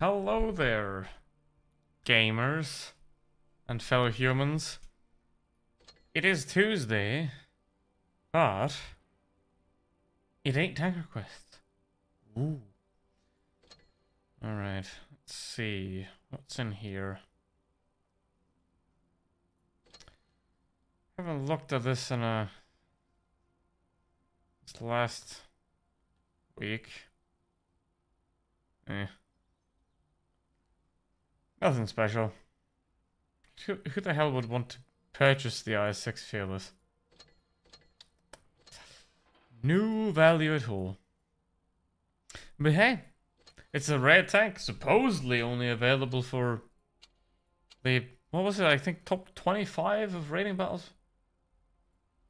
Hello there, gamers and fellow humans. It is Tuesday, but it ain't Tanker Quest. Ooh. Alright, let's see what's in here. I haven't looked at this in this last week. Nothing special. Who the hell would want to purchase the IS-6 Fearless? No value at all. But hey, it's a rare tank, supposedly only available for the, what was it, I think top 25 of raiding battles?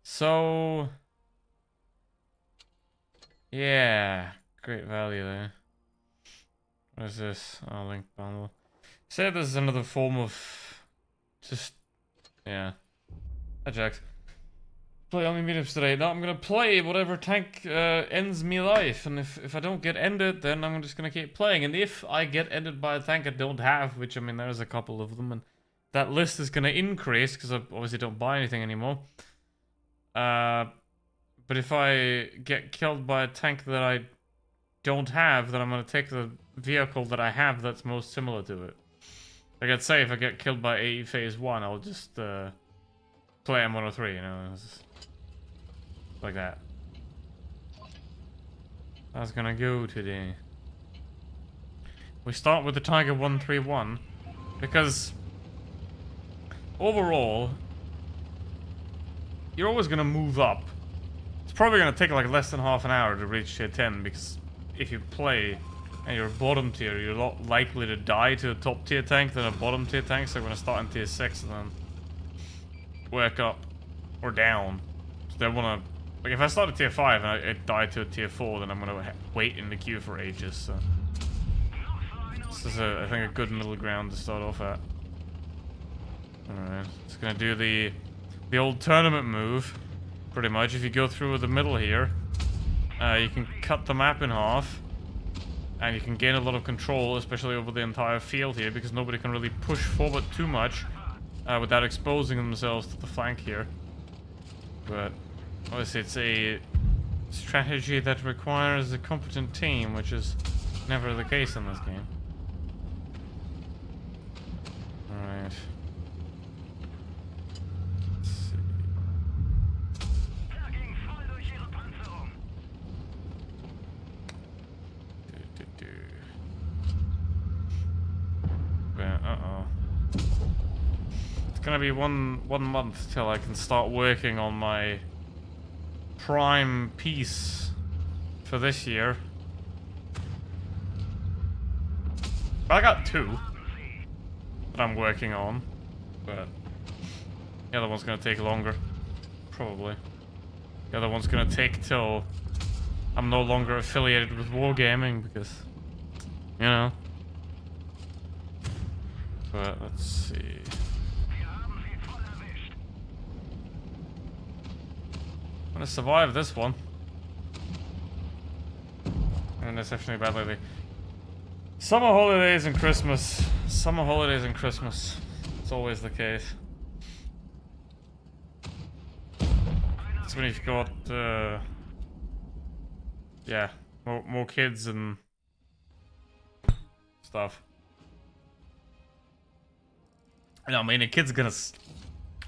So, yeah, great value there. What is this? Oh, link bundle. Say this is another form of just, yeah. Ajax. Play only meetups today. No, I'm gonna play whatever tank ends me life, and if I don't get ended, then I'm just gonna keep playing. And if I get ended by a tank I don't have, which I mean there's a couple of them, and that list is gonna increase because I obviously don't buy anything anymore. But if I get killed by a tank that I don't have, then I'm gonna take the vehicle that I have that's most similar to it. Like I'd say if I get killed by AE Phase 1, I'll just play M103, you know, like that. That's gonna go today. We start with the Tiger 131 because overall you're always gonna move up. It's probably gonna take like less than half an hour to reach tier 10 because if you play and you're bottom tier, you're a lot likely to die to a top tier tank than a bottom tier tank, so I'm gonna start in tier 6 and then work up or down. So they wanna, like if I start at tier 5 and I die to a tier 4, then I'm gonna wait in the queue for ages, so this is I think a good middle ground to start off at. Alright, it's gonna do the old tournament move, pretty much. If you go through the middle here, you can cut the map in half. And you can gain a lot of control, especially over the entire field here, because nobody can really push forward too much without exposing themselves to the flank here. But obviously it's a strategy that requires a competent team, which is never the case in this game. Alright. Let's see. Uh-oh. It's gonna be one month till I can start working on my prime piece for this year. I got 2 that I'm working on, but the other one's gonna take longer, probably. The other one's gonna take till I'm no longer affiliated with Wargaming because, you know. But let's see. I'm gonna survive this one. And it's definitely bad lately. Summer holidays and Christmas. Summer holidays and Christmas. It's always the case. It's when you've got, yeah, more kids and stuff. No, I mean, a kid's gonna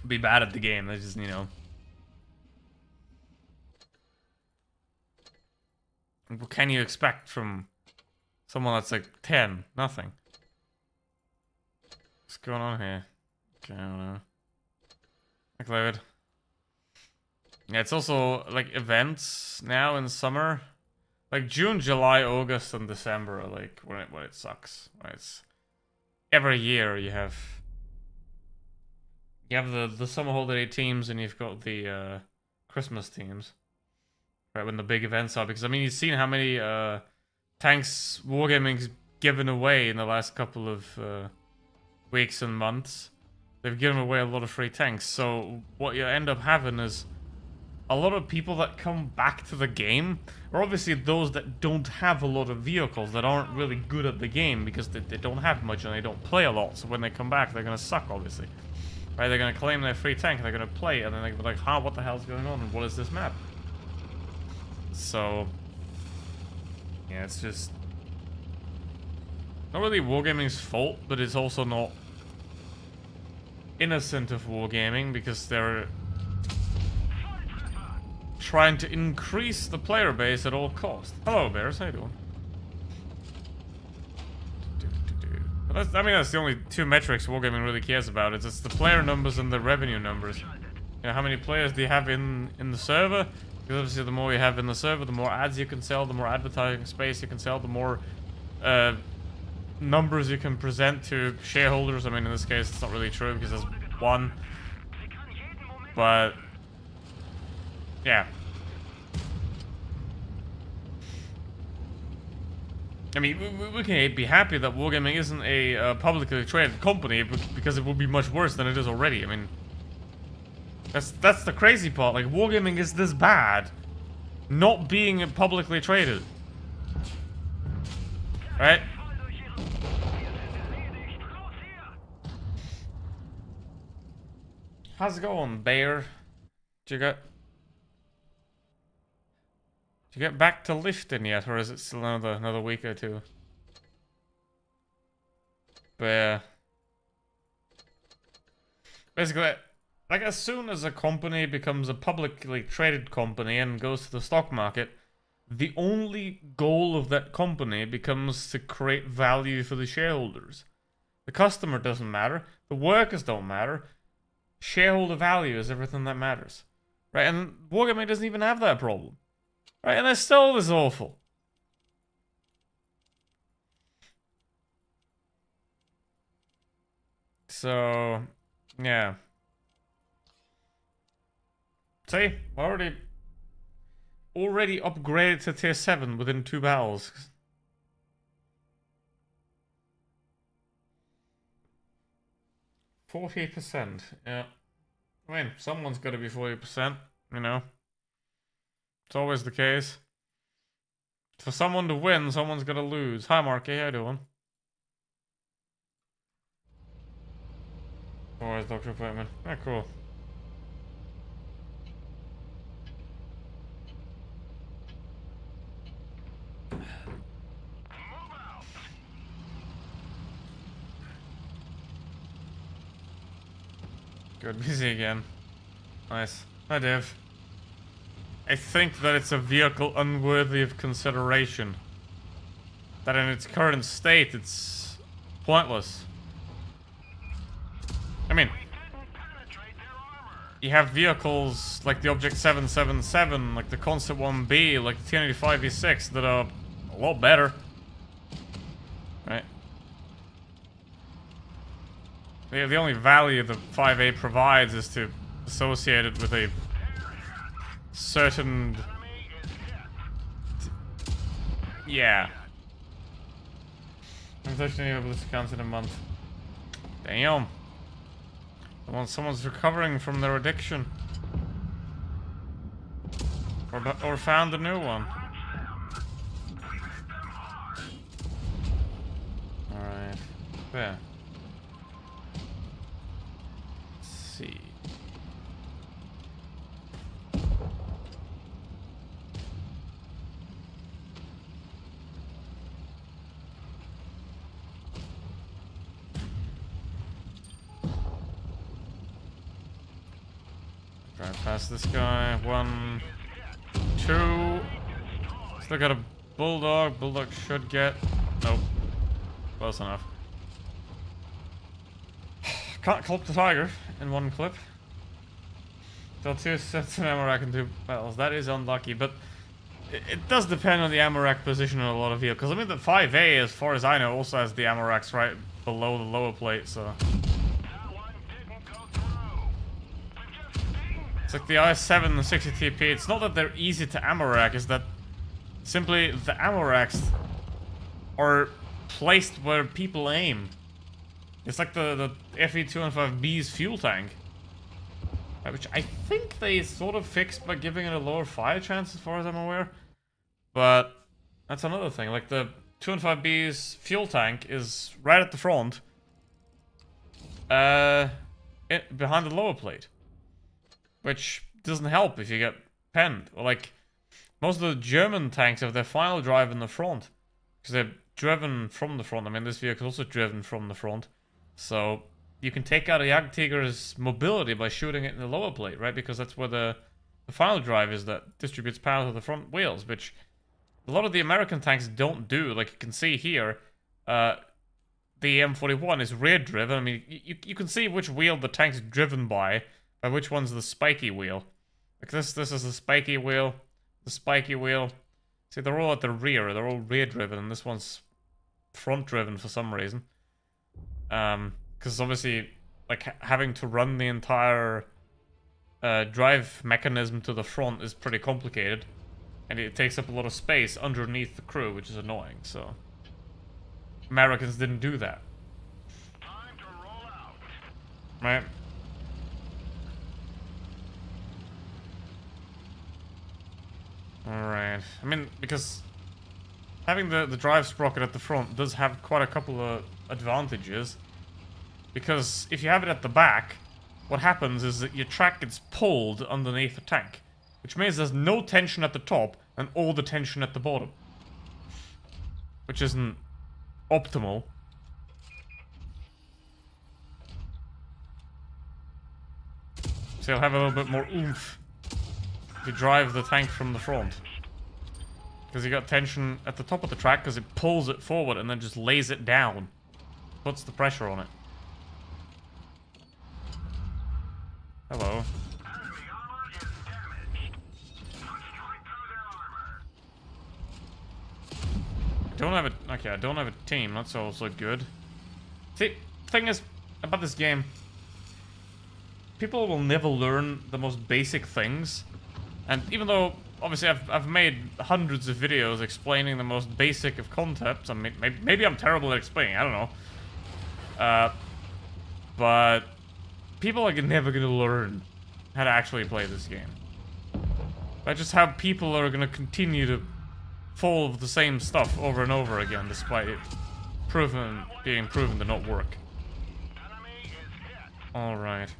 be bad at the game. They just, you know. What can you expect from someone that's like 10? Nothing. What's going on here? Okay, I don't know. McLeod. Yeah, it's also like events now in summer. Like June, July, August, and December are like when it sucks. When it's every year you have the summer holiday teams and you've got the Christmas teams, right? When the big events are, because I mean you've seen how many tanks Wargaming's given away in the last couple of weeks and months. They've given away a lot of free tanks. So what you end up having is a lot of people that come back to the game are obviously those that don't have a lot of vehicles, that aren't really good at the game because they don't have much and they don't play a lot. So when they come back, they're gonna suck, obviously. Right? They're gonna claim their free tank, they're gonna play, and then they're gonna be like, huh, what the hell's going on, and what is this map? So, yeah, it's just not really Wargaming's fault, but it's also not innocent of Wargaming because they're trying to increase the player base at all costs. Hello, Bears. How you doing? But that's, I mean, that's the only two metrics Wargaming really cares about. It's the player numbers and the revenue numbers. You know, how many players do you have in the server? Because obviously the more you have in the server, the more ads you can sell, the more advertising space you can sell, the more numbers you can present to shareholders. I mean, in this case, it's not really true because there's one. But yeah. I mean, we can be happy that Wargaming isn't a publicly traded company because it would be much worse than it is already. I mean, that's the crazy part. Like, Wargaming is this bad, not being publicly traded, right? How's it going, Bear? Did you get back to lifting yet, or is it still another week or two? But yeah. Basically, like, as soon as a company becomes a publicly traded company and goes to the stock market, the only goal of that company becomes to create value for the shareholders. The customer doesn't matter. The workers don't matter. Shareholder value is everything that matters. Right? And Wargaming doesn't even have that problem. Right? And they're still this awful. So, yeah. See, already upgraded to tier 7 within 2 battles. %40, yeah. I mean, someone's got to be 40%, you know. It's always the case. For someone to win, someone's got to lose. Hi, Marky, how you doing? Always Dr. Appointment. Ah, cool. Good, busy again. Nice. Hi, Dev. I think that it's a vehicle unworthy of consideration. That in its current state, it's pointless. I mean, you have vehicles like the Object 777, like the Concept 1B, like the T-95 V6 that are a lot better. Right? The only value the 5A provides is to associate it with a certain... Yeah. I'm touching any of this accounts in a month. Damn. Someone's recovering from their addiction. Or found a new one. Alright. There. Let's see. Drive past this guy. 1, 2. Still got a bulldog. Bulldog should get. Nope. Close enough. Can't clip the tiger in one clip. Till 2 sets of ammo rack in 2 battles. That is unlucky, but it does depend on the ammo rack position on a lot of vehicles. I mean, the 5A, as far as I know, also has the ammo racks right below the lower plate, so. It's like the IS-7 and the 60 TP. It's not that they're easy to ammo rack, it's that simply the ammo racks are placed where people aim. It's like the FE-215B's fuel tank. Which I think they sort of fixed by giving it a lower fire chance, as far as I'm aware. But that's another thing. Like the 205B's fuel tank is right at the front, behind the lower plate, which doesn't help if you get penned. Or like most of the German tanks have their final drive in the front because they're driven from the front. I mean, this vehicle is also driven from the front, so you can take out a Jagdtiger's mobility by shooting it in the lower plate, right? Because that's where the final drive is that distributes power to the front wheels, which a lot of the American tanks don't do. Like you can see here, the M41 is rear driven. I mean, you can see which wheel the tank's driven by which one's the spiky wheel. Like this is the spiky wheel, the spiky wheel. See, they're all at the rear. They're all rear driven, and this one's front driven for some reason. Because obviously, like having to run the entire drive mechanism to the front is pretty complicated, and it takes up a lot of space underneath the crew, which is annoying. So Americans didn't do that. Time to roll out. Right? Alright. I mean, because having the drive sprocket at the front does have quite a couple of advantages. Because if you have it at the back, what happens is that your track gets pulled underneath the tank. Which means there's no tension at the top and all the tension at the bottom. Which isn't optimal. So you'll have a little bit more oomph if you drive the tank from the front. Because you got tension at the top of the track because it pulls it forward and then just lays it down. Puts the pressure on it. Hello. Enemy armor is damaged. Punch right through their armor. I don't have a... Okay, I don't have a team. That's also good. See, thing is about this game, people will never learn the most basic things. And even though, obviously, I've made hundreds of videos explaining the most basic of concepts. I mean, maybe I'm terrible at explaining. I don't know. But people are never going to learn how to actually play this game. That's just how people are going to continue to fall of the same stuff over and over again, despite it being proven to not work. Enemy is hit. Alright.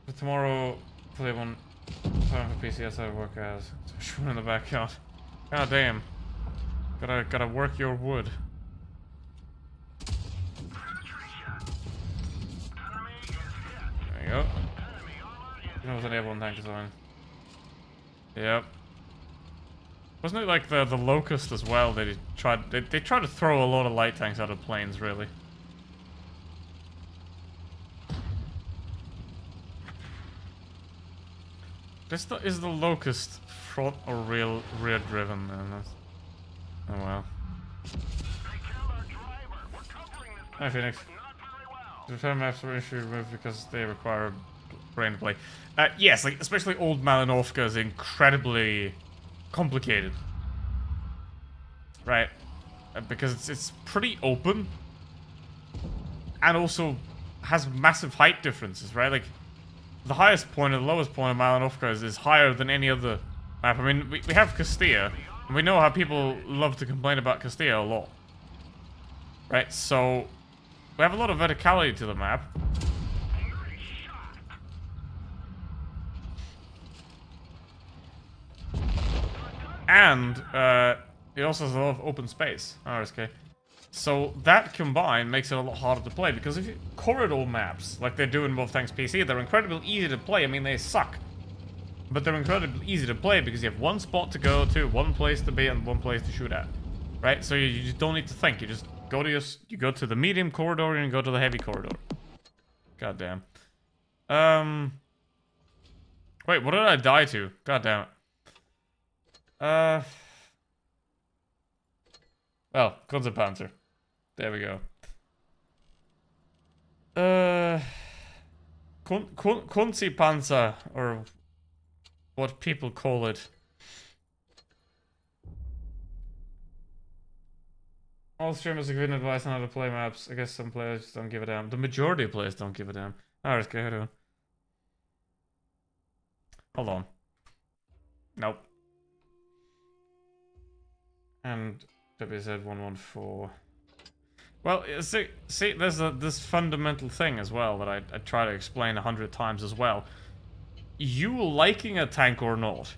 But tomorrow, play one time for PC outside of work as. Shooting in the backyard. God damn. Gotta work your wood. There you go. You know, was an airborne tank design. Yep. Wasn't it like the Locust as well? They tried to throw a lot of light tanks out of planes, really. Is the Locust front or rear driven? Oh well. Hi Phoenix. The return maps were issued removed because they require brain play. Yes, like especially old Malinovka is incredibly complicated, right? Because it's pretty open, and also has massive height differences, right? Like the highest point and the lowest point of Malinovka is higher than any other map. I mean, we have Castilla, and we know how people love to complain about Castilla a lot, right? So we have a lot of verticality to the map. And it also has a lot of open space. RSK. So that combined makes it a lot harder to play, because if you corridor maps, like they do in Wolf Tanks PC, they're incredibly easy to play. I mean, they suck. But they're incredibly easy to play because you have one spot to go to, one place to be, and one place to shoot at. Right? So you just don't need to think. You just go to you go to the medium corridor and you go to the heavy corridor. God damn. Wait, what did I die to? God damn it. Well, Panzer. There we go. Kunzi-Panzer, or what people call it. All streamers are giving advice on how to play maps. I guess some players don't give a damn. The majority of players don't give a damn. Alright, go ahead on. Hold on. Nope. And WZ114. Well, see, there's this fundamental thing as well that I try to explain 100 times as well. You liking a tank or not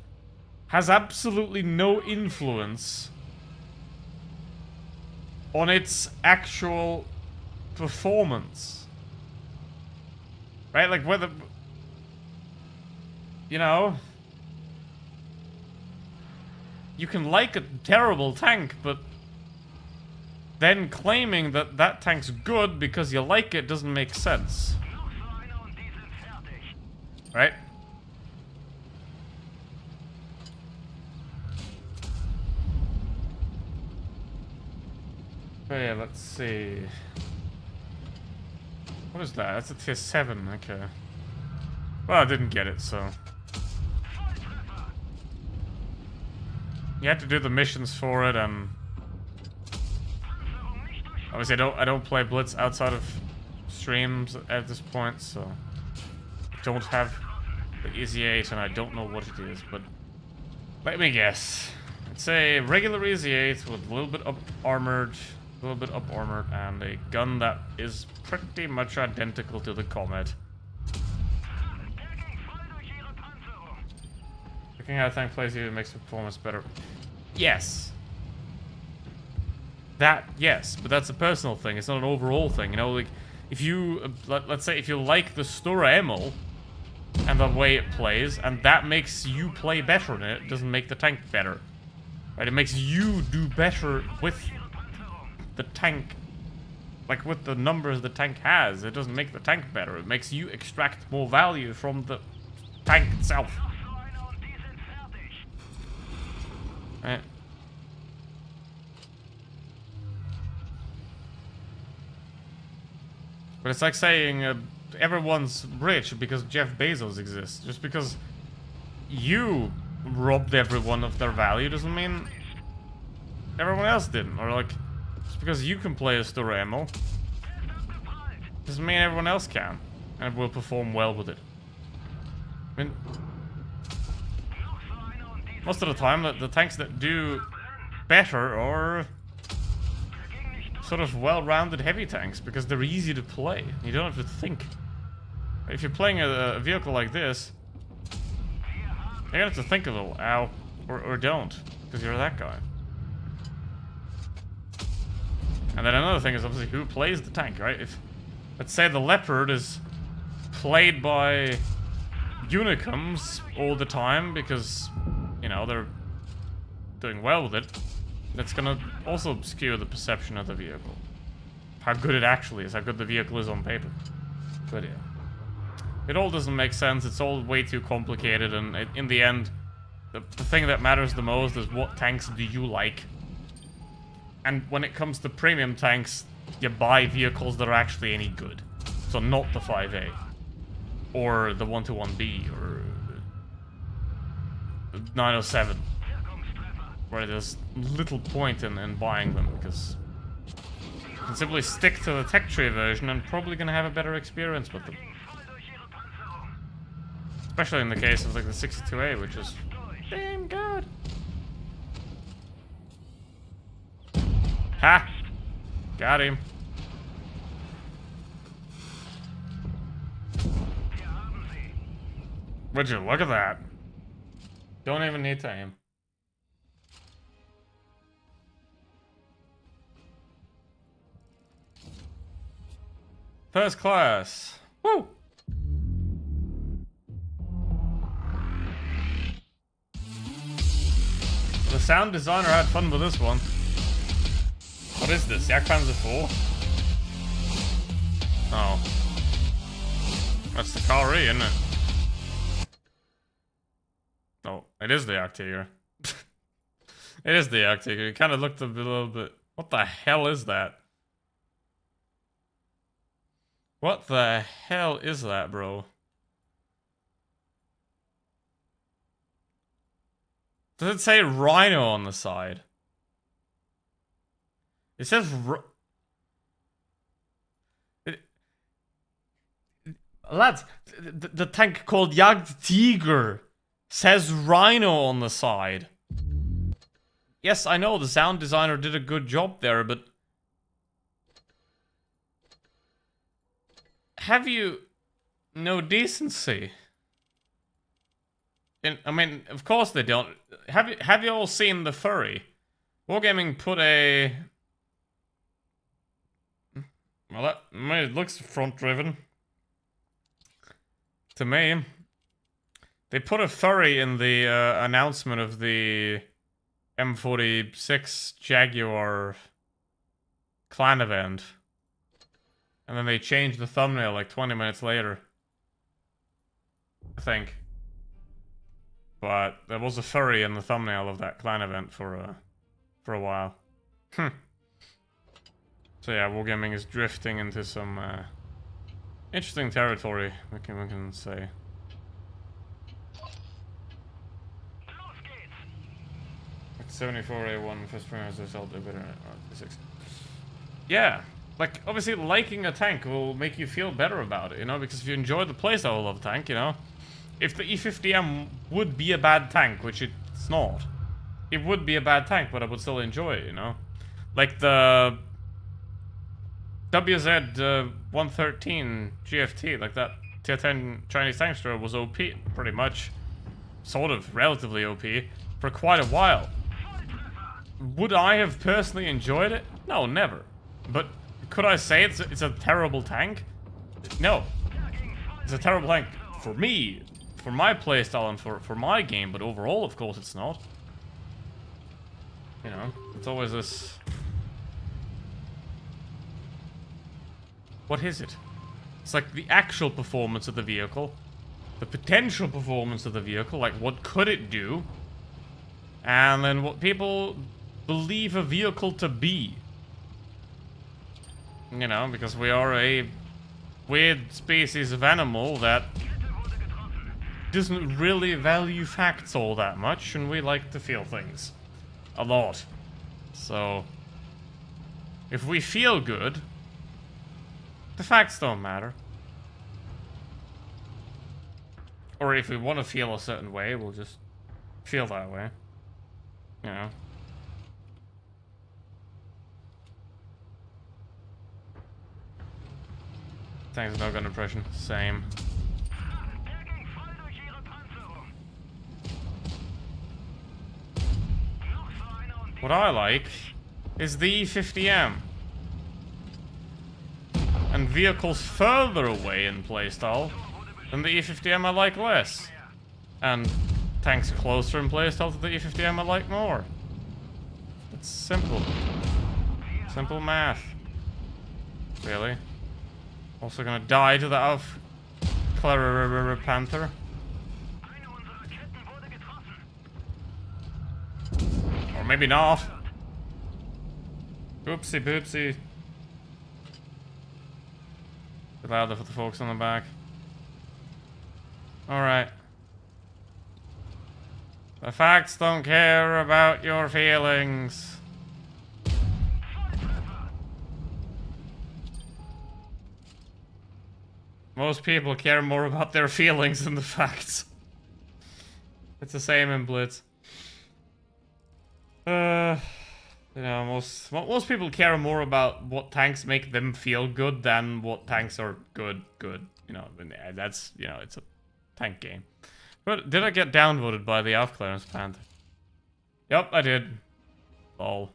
has absolutely no influence on its actual performance. Right? Like whether... You know... You can like a terrible tank, but then claiming that that tank's good because you like it doesn't make sense. Right? Oh yeah, let's see. What is that? That's a tier 7, okay. Well, I didn't get it, so... You have to do the missions for it, and... Obviously, I don't play Blitz outside of streams at this point, so... I don't have the Easy 8, and I don't know what it is, but... Let me guess. It's a regular Easy 8 with a little bit up armored, and a gun that is pretty much identical to the Comet. Looking how a tank plays you makes the performance better. Yes. Yes, but that's a personal thing. It's not an overall thing. You know, like, if you, let's say if you like the Stura Emil and the way it plays, and that makes you play better in it, doesn't make the tank better. Right? It makes you do better with the tank, like with the numbers the tank has. It doesn't make the tank better. It makes you extract more value from the tank itself. Right. But it's like saying everyone's rich because Jeff Bezos exists. Just because you robbed everyone of their value doesn't mean everyone else didn't. Or like, just because you can play a Stura Emil doesn't mean everyone else can and will perform well with it. I mean, most of the time, the tanks that do better are sort of well-rounded heavy tanks because they're easy to play. You don't have to think. If you're playing a vehicle like this, you're gonna have to think a little, ow, or don't, because you're that guy. And then another thing is obviously who plays the tank, right? If, let's say the Leopard is played by Unicums all the time because, you know, they're doing well with it, that's gonna also skew the perception of the vehicle. How good it actually is, how good the vehicle is on paper. But yeah. It all doesn't make sense, it's all way too complicated, and in the end, the thing that matters the most is what tanks do you like. And when it comes to premium tanks, you buy vehicles that are actually any good. So not the 5A. Or the 121B, or the 907. Where there's little point in buying them, because you can simply stick to the tech tree version and probably gonna have a better experience with them. Especially in the case of like the 62A, which is damn good. Ha! Got him. Would you look at that? Don't even need to aim. First class. Woo! The sound designer had fun with this one. What is this? Jagdpanzer 4? Oh. That's the Kari, isn't it? Oh, it is the Jagdtiger. It is the Jagdtiger. It kind of looked a little bit... What the hell is that? What the hell is that, bro? Does it say Rhino on the side? It says lads, the tank called Jagdtiger Says Rhino on the side. Yes, I know the sound designer did a good job there, but... Have you no decency? I mean, of course they don't. Have you all seen the furry? Wargaming put a... Well, it looks front-driven. To me. They put a furry in the announcement of the M46 Jaguar clan event. And then they changed the thumbnail like 20 minutes later. I think. But there was a furry in the thumbnail of that clan event for a while. So yeah, Wargaming is drifting into some interesting territory, we can say. Like 74A1 first primers result a better 6. Yeah, like obviously liking a tank will make you feel better about it, you know, because if you enjoy the playstyle of the tank, you know, if the E50M would be a bad tank, which it's not, it would be a bad tank, but I would still enjoy it, you know, like the WZ 113 GFT, like that tier 10 Chinese tank destroyer was OP, pretty much, sort of, relatively OP, for quite a while. Would I have personally enjoyed it? No, never. But could I say it's a terrible tank? No. It's a terrible tank for me, for my playstyle and for my game, but overall, of course, it's not. You know, it's always this... What is it? It's like the actual performance of the vehicle, the potential performance of the vehicle, like what could it do, and then what people believe a vehicle to be. You know, because we are a weird species of animal that doesn't really value facts all that much, and we like to feel things a lot. So, if we feel good, the facts don't matter. Or if we want to feel a certain way, we'll just feel that way. You know? Thanks, no gun impression. Same. What I like is the E50M. And vehicles further away in playstyle than the E50M I like less. And tanks closer in playstyle to the E50M I like more. It's simple. Simple math. Really? Also gonna die to the Clever Panther. Or maybe not. Oopsie boopsie. Bit louder for the folks on the back. Alright. The facts don't care about your feelings. Most people care more about their feelings than the facts. It's the same in Blitz. You know, most people care more about what tanks make them feel good than what tanks are good. You know, that's, you know, it's a tank game. But did I get downvoted by the AF clearance Panther? Yep, I did. Lol.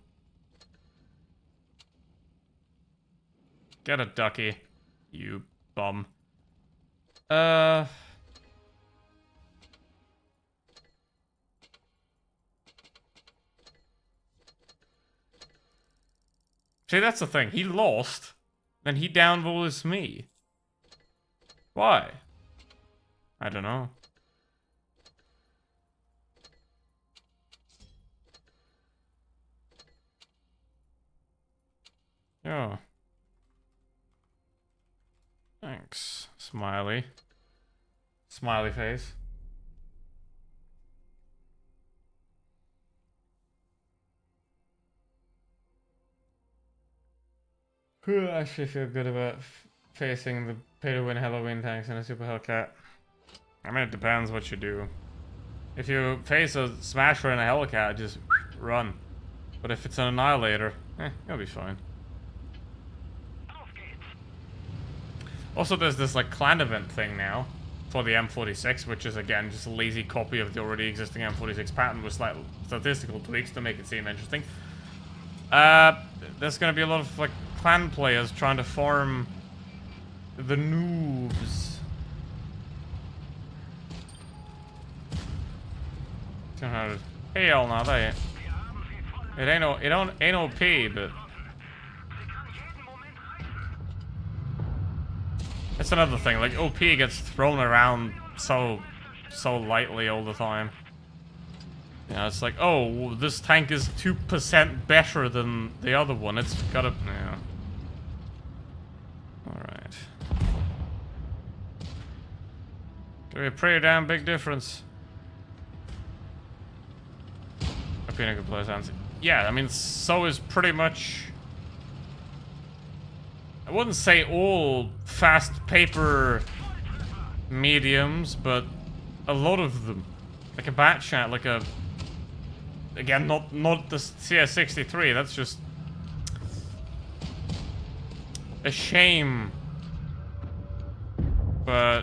Get a ducky, you bum. See, that's the thing. He lost, and he downvotes me. Why? I don't know. Yeah. Thanks, smiley. Smiley face. I actually feel good about facing the pay-to-win Halloween tanks in a Super Hellcat. I mean, it depends what you do. If you face a Smasher and a Hellcat, just run. But if it's an Annihilator, you'll be fine. Also, there's this like clan event thing now for the M46, which is again just a lazy copy of the already existing M46 pattern with slight statistical tweaks to make it seem interesting. There's gonna be a lot of like clan players trying to farm the noobs. 200. Hell no, that ain't. It ain't OP, but that's another thing. Like OP gets thrown around so lightly all the time. Yeah, it's like, oh, this tank is 2% better than the other one. It's gotta, yeah. All right. Gonna be a pretty damn big difference. Opinion could play answer. Yeah, I mean, so is pretty much. I wouldn't say all fast paper mediums, but a lot of them. Like a Batchat, like a. Again, not the CS63. That's just a shame. But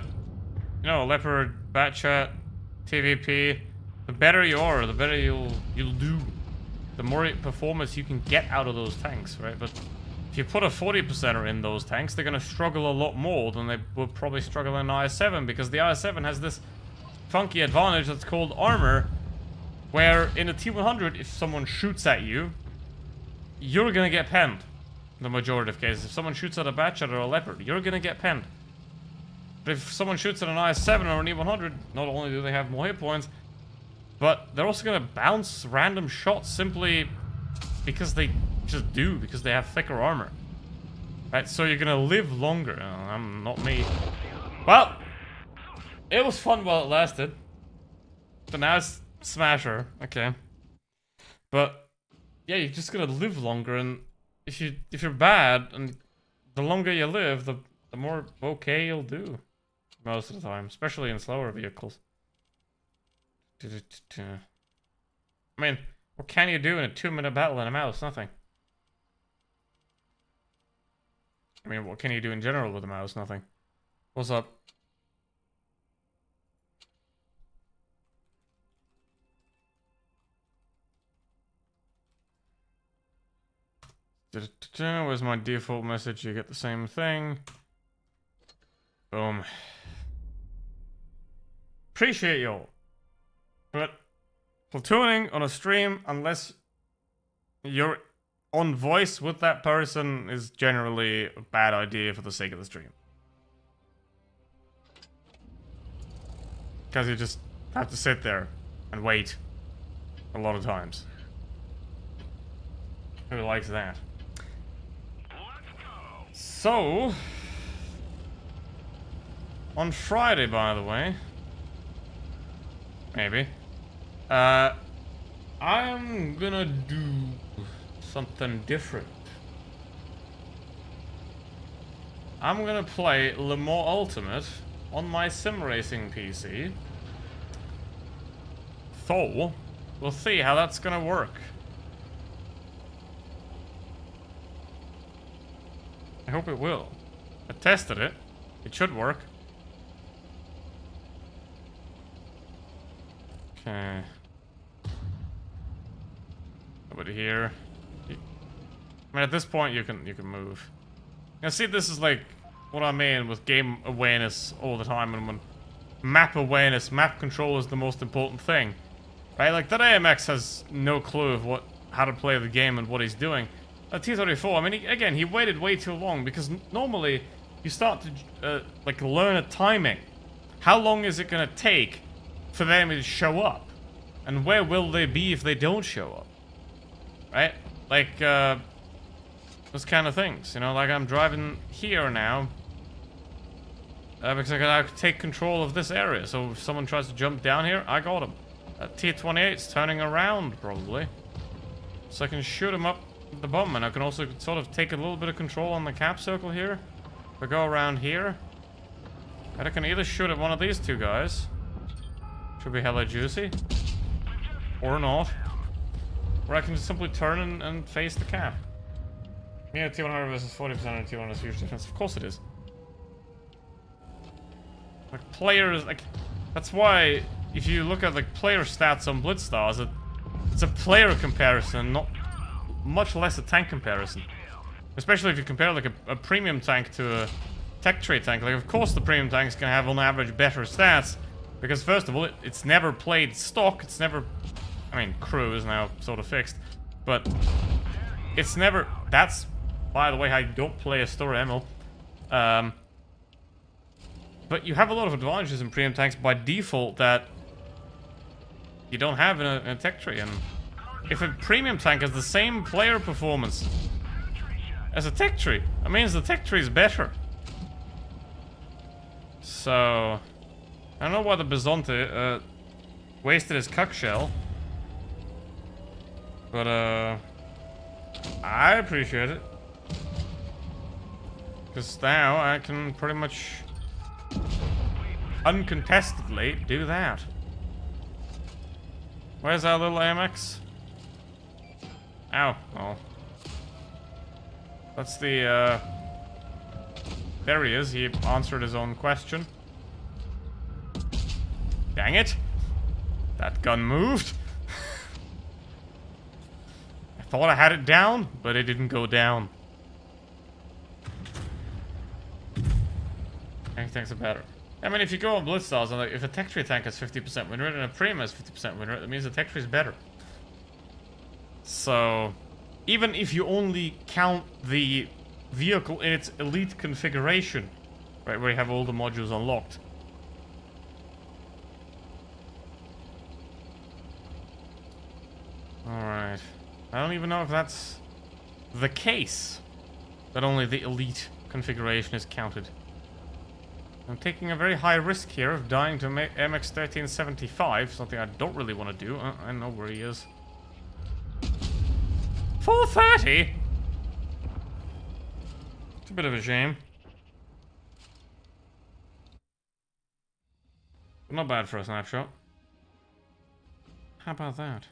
you know, Leopard, Batchat, TVP. The better you are, the better you'll do. The more performance you can get out of those tanks, right? But if you put a 40%er in those tanks, they're gonna struggle a lot more than they would probably struggle in IS-7, because the IS-7 has this funky advantage that's called armor, where in a T100, if someone shoots at you, you're gonna get penned. In the majority of cases, if someone shoots at a Batchat or a Leopard, you're gonna get penned. But if someone shoots at an IS-7 or an E100, not only do they have more hit points, but they're also gonna bounce random shots simply because they just do, because they have thicker armor. Right, so you're gonna live longer. Oh, I'm not me. Well, it was fun while it lasted. But now it's Smasher, okay. But yeah, you're just gonna live longer, and if you're bad, and the longer you live, the more okay you'll do most of the time, especially in slower vehicles. I mean, what can you do in a 2-minute battle in a mouse? Nothing. I mean, what can you do in general with a mouse? Nothing. What's up? Where's my default message? You get the same thing. Boom. Appreciate y'all. But platooning on a stream, unless you're on voice with that person, is generally a bad idea for the sake of the stream. Because you just have to sit there and wait a lot of times. Who likes that? So, on Friday, by the way, maybe, I'm gonna do something different. I'm gonna play Le Mans Ultimate on my sim racing PC. So, we'll see how that's gonna work. I hope it will. I tested it. It should work. Okay. Nobody here. I mean, at this point, you can move. Now, see, this is like what I mean with game awareness all the time, and when map awareness, map control is the most important thing, right? Like that AMX has no clue of how to play the game and what he's doing. T-34, I mean, again, he waited way too long, because normally you start to like learn a timing. How long is it gonna take for them to show up, and where will they be if they don't show up? Right? Like those kind of things, you know. Like I'm driving here now because I gotta take control of this area. So if someone tries to jump down here, I got him. T-28's turning around probably, so I can shoot him up the bum, and I can also sort of take a little bit of control on the cap circle here. If I go around here, and I can either shoot at one of these two guys, Should be hella juicy. Or not. Or I can just simply turn and face the cap. Yeah, T100 versus 40% and T100 is huge difference. Of course it is. Like, players, like, that's why, if you look at, like, player stats on Blitzstars, it's a player comparison, not much less a tank comparison. Especially if you compare, like, a premium tank to a tech trade tank. Like, of course the premium tank is gonna have, on average, better stats. Because, first of all, it's never played stock, it's never... I mean, crew is now sort of fixed. But, it's never... That's, by the way, how you don't play a story ML. But you have a lot of advantages in premium tanks by default that you don't have in a tech tree. And if a premium tank has the same player performance as a tech tree, that means the tech tree is better. So, I don't know why the Bizonte wasted his cuck shell, but I appreciate it, because now I can pretty much uncontestedly do that. Where's our little AMX? Ow. Oh. That's the, there he is. He answered his own question. Dang it. That gun moved. I thought I had it down, but it didn't go down. Tanks are better. I mean, if you go on Blitzstars, and like, if a tech tree tank has 50% win rate and a premium has 50% win rate, that means the tech tree is better. So, even if you only count the vehicle in its elite configuration, right, where you have all the modules unlocked. Alright. I don't even know if that's the case, that only the elite configuration is counted. I'm taking a very high risk here of dying to MX-1375, something I don't really want to do. I know where he is. 430? It's a bit of a shame. Not bad for a snapshot. How about that?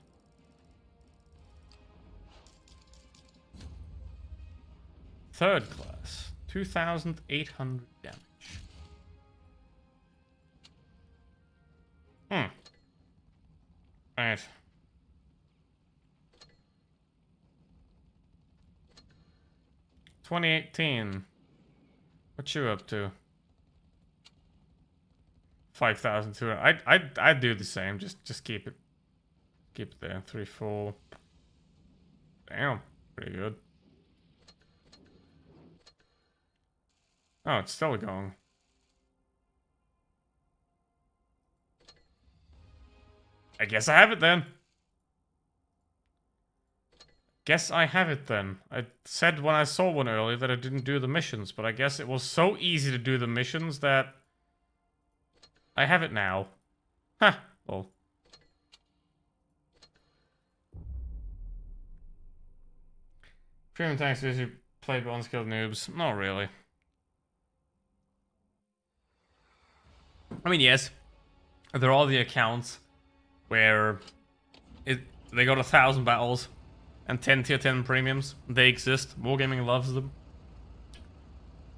Third class, 2,800 damage. Right. $2018. What you up to? 5,200. I'd do the same. Just keep it there. 3, 4. Damn, pretty good. Oh, it's still going. I guess I have it then. Guess I have it then. I said when I saw one earlier that I didn't do the missions, but I guess it was so easy to do the missions that I have it now. Huh. Well. Premium tanks usually played by unskilled noobs. Not really. I mean, yes. There are the accounts where they got 1,000 battles and 10 tier 10 premiums. They exist. Wargaming loves them.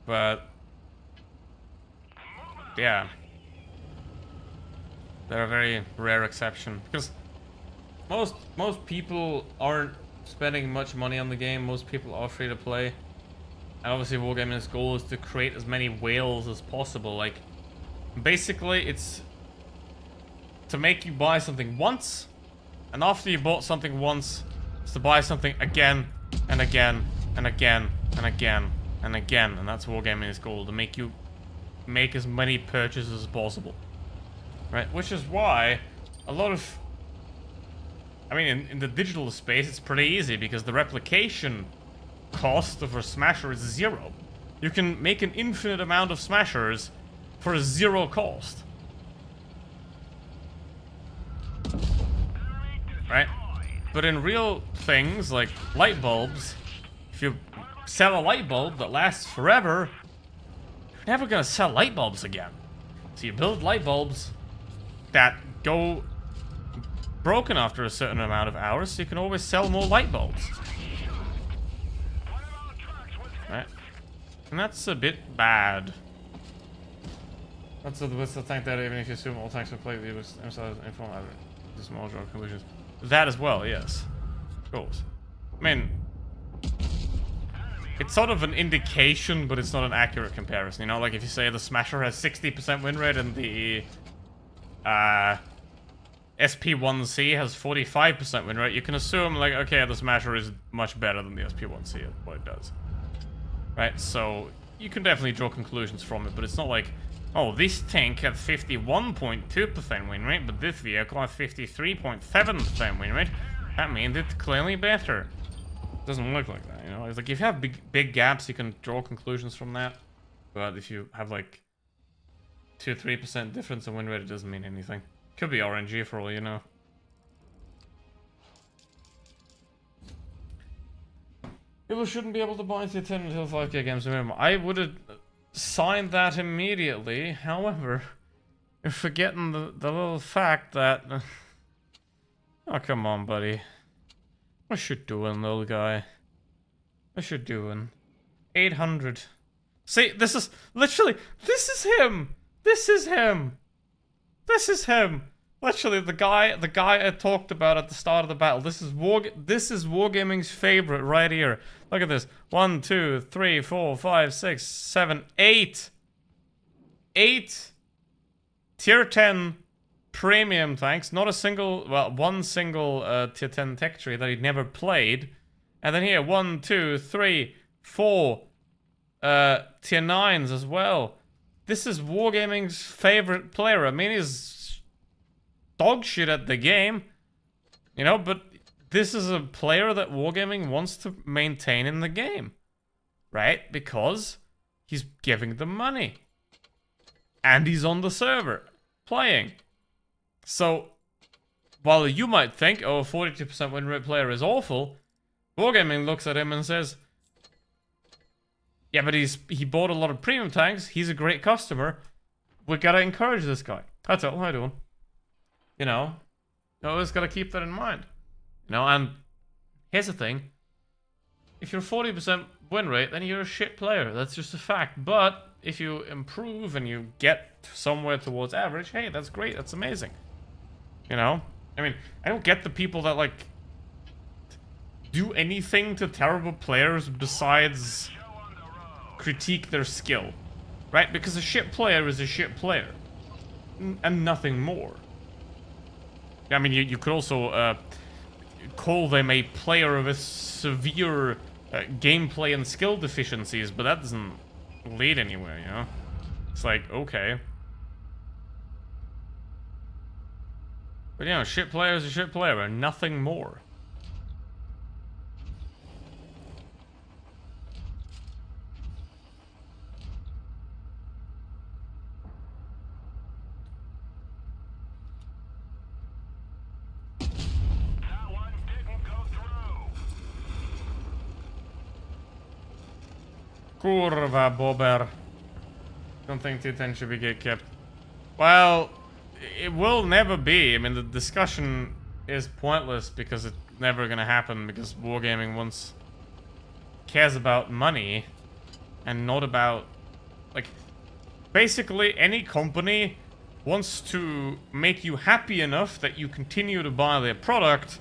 But yeah, they're a very rare exception because most people aren't spending much money on the game. Most people are free to play, and obviously Wargaming's goal is to create as many whales as possible. Like, basically, it's to make you buy something once, and after you bought something once, it's to buy something again, and again, and again, and again, and again. And that's Wargaming's goal, to make you make as many purchases as possible. Right? Which is why a lot of... I mean, in the digital space, it's pretty easy, because the replication cost of a smasher is 0. You can make an infinite amount of smashers for 0 cost. Right? But in real things, like light bulbs, if you sell a light bulb that lasts forever, you're never gonna sell light bulbs again. So you build light bulbs that go broken after a certain amount of hours, so you can always sell more light bulbs. Right? And that's a bit bad. That's the tank that even if you assume all tanks are played, they will inform the small draw conclusions. That as well, yes. Of course. I mean, it's sort of an indication, but it's not an accurate comparison. You know, like if you say the Smasher has 60% win rate and the SP1C has 45% win rate, you can assume, like, okay, the Smasher is much better than the SP1C at what it does. Right? So, you can definitely draw conclusions from it, but it's not like, oh, this tank had 51.2% win rate, but this vehicle has 53.7% win rate. That means it's clearly better. It doesn't look like that, you know? It's like, if you have big gaps, you can draw conclusions from that. But if you have, like, 2 or 3% difference in win rate, it doesn't mean anything. Could be RNG for all you know. People shouldn't be able to buy tier 10 until 5k games minimum. I would have signed that immediately. However, you're forgetting the little fact that... oh, come on, buddy. What you doing, little guy? What you doing? 800. See, this is... literally, this is him! This is him! This is him. Literally, the guy I talked about at the start of the battle. This is Wargaming's favorite right here. Look at this. 1, 2, 3, 4, 5, 6, 7, 8. 8 tier 10 premium tanks. Not a single, well, one single tier 10 tech tree that he'd never played. And then here, 1, 2, 3, 4 tier 9s as well. This is Wargaming's favorite player. I mean, he's dog shit at the game, you know, but this is a player that Wargaming wants to maintain in the game, right? Because he's giving them money. And he's on the server, playing. So, while you might think, oh, a 42% win rate player is awful, Wargaming looks at him and says, yeah, but he bought a lot of premium tanks. He's a great customer. We gotta encourage this guy. That's all. How you doing? You know, you always gotta keep that in mind. You know, and here's the thing. If you're 40% win rate, then you're a shit player. That's just a fact. But if you improve and you get somewhere towards average, hey, that's great. That's amazing. You know? I mean, I don't get the people that, like, do anything to terrible players besides critique their skill, right? Because a shit player is a shit player, and nothing more. I mean, you could also call them a player with severe gameplay and skill deficiencies, but that doesn't lead anywhere, you know? It's like, okay. But, you know, shit player is a shit player, and nothing more. Kurva bobber. Don't think T10 should be get kept. Well, it will never be. I mean, the discussion is pointless because it's never gonna happen because Wargaming cares about money and not about, like, basically any company wants to make you happy enough that you continue to buy their product,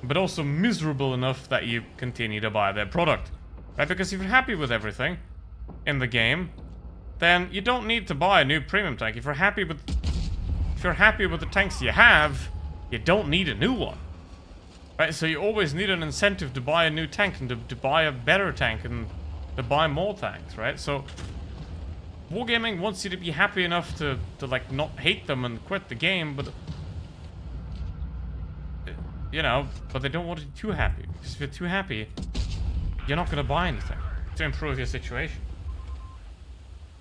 but also miserable enough that you continue to buy their product. Right? Because if you're happy with everything in the game, then you don't need to buy a new premium tank. If you're happy with the tanks you have, you don't need a new one. Right? So you always need an incentive to buy a new tank and to buy a better tank and to buy more tanks, right? So Wargaming wants you to be happy enough to like not hate them and quit the game, but you know, but they don't want you too happy. Because if you're too happy, you're not going to buy anything to improve your situation.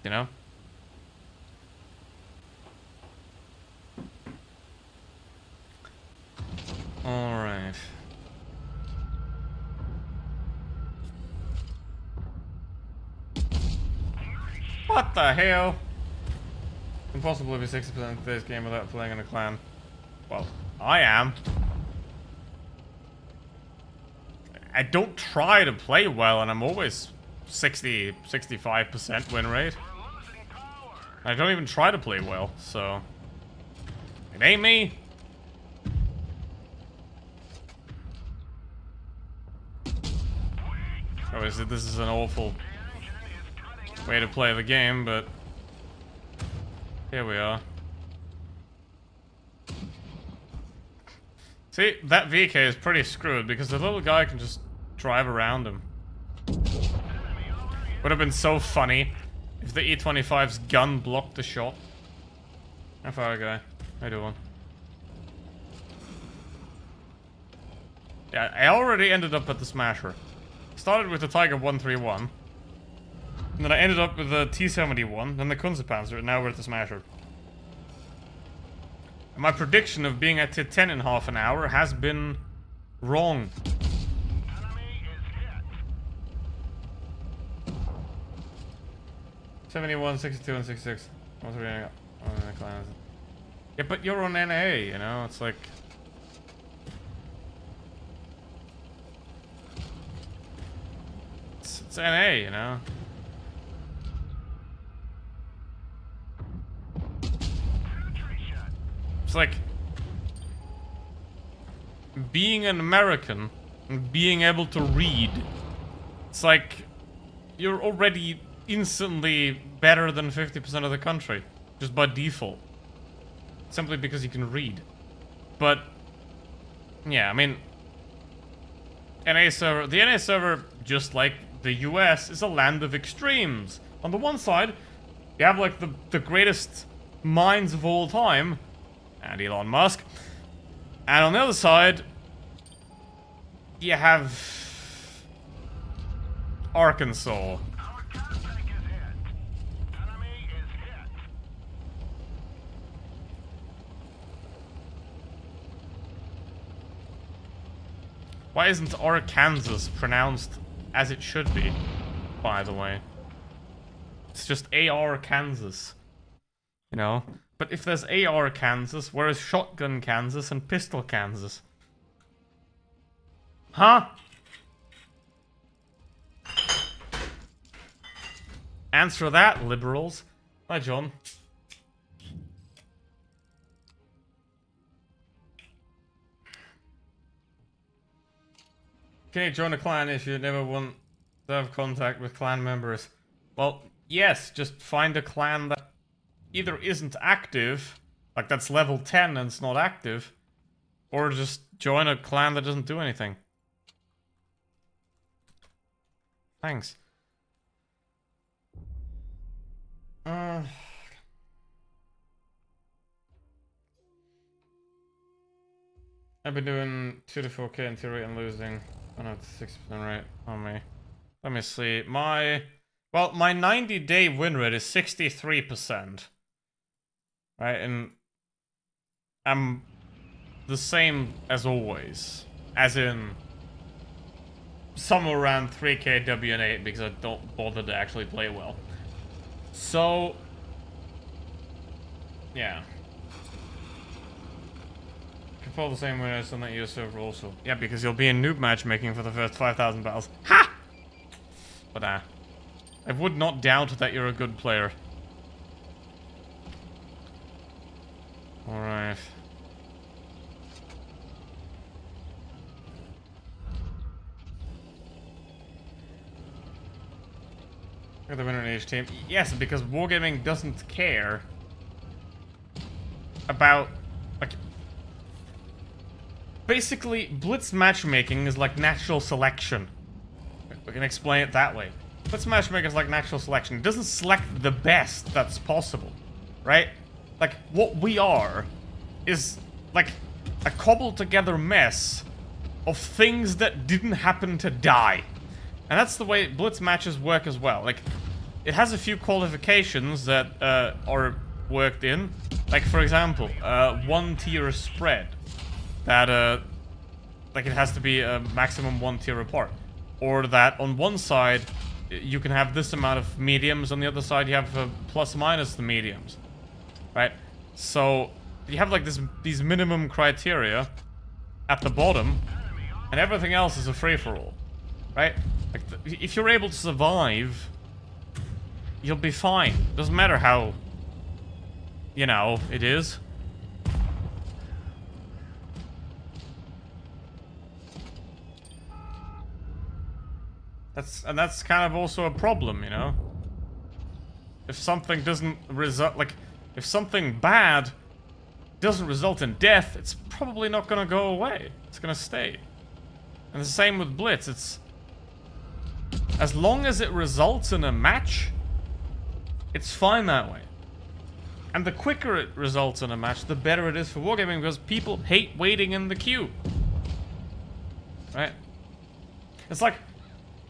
You know? Alright. What the hell? Impossible to be 60% in today's game without playing in a clan. Well, I am. I don't try to play well, and I'm always 65% win rate. I don't even try to play well, so... It ain't me. Obviously, this is an awful way to play the game, but... Here we are. See, that VK is pretty screwed because the little guy can just drive around him. Would have been so funny if the E25's gun blocked the shot. How far, guy? How you doing? Yeah, I already ended up at the Smasher. Started with the Tiger 131. And then I ended up with the T-71, then the Kunstpanzer, and now we're at the Smasher. And my prediction of being at T10 in half an hour has been wrong. Enemy is hit. 71, 62, and 66. Yeah, but you're on NA, you know? It's like... It's NA, you know? It's like... Being an American and being able to read. It's like... You're already instantly better than 50% of the country. Just by default. Simply because you can read. But... Yeah, I mean... NA server... The NA server, just like the US, is a land of extremes. On the one side, you have like the greatest minds of all time, and Elon Musk. And on the other side, you have Arkansas. Our contact is hit. Enemy is hit. Why isn't Arkansas pronounced as it should be, by the way? It's just AR Kansas, you know? But if there's AR Kansas, where is Shotgun Kansas and Pistol Kansas? Huh? Answer that, liberals. Hi, John. Can you join a clan if you never want to have contact with clan members? Well, yes, just find a clan that either isn't active, like that's level 10 and it's not active, or just join a clan that doesn't do anything. Thanks. I've been doing 2 to 4k in theory and losing. I know it's 6% rate on me. Let me see. My 90-day win rate is 63%. Right, and I'm the same as always. As in somewhere around 3k WN8 because I don't bother to actually play well. So yeah. Follow the same winners on that US server also. Yeah, because you'll be in noob matchmaking for the first 5,000 battles. Ha! But I would not doubt that you're a good player. Alright. You're the winner in each team. Yes, because Wargaming doesn't care about, like, basically, Blitz matchmaking is like natural selection. We can explain it that way. Blitz matchmaking is like natural selection. It doesn't select the best that's possible, right? Like, what we are is like a cobbled together mess of things that didn't happen to die. And that's the way Blitz matches work as well. Like, it has a few qualifications that are worked in. Like, for example, one tier spread. That, like, it has to be a maximum 1 tier apart. Or that on one side, you can have this amount of mediums, on the other side you have plus minus the mediums. Right? So, you have like these minimum criteria at the bottom, and everything else is a free-for-all, right? Like if you're able to survive, you'll be fine. Doesn't matter how, you know, it is. That's kind of also a problem, you know? If something doesn't result, like, if something bad doesn't result in death, it's probably not gonna go away. It's gonna stay. And the same with Blitz. It's... as long as it results in a match, it's fine that way. And the quicker it results in a match, the better it is for wargaming, because people hate waiting in the queue. Right? It's like...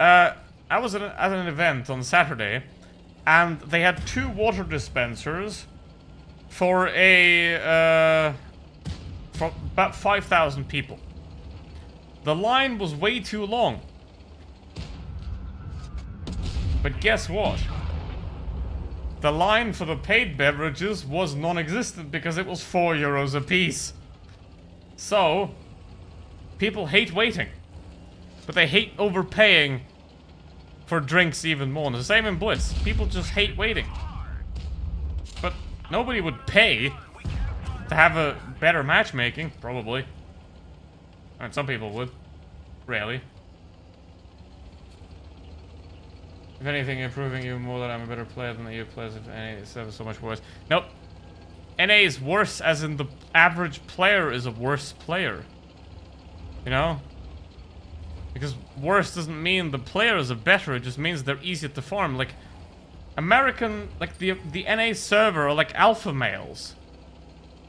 I was at an event on Saturday, and they had 2 water dispensers for for about 5,000 people. The line was way too long. But guess what? The line for the paid beverages was non-existent because it was €4 a piece. So, people hate waiting. But they hate overpaying for drinks even more. And the same in Blitz. People just hate waiting. But nobody would pay to have a better matchmaking, probably. I mean, some people would. Rarely. If anything, improving you more that I'm a better player than the EU players. If any, it's so much worse. Nope. NA is worse, as in the average player is a worse player. You know? Because worse doesn't mean the players are better, it just means they're easier to farm. Like, American, like the NA server are like alpha males.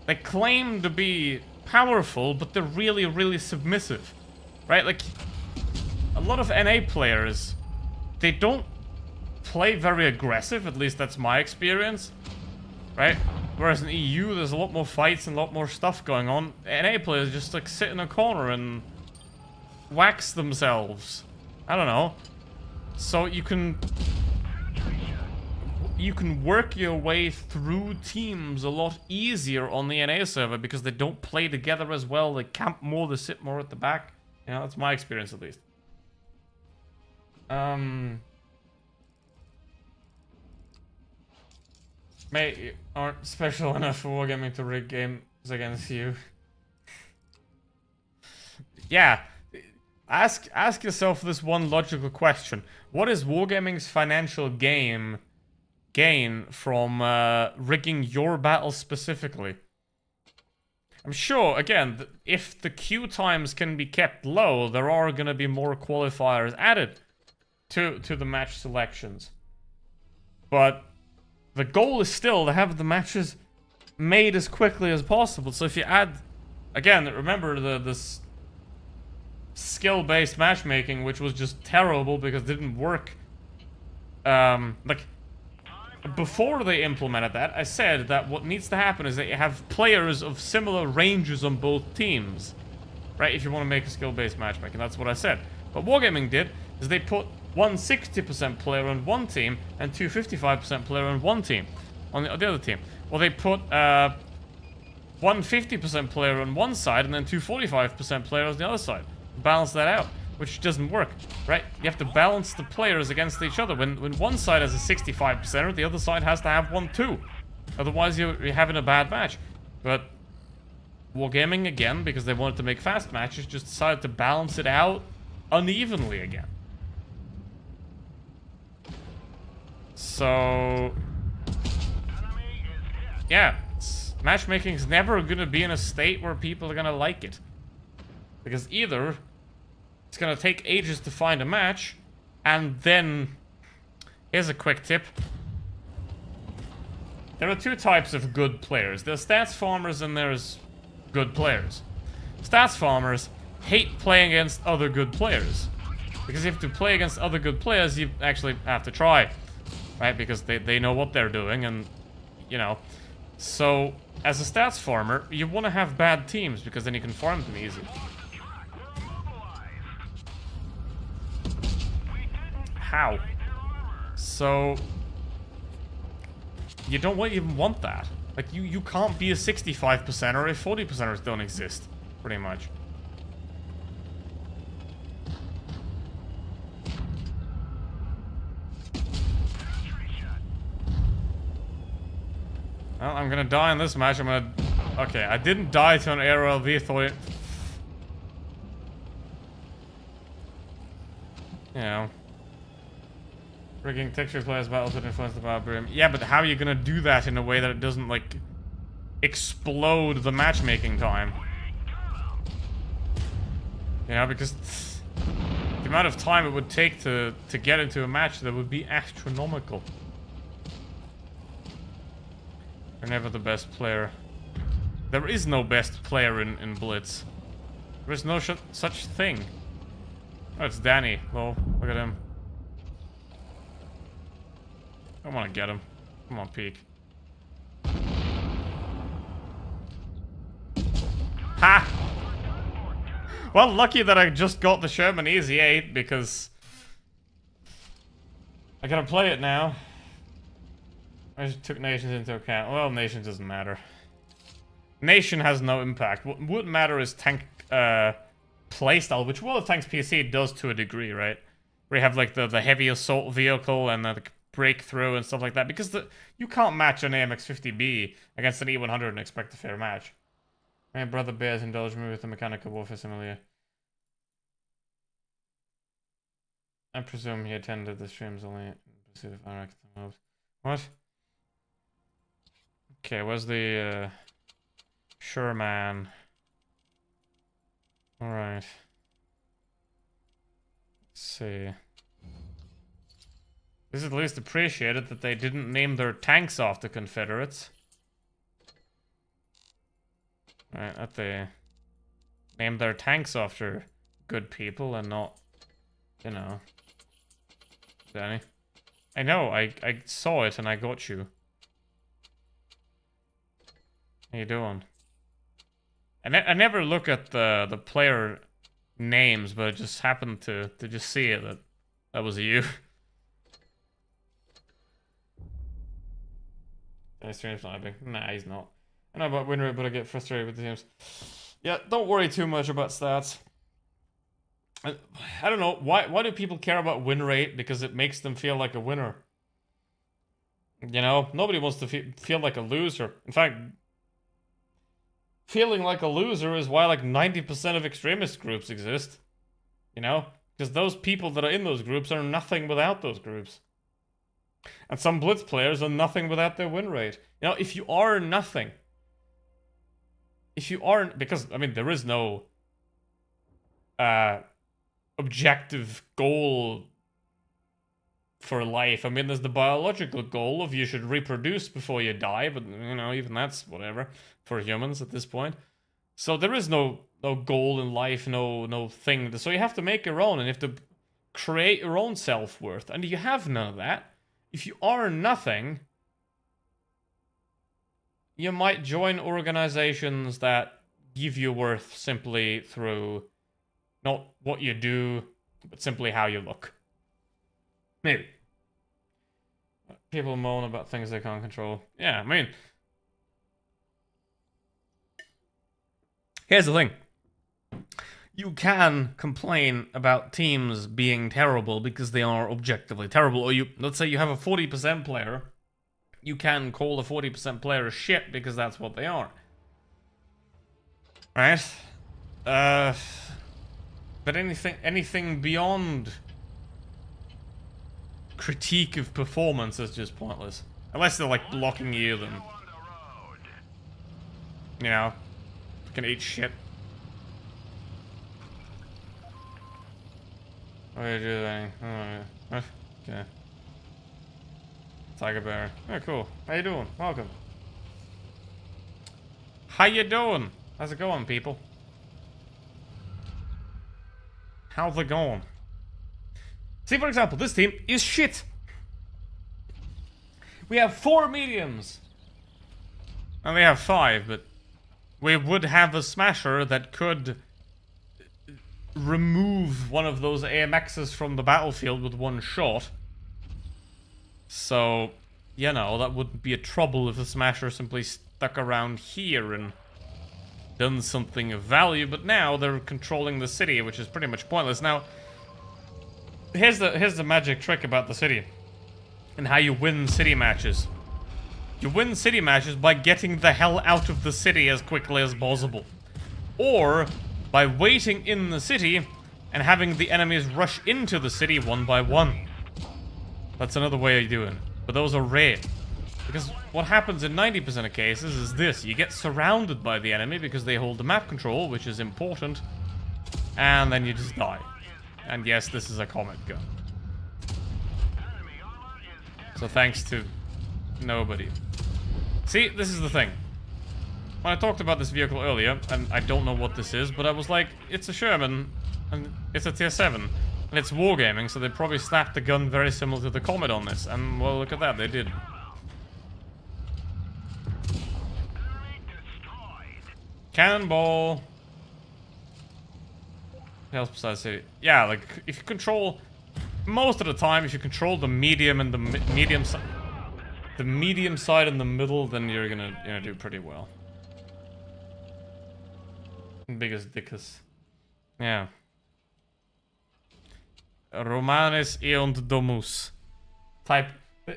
They claim to be powerful, but they're really, really submissive. Right? Like, a lot of NA players, they don't play very aggressive, at least that's my experience. Right? Whereas in EU, there's a lot more fights and a lot more stuff going on. NA players just like sit in a corner and wax themselves. I don't know. So you can work your way through teams a lot easier on the NA server because they don't play together as well. They camp more, they sit more at the back. You know, that's my experience at least. Mate, you aren't special enough for wargaming to rig games against you. Yeah. Ask yourself this one logical question. What is wargaming's financial gain from rigging your battle specifically? I'm sure, again, if the queue times can be kept low, there are going to be more qualifiers added to the match selections. But the goal is still to have the matches made as quickly as possible. So if you add, again, remember this skill-based matchmaking, which was just terrible because it didn't work. Like, before they implemented that, I said that what needs to happen is that you have players of similar ranges on both teams. Right, if you want to make a skill-based matchmaking, that's what I said. But Wargaming did, is they put one 60% player on one team, and two 55% player on one team, on the other team. Well, they put one 50% player on one side, and then two 45% players on the other side. Balance that out, which doesn't work, right? You have to balance the players against each other. When one side has a 65%er, the other side has to have one too. Otherwise, you're having a bad match. But Wargaming, again, because they wanted to make fast matches, just decided to balance it out unevenly again. So, yeah, matchmaking is never going to be in a state where people are going to like it. Because either it's going to take ages to find a match, and then, here's a quick tip. There are two types of good players. There's stats farmers and there's good players. Stats farmers hate playing against other good players. Because if you play against other good players, you actually have to try. Right? Because they know what they're doing and, you know. So, as a stats farmer, you want to have bad teams because then you can farm them easy. How? So, you don't even want that. Like, you can't be a 65%er if 40%ers don't exist, pretty much. Well, I'm gonna die in this match. I'm gonna... Okay, I didn't die to an ARLV, thought it... You know. Rigging texture players battles would influence the Barbarian. Yeah, but how are you gonna do that in a way that it doesn't, like, explode the matchmaking time? You know, because the amount of time it would take to get into a match, that would be astronomical. You're never the best player. There is no best player in Blitz. There is no such thing. Oh, it's Danny. Well, look at him. I want to get him. Come on, peek. Ha! Well, lucky that I just got the Sherman Easy 8 because I gotta play it now. I just took nations into account. Well, nations doesn't matter. Nation has no impact. What would matter is tank playstyle, which World of Tanks PC does to a degree, right? Where you have like the heavy assault vehicle and the breakthrough and stuff like that. Because you can't match an AMX-50B against an E100 and expect a fair match. My brother Bears indulged me with the mechanical warfare simulator. I presume he attended the streams only in pursuit of our active moves. What? Okay, where's the Sherman? Alright. Let's see. This is at least appreciated that they didn't name their tanks after Confederates. Right, that they named their tanks after good people and not, you know, Danny. I know, I saw it and I got you. How you doing? I never look at the player names, but I just happened to just see it that was you. Stream sniping. Nah, he's not. I know about win rate, but I get frustrated with the teams. Yeah, don't worry too much about stats. I don't know, why do people care about win rate? Because it makes them feel like a winner. You know, nobody wants to feel like a loser. In fact, feeling like a loser is why like 90% of extremist groups exist. You know? Because those people that are in those groups are nothing without those groups. And some Blitz players are nothing without their win rate. You know, if you are nothing... If you aren't... Because, I mean, there is no... objective goal for life. I mean, there's the biological goal of you should reproduce before you die, but, you know, even that's whatever for humans at this point. So there is no goal in life, no thing. So you have to make your own, and you have to create your own self-worth. And you have none of that. If you are nothing, you might join organizations that give you worth simply through not what you do, but simply how you look. Maybe. People moan about things they can't control. Yeah, I mean... Here's the thing. You can complain about teams being terrible because they are objectively terrible. Or let's say you have a 40% player. You can call the 40% player shit because that's what they are. Right? But anything beyond critique of performance is just pointless. Unless they're like blocking you, then... You know, can eat shit. What are you doing? Oh, okay. Tiger Bear. Oh, cool. How you doing? Welcome. How you doing? How's it going, people? How's it going? See, for example, this team is shit. We have 4 mediums. And we have 5, but we would have a smasher that could remove one of those AMXs from the battlefield with one shot. So, you know, that wouldn't be a trouble if the Smasher simply stuck around here and done something of value, but now they're controlling the city, which is pretty much pointless. Now, here's the magic trick about the city and how you win city matches. You win city matches by getting the hell out of the city as quickly as possible. Or by waiting in the city and having the enemies rush into the city one by one. That's another way of doing it. But those are rare. Because what happens in 90% of cases is this. You get surrounded by the enemy because they hold the map control, which is important. And then you just die. And yes, this is a comet gun. So thanks to nobody. See, this is the thing. When I talked about this vehicle earlier, and I don't know what this is, but I was like, it's a Sherman, and it's a tier 7, and it's wargaming, so they probably slapped the gun very similar to the Comet on this, and well, look at that, they did. Cannonball. What else besides city? Yeah, like, if you control, most of the time, if you control the medium and the medium side, the medium side in the middle, then you're gonna do pretty well. Biggest dickus. Yeah. Romanes eont domus. Type.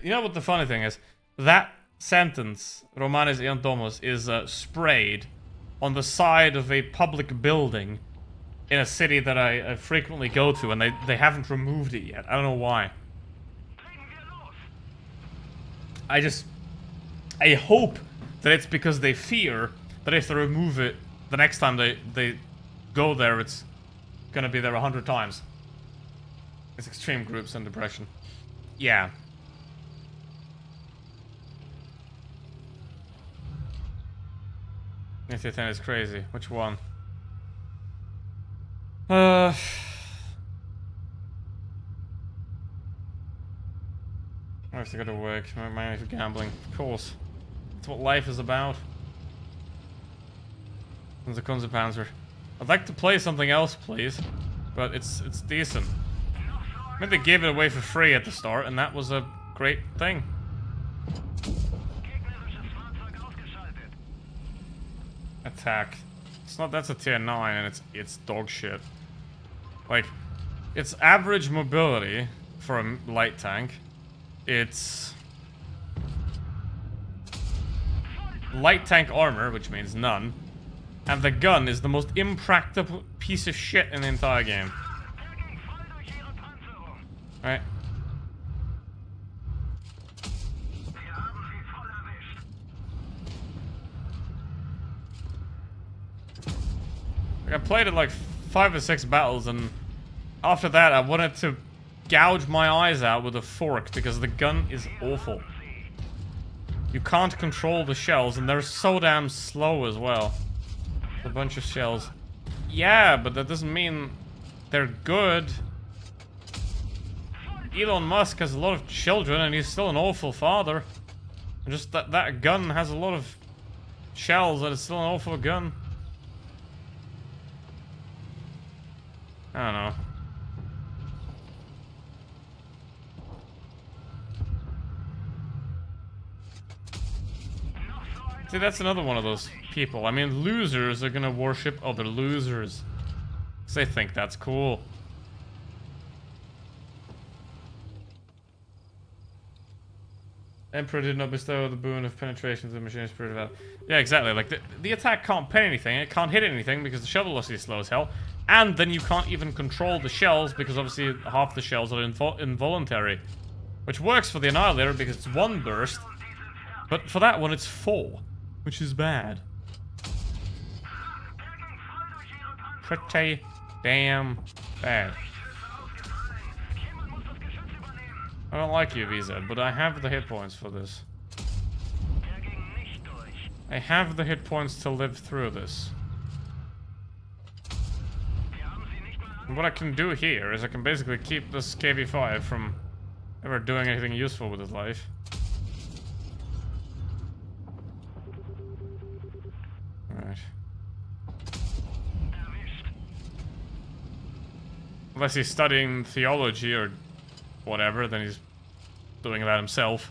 You know what the funny thing is? That sentence, Romanes eont domus, is sprayed on the side of a public building in a city that I frequently go to, and they haven't removed it yet. I don't know why. I hope that it's because they fear that if they remove it, the next time they go there, it's gonna be there 100 times. It's extreme groups and depression. Yeah. Nifty 10 is crazy. Which one? I have to go to work. My mind is gambling. Of course. That's what life is about. The Kunzenpanzer. I'd like to play something else, please. But it's decent. I mean, they gave it away for free at the start, and that was a great thing. Attack. It's not. That's a tier 9, and it's dog shit. Like, it's average mobility for a light tank. It's light tank armor, which means none. And the gun is the most impractical piece of shit in the entire game. Right. Like, I played it like 5 or 6 battles, and after that I wanted to gouge my eyes out with a fork because the gun is awful. You can't control the shells, and they're so damn slow as well. A bunch of shells. Yeah, but that doesn't mean they're good. Elon Musk has a lot of children, and he's still an awful father. And just that gun has a lot of shells, and it's still an awful gun. I don't know. See, that's another one of those people. I mean, losers are gonna worship other losers. 'Cause they think that's cool. Emperor did not bestow the boon of penetration to the machine's spirit of Yeah, exactly. Like, the attack can't pen anything, it can't hit anything because the shell velocity is slow as hell. And then you can't even control the shells because obviously half the shells are involuntary. Which works for the Annihilator because it's 1 burst. But for that one, it's 4. Which is bad. Pretty damn bad. I don't like you, VZ, but I have the hit points for this. I have the hit points to live through this. And what I can do here is I can basically keep this KV-5 from ever doing anything useful with his life. Right. Unless he's studying theology or whatever, then he's doing that himself.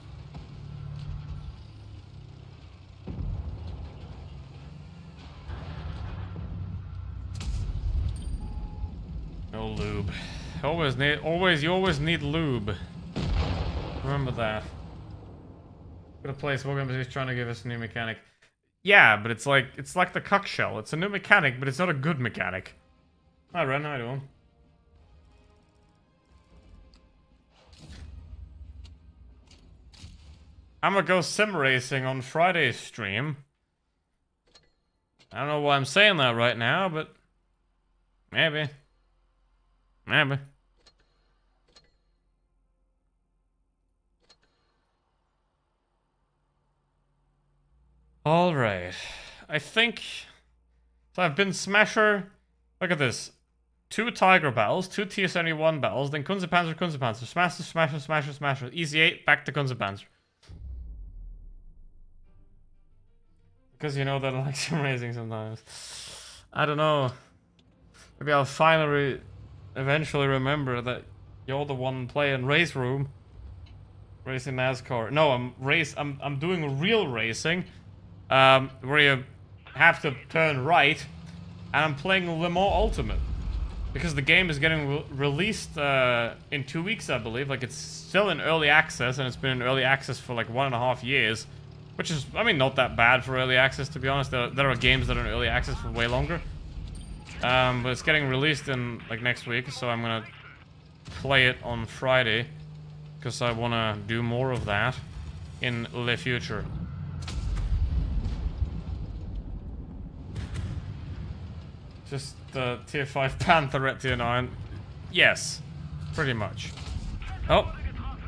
lube. You always need lube. Remember that. Got a place Wogan is trying to give us a new mechanic. Yeah, but it's like the cuck shell. It's a new mechanic, but it's not a good mechanic. Hi Ren, how you doing? I'm gonna go sim racing on Friday's stream. I don't know why I'm saying that right now, but maybe. Maybe. Alright. I think... So I've been Smasher... Look at this. 2 Tiger battles, 2 TS71 battles, then Kunzenpanzer. Smasher. Easy 8, back to Kunzenpanzer. Because you know that I like sim racing sometimes. I don't know. Maybe I'll finally... eventually remember that you're the one playing Race Room. Racing NASCAR. No, I'm doing real racing. Where you have to turn right, and I'm playing Le Mans Ultimate because the game is getting released in 2 weeks, I believe. Like, it's still in early access, and it's been in early access for like 1.5 years, which is, I mean, not that bad for early access, to be honest. There are games that are in early access for way longer, but it's getting released in like next week, so I'm gonna play it on Friday because I want to do more of that in the future. Just the tier 5 Panther at tier 9. Yes, pretty much. Oh,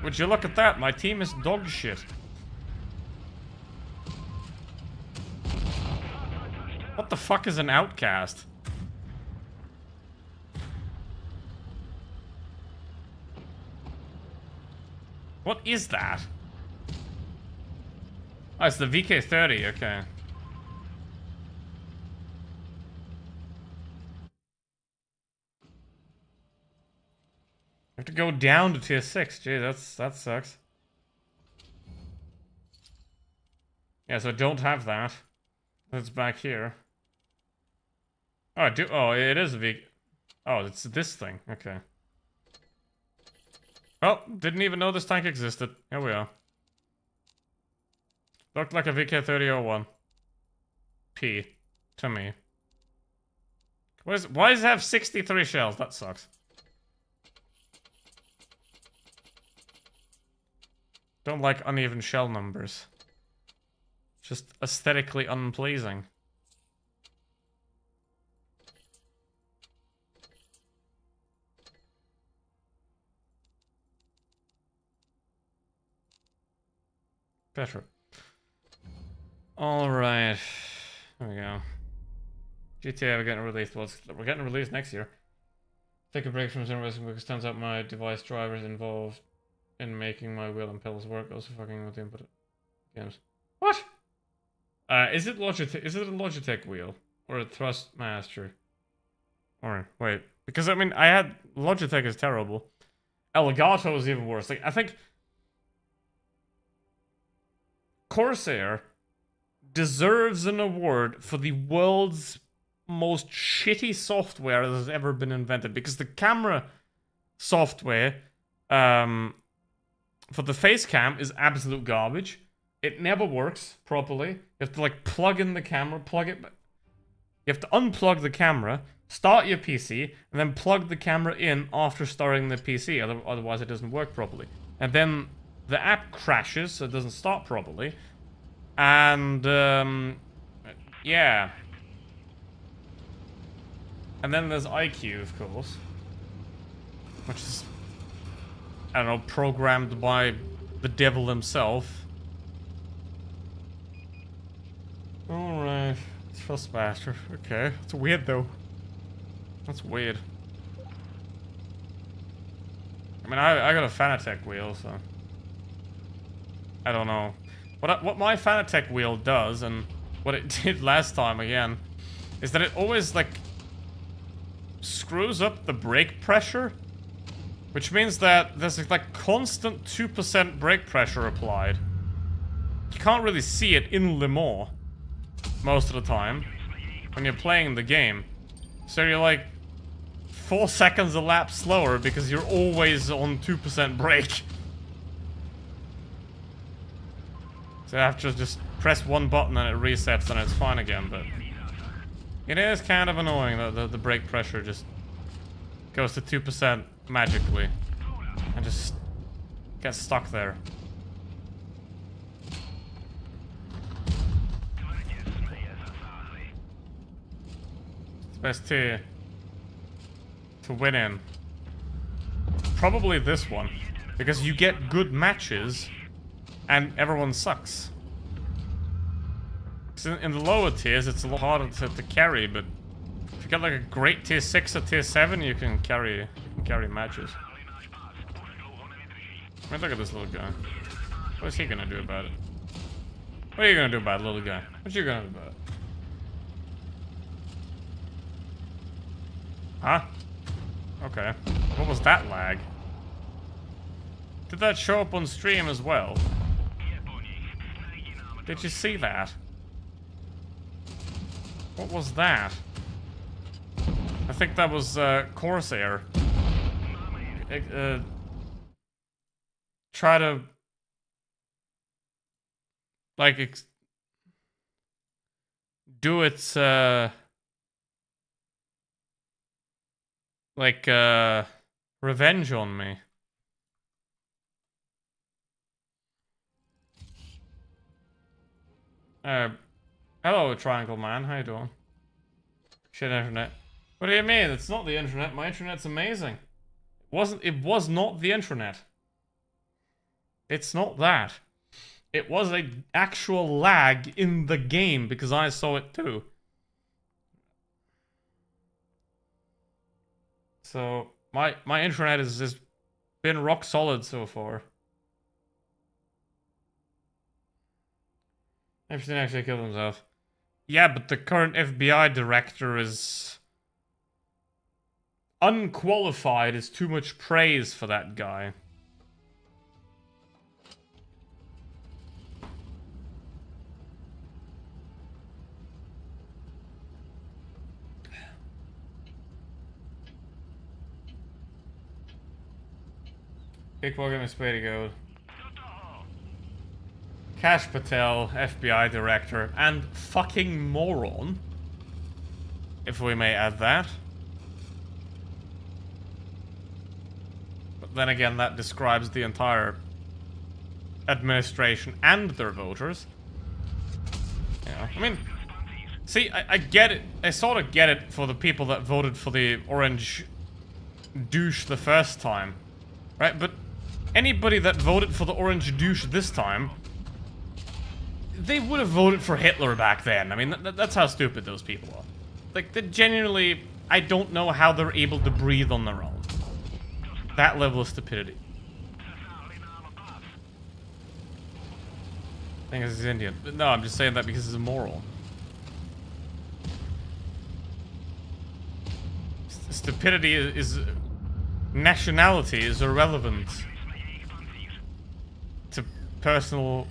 would you look at that? My team is dog shit. What the fuck is an outcast? What is that? Oh, it's the VK30, okay. I have to go down to tier 6. Gee, that sucks. Yeah, so I don't have that. It's back here. Oh, I do. Oh, it is a V. Oh, it's this thing. Okay. Well, didn't even know this tank existed. Here we are. Looked like a VK3001. P. To me. Why does it have 63 shells? That sucks. Don't like uneven shell numbers. Just aesthetically unpleasing. Better. Alright. There we go. GTA, we're getting released. Well, we're getting released next year. Take a break from sim racing because turns out my device drivers involved in making my wheel and pedals work. Also fucking with the input games. What? Is it Logitech? Is it a Logitech wheel or a Thrustmaster? Or wait, because I mean, I had Logitech is terrible. Elgato is even worse. Like, I think Corsair deserves an award for the world's most shitty software that has ever been invented, because the camera software for the face cam is absolute garbage. It never works properly. You have to like plug in the camera, plug it. You have to unplug the camera, start your PC, and then plug the camera in after starting the PC. Otherwise, it doesn't work properly. And then the app crashes, so it doesn't start properly. And yeah. And then there's iCUE, of course, which is, I don't know, programmed by the devil himself. Alright, Thrustmaster. Okay, it's weird though. That's weird. I mean, I got a Fanatec wheel, so I don't know. What my Fanatec wheel does, and what it did last time again, is that it always like screws up the brake pressure, which means that there's like constant 2% brake pressure applied. You can't really see it in Le Mans most of the time when you're playing the game. So you're like 4 seconds a lap slower because you're always on 2% brake. So I have to just press one button and it resets and it's fine again, but it is kind of annoying that the brake pressure just goes to 2% magically and just gets stuck there. It's best to win in. Probably this one, because you get good matches and everyone sucks. So in the lower tiers, it's a lot harder to carry, but if you get like a great tier 6 or tier 7, you can carry matches. I mean, look at this little guy. What is he gonna do about it? What are you gonna do about it, little guy? What you gonna do about it? Huh? Okay. What was that lag? Did that show up on stream as well? Did you see that? What was that? I think that was Corsair. Try to like do its revenge on me. Hello, Triangle Man. How you doing? Shit, internet. What do you mean? It's not the internet. My internet's amazing. It was not the internet. It's not that. It was a actual lag in the game because I saw it too. So my internet has been rock solid so far. Epstein actually killed himself. Yeah, but the current FBI director is unqualified. Is too much praise for that guy. Kickball is way to go. Kash Patel, FBI director, and fucking moron. If we may add that. But then again, that describes the entire administration and their voters. You know, I mean, see, I get it. I sort of get it for the people that voted for the orange douche the first time. Right? But anybody that voted for the orange douche this time, they would have voted for Hitler back then. I mean, that's how stupid those people are. Like, they genuinely, I don't know how they're able to breathe on their own. That level of stupidity. I think he's Indian. But no, I'm just saying that because he's a moral. Stupidity is nationality is irrelevant to personal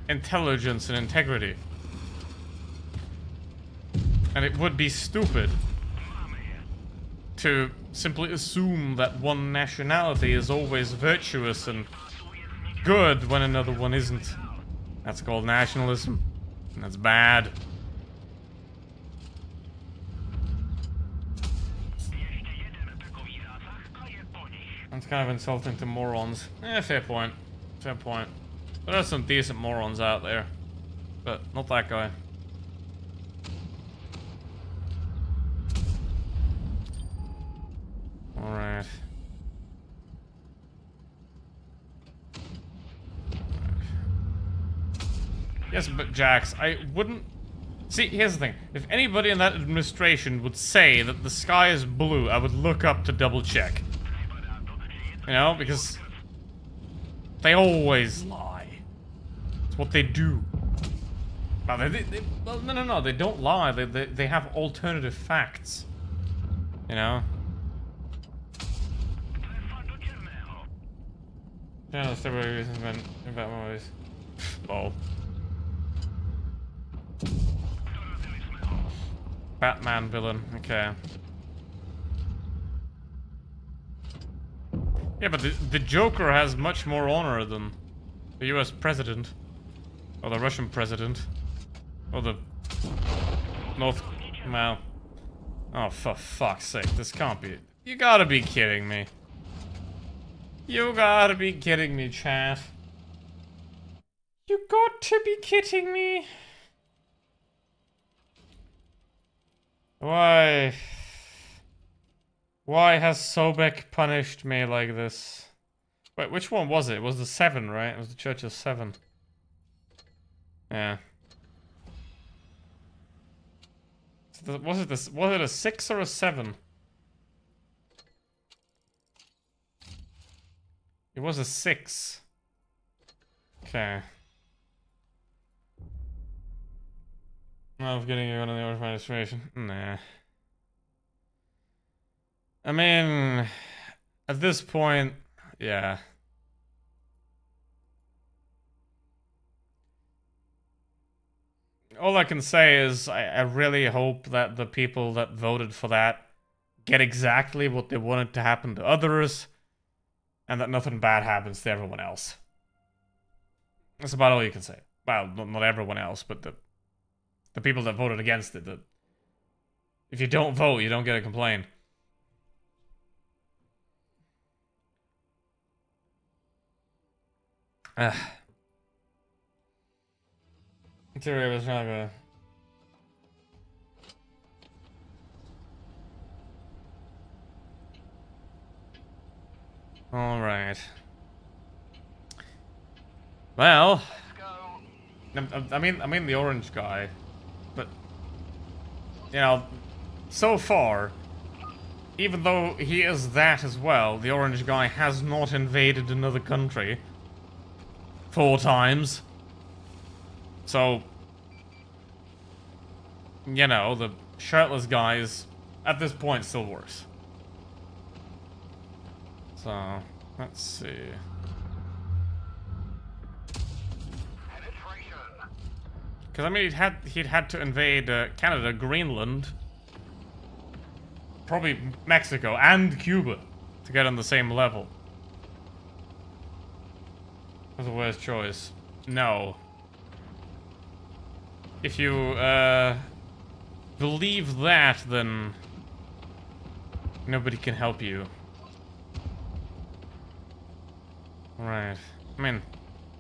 intelligence and integrity. And it would be stupid to simply assume that one nationality is always virtuous and good when another one isn't. That's called nationalism, and that's bad. That's kind of insulting to morons. Fair point. Fair point. There are some decent morons out there, but not that guy. Alright. Yes, but Jax, I wouldn't... See, here's the thing. If anybody in that administration would say that the sky is blue, I would look up to double check. You know, because they always lie. It's what they do. Well, no, they don't lie. They have alternative facts. You know? Yeah, that's the reason in Batman movies. Lol. Batman villain, okay. Yeah, but the Joker has much more honor than the US president. Or the Russian president. Or the North... Well... Oh, for fuck's sake, this can't be... You gotta be kidding me. You gotta be kidding me, chat. You got to be kidding me. Why? Why has Sobek punished me like this? Wait, which one was it? It was the 7, right? It was the Church of 7. Yeah. Was it this? Was it a 6 or a 7? It was a 6. Okay. Of getting you on the order of administration. Nah. I mean, at this point, yeah. All I can say is I really hope that the people that voted for that get exactly what they wanted to happen to others, and that nothing bad happens to everyone else. That's about all you can say. Well, not everyone else, but the people that voted against it. If you don't vote, you don't get a complaint. Interior was not gonna... Alright. Well... I mean the orange guy. But... You know... So far... Even though he is that as well, the orange guy has not invaded another country. 4 times. So... You know, the shirtless guy is, at this point, still worse. So, let's see. Because I mean, he'd had to invade Canada, Greenland, probably Mexico and Cuba to get on the same level. That's the worst choice. No. If you believe that, then nobody can help you. Right. I mean,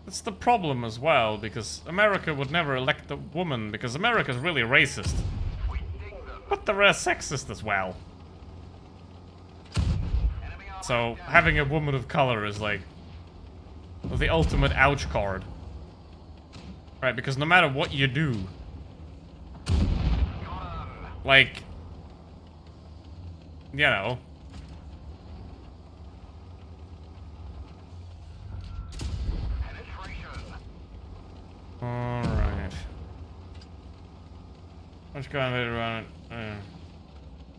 that's the problem as well, because America would never elect a woman, because America's really racist. But they're sexist as well. So, having a woman of color is like the ultimate ouch card. Right, because no matter what you do, like, you know, alright. Let's go and around it.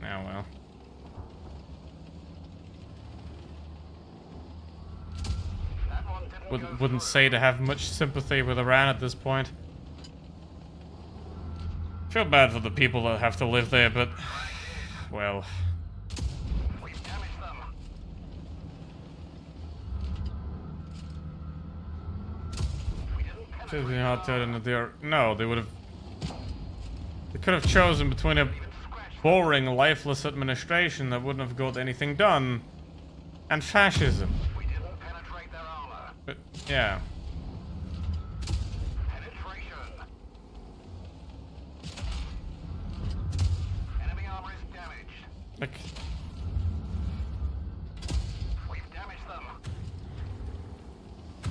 Now, well. Wouldn't say to have much sympathy with Iran at this point. Feel bad for the people that have to live there, but... well... Should be hard to in the... No, they would have... They could have chosen between a boring, lifeless administration that wouldn't have got anything done, and fascism. But, yeah. Like...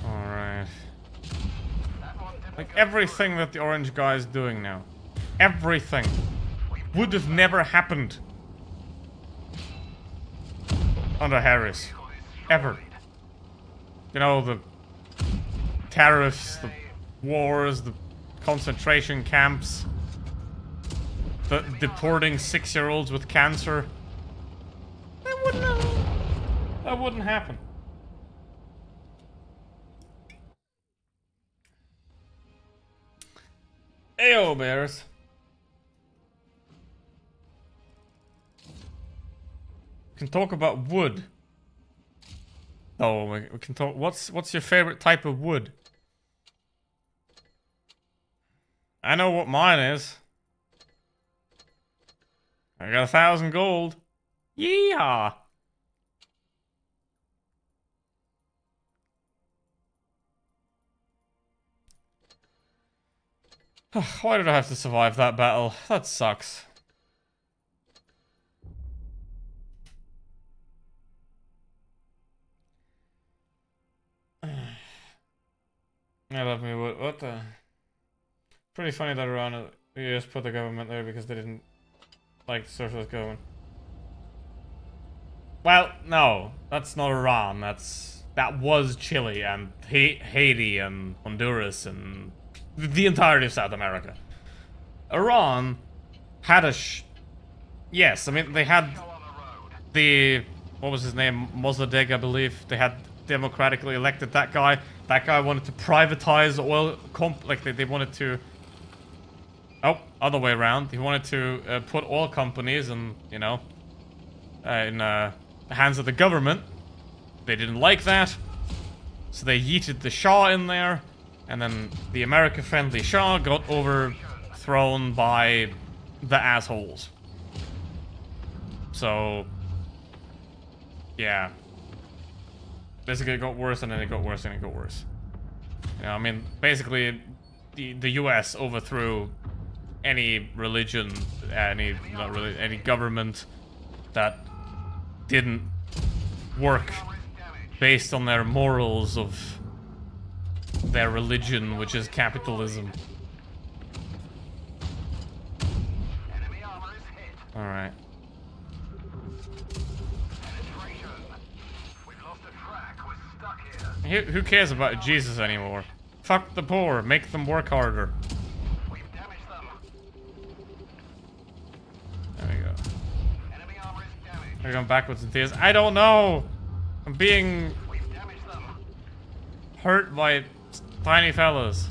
Alright. Like, everything that the orange guy is doing now. Everything. Would have never happened. Under Harris. Ever. You know, the tariffs, the wars, the concentration camps, the deporting 6-year-olds with cancer. That wouldn't happen. Ayo, bears. Can talk about wood. Oh, we can talk. What's your favorite type of wood? I know what mine is. I got 1,000 gold. Yeehaw! Why did I have to survive that battle? That sucks. I love me. What the? Pretty funny that Iran just put the government there because they didn't like the socialist government. Well, no, that's not Iran. That was Chile and Haiti and Honduras and the entirety of South America. Iran had a yes, I mean they had the what was his name, Mossadegh, I believe. They had democratically elected that guy. That guy wanted to privatize oil like they wanted to. Oh, other way around. He wanted to put oil companies and in the hands of the government. They didn't like that, so they yeeted the Shah in there, and then the America-friendly Shah got overthrown by the assholes. So, yeah. Basically, it got worse, and then it got worse, and it got worse. You know, I mean, basically, the U.S. overthrew any religion, any government that didn't work based on their morals of their religion, which is capitalism. Alright. Who cares about Jesus anymore? Fuck the poor, make them work harder. There we go. They're going backwards in theaters. I don't know! I'm being hurt by tiny fellas.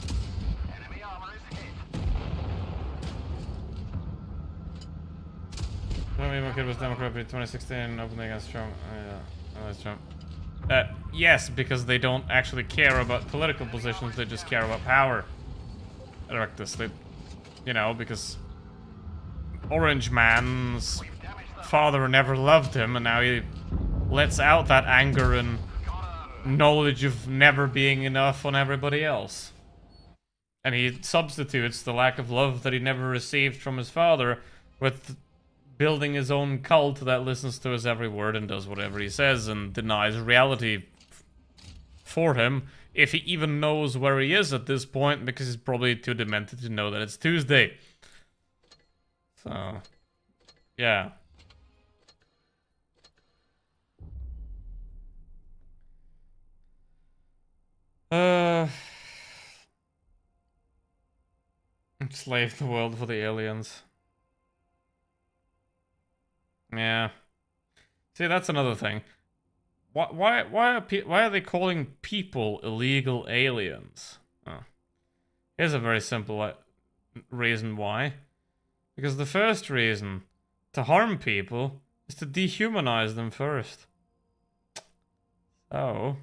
My kid was Democrat in 2016, openly against Trump. Yeah, that's Trump. Yes, because they don't actually care about political positions, they just care about power. Erectus, because Orange Man's father never loved him, and now he lets out that anger and knowledge of never being enough on everybody else. And he substitutes the lack of love that he never received from his father with building his own cult that listens to his every word and does whatever he says and denies reality for him, if he even knows where he is at this point, because he's probably too demented to know that it's Tuesday. So, yeah. Enslave the world for the aliens. Yeah. See, that's another thing. Why are they calling people illegal aliens? Oh. Here's a very simple reason why. Because the first reason to harm people is to dehumanize them first. So,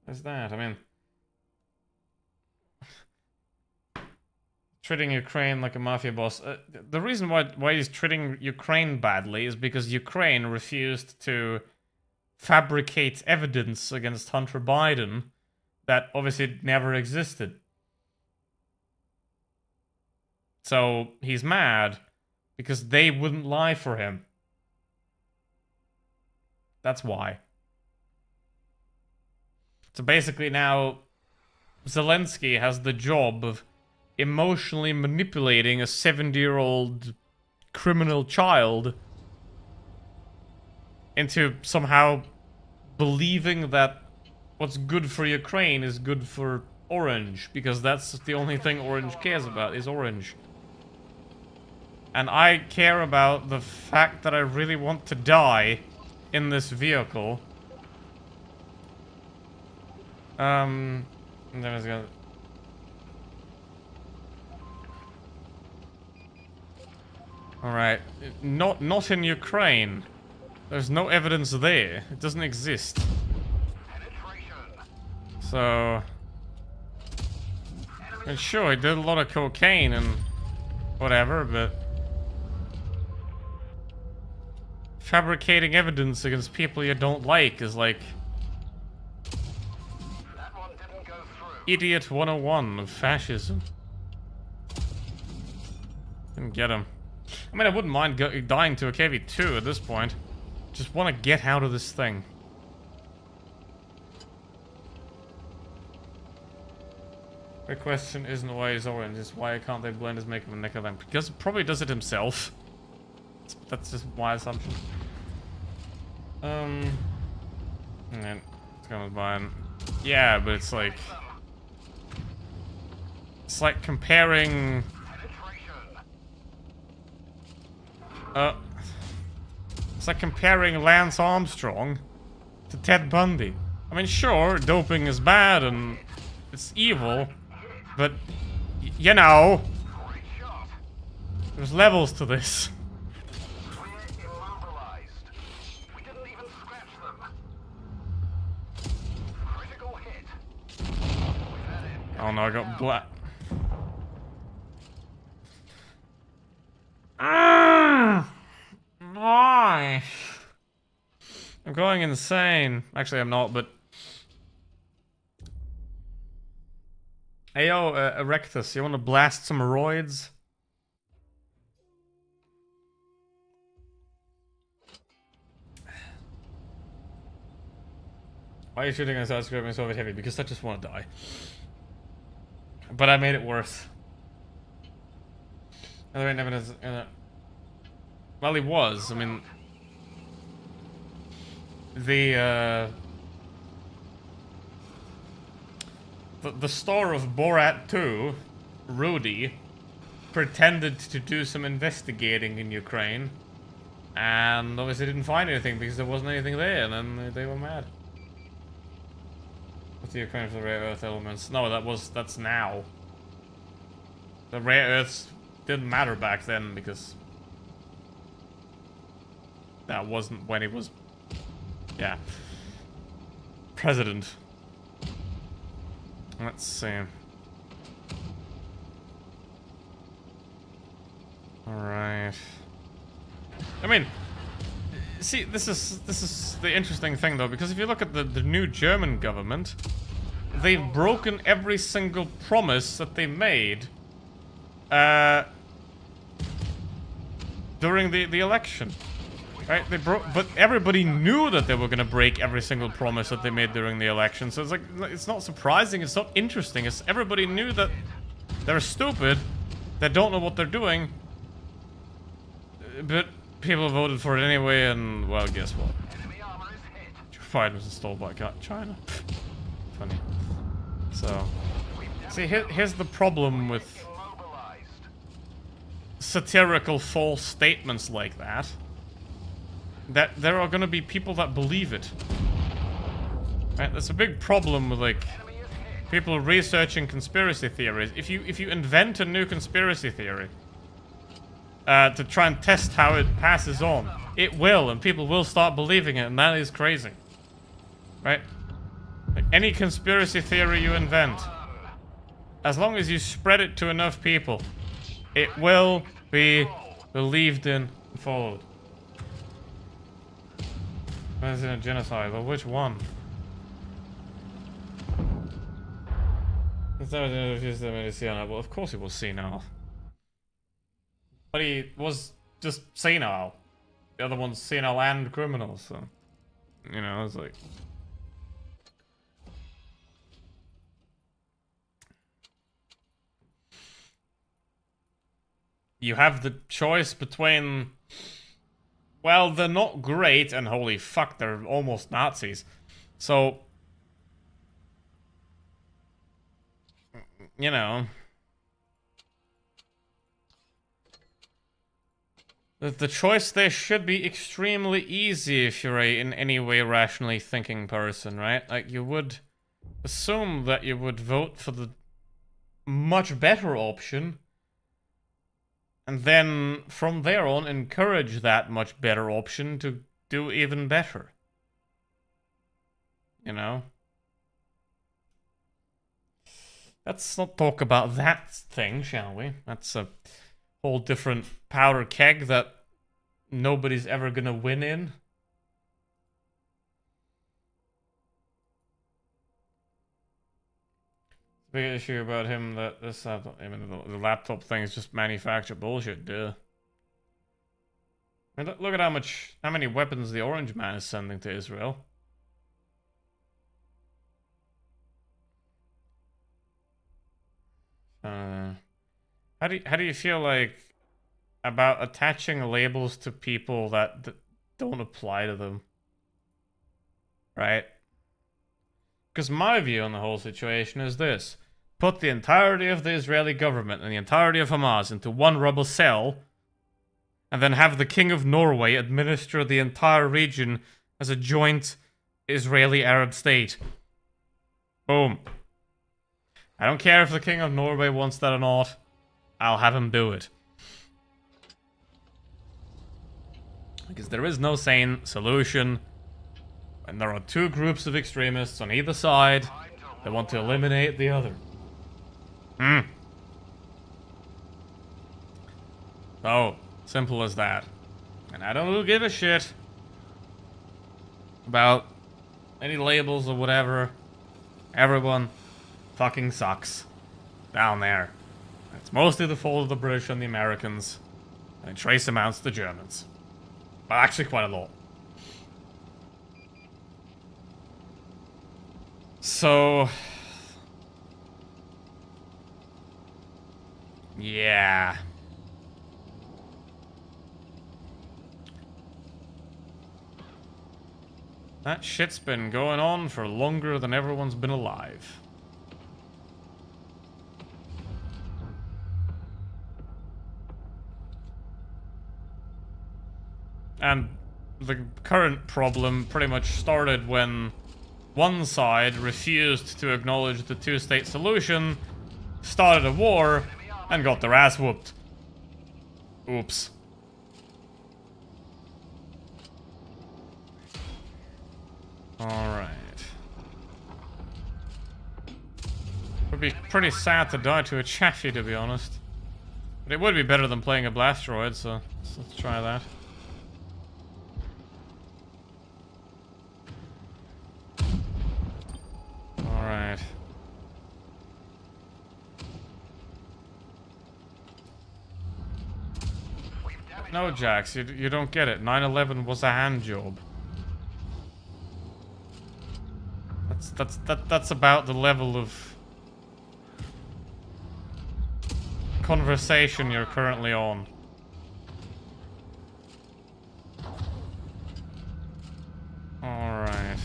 there's that. I mean, treating Ukraine like a mafia boss. The reason why he's treating Ukraine badly is because Ukraine refused to fabricate evidence against Hunter Biden that obviously never existed. So he's mad because they wouldn't lie for him. That's why. So basically now Zelensky has the job of emotionally manipulating a 70-year-old criminal child into somehow believing that what's good for Ukraine is good for Orange, because that's the only thing Orange cares about, is Orange. And I care about the fact that I really want to die in this vehicle. And then it's gonna... Alright, not in Ukraine. There's no evidence there. It doesn't exist. So... And sure, he did a lot of cocaine and whatever, but... Fabricating evidence against people you don't like is like... Idiot 101 of fascism. Didn't get him. I mean, I wouldn't mind dying to a KV-2 at this point. Just want to get out of this thing. The question isn't why he's orange, it's why can't they blend his makeup and neck of them? Because it probably does it himself. That's just my assumption. And then it's going by and yeah, but it's like comparing it's like comparing Lance Armstrong to Ted Bundy. I mean, sure, doping is bad and it's evil, but you know, there's levels to this. Oh no, I got black. Why? I'm going insane. Actually, I'm not, but... Hey yo, Erectus, you wanna blast some roids? Why are you shooting at South Soviet Heavy? Because I just want to die. But I made it worse. There ain't evidence. Well, he was. I mean, the star of Borat 2, Rudy, pretended to do some investigating in Ukraine, and obviously didn't find anything because there wasn't anything there, and then they were mad. What's the Ukraine for the rare earth elements? No, that's now. The rare earths didn't matter back then because that wasn't when he was, yeah, president. Let's see. Alright. I mean, see, this is the interesting thing though, because if you look at the new German government, they've broken every single promise that they made during the election. Right? But everybody knew that they were gonna break every single promise that they made during the election. So it's like, it's not surprising, it's not interesting. It's everybody knew that they're stupid, they don't know what they're doing, but people voted for it anyway, and well, guess what? Joe Biden was installed by China. Funny. So, see, here's the problem with satirical false statements like that. That there are gonna be people that believe it. Right? That's a big problem with, like, people researching conspiracy theories. If you invent a new conspiracy theory to try and test how it passes on, it will, and people will start believing it, and that is crazy. Right? Like, any conspiracy theory you invent, as long as you spread it to enough people, it will be believed in and followed. President genocide, well, which one? Well, of course he was senile. But he was just senile. The other one's senile and criminal, so... You know, it's like... You have the choice between... Well, they're not great, and holy fuck, they're almost Nazis. So... You know... The choice there should be extremely easy if you're a in any way rationally thinking person, right? Like, you would assume that you would vote for the much better option, and then from there on encourage that much better option to do even better. You know? Let's not talk about that thing, shall we? That's a whole different powder keg that nobody's ever gonna win in. Big issue about him that this, I mean, the laptop thing is just manufactured bullshit, duh. I mean, look at how many weapons the Orange Man is sending to Israel. How do you feel like about attaching labels to people that don't apply to them? Right? Because my view on the whole situation is this. Put the entirety of the Israeli government and the entirety of Hamas into one rubble cell, and then have the King of Norway administer the entire region as a joint Israeli-Arab state. Boom. I don't care if the King of Norway wants that or not. I'll have him do it. Because there is no sane solution. And there are two groups of extremists on either side that want to eliminate the other. So, simple as that. And I don't give a shit about any labels or whatever. Everyone fucking sucks down there. It's mostly the fault of the British and the Americans, and in trace amounts the Germans. But actually quite a lot. So, yeah. That shit's been going on for longer than everyone's been alive. And the current problem pretty much started when one side refused to acknowledge the two-state solution, started a war, and got their ass whooped. Oops. Alright. Would be pretty sad to die to a Chaffee, to be honest. But it would be better than playing a Blastroid, so let's try that. Alright. No, Jax, you don't get it. 9/11 was a hand job. That's about the level of conversation you're currently on. Alright.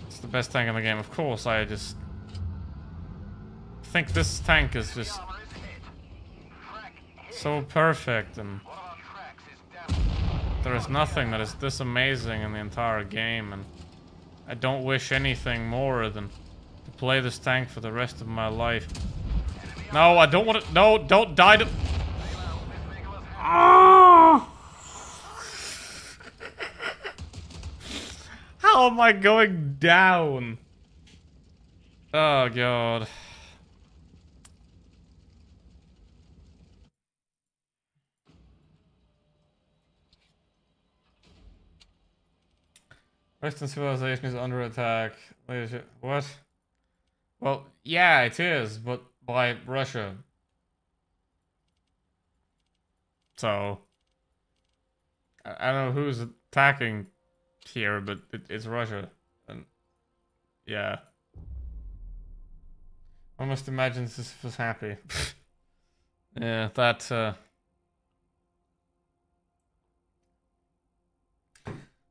It's the best tank in the game. Of course, I just think this tank is just so perfect, and there is nothing that is this amazing in the entire game, and I don't wish anything more than to play this tank for the rest of my life. No, I don't want to. No, don't die to. Ah! How am I going down? Oh god. Western civilization is under attack. What? Well, yeah, it is, but by Russia. So, I don't know who's attacking here, but it's Russia. And yeah. I must imagine this was happy. Yeah, that,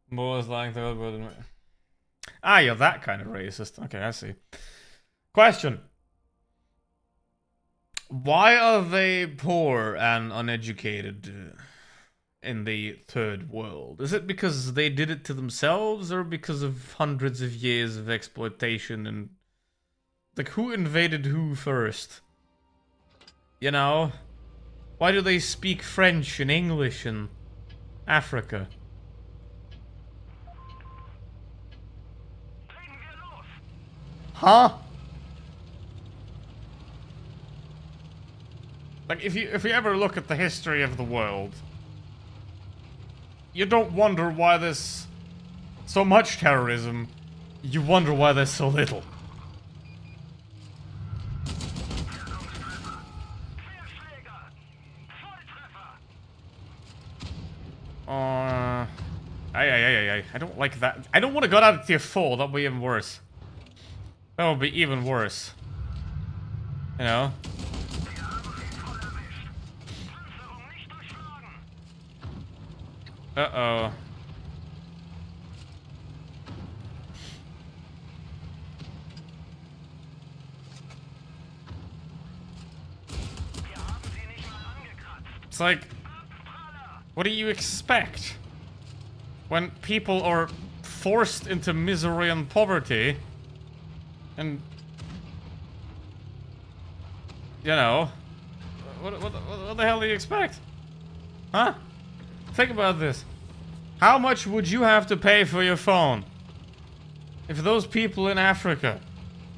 more is lying there, but ah, you're that kind of racist. Okay, I see. Question. Why are they poor and uneducated in the third world? Is it because they did it to themselves, or because of hundreds of years of exploitation? And like, who invaded who first? You know? Why do they speak French and English and Africa. Legen wir los! Huh? Like, if you ever look at the history of the world, you don't wonder why there's so much terrorism. You wonder why there's so little. Querschläger! Volltreffer! I don't like that. I don't want to go down to tier 4. That would be even worse. That would be even worse. You know? Wir haben sie voll erwischt! Panzerung nicht durchschlagen! Uh-oh. Wir haben sie nicht mal angekratzt! It's like, Abpraller! what do you expect? When people are forced into misery and poverty, and you know, what the hell do you expect? Huh? Think about this. How much would you have to pay for your phone if those people in Africa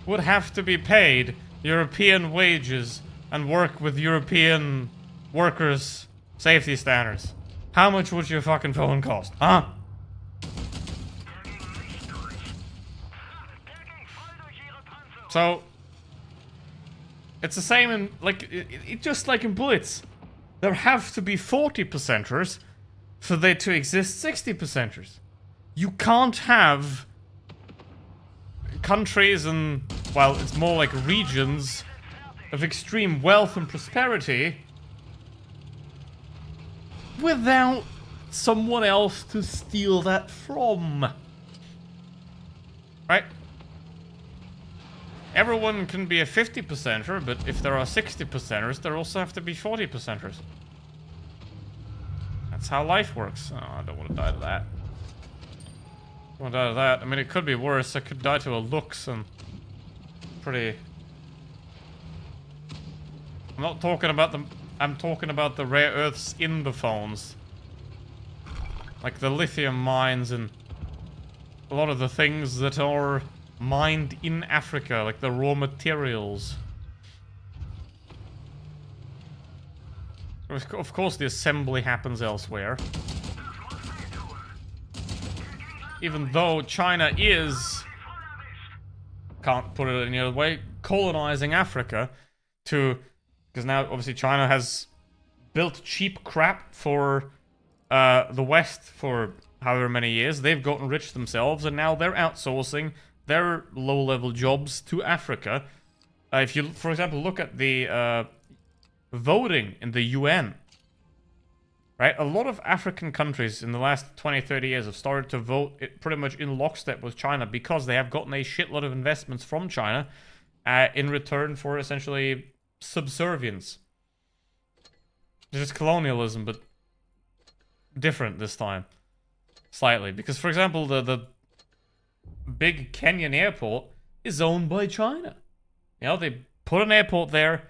would have to be paid European wages and work with European workers' safety standards? How much would your fucking phone cost? Huh? Der ging nicht durch! Ha! Der ging voll durch ihre Panzerung! So, it's the same in, like, it just like in Blitz. There have to be 40%ers for there to exist 60%ers. You can't have countries and, well, it's more like regions of extreme wealth and prosperity without someone else to steal that from. Right? Everyone can be a 50%er, but if there are 60%ers, there also have to be 40%ers. That's how life works. Oh, I don't want to die to that. I want to die to that. I mean, it could be worse. I could die to a looks and pretty... I'm not talking about the... I'm talking about the rare earths in the phones. Like the lithium mines and a lot of the things that are mined in Africa, like the raw materials. Of course, the assembly happens elsewhere. Even though China is, can't put it any other way, colonizing Africa to, because now obviously China has built cheap crap for the West for however many years. They've gotten rich themselves, and now they're outsourcing their low-level jobs to Africa. If you, for example, look at the voting in the UN, right? A lot of African countries in the last 20-30 years have started to vote pretty much in lockstep with China because they have gotten a shitload of investments from China in return for essentially subservience. This is colonialism, but different this time. Slightly. Because, for example, the big Kenyan airport is owned by China. You know, they put an airport there.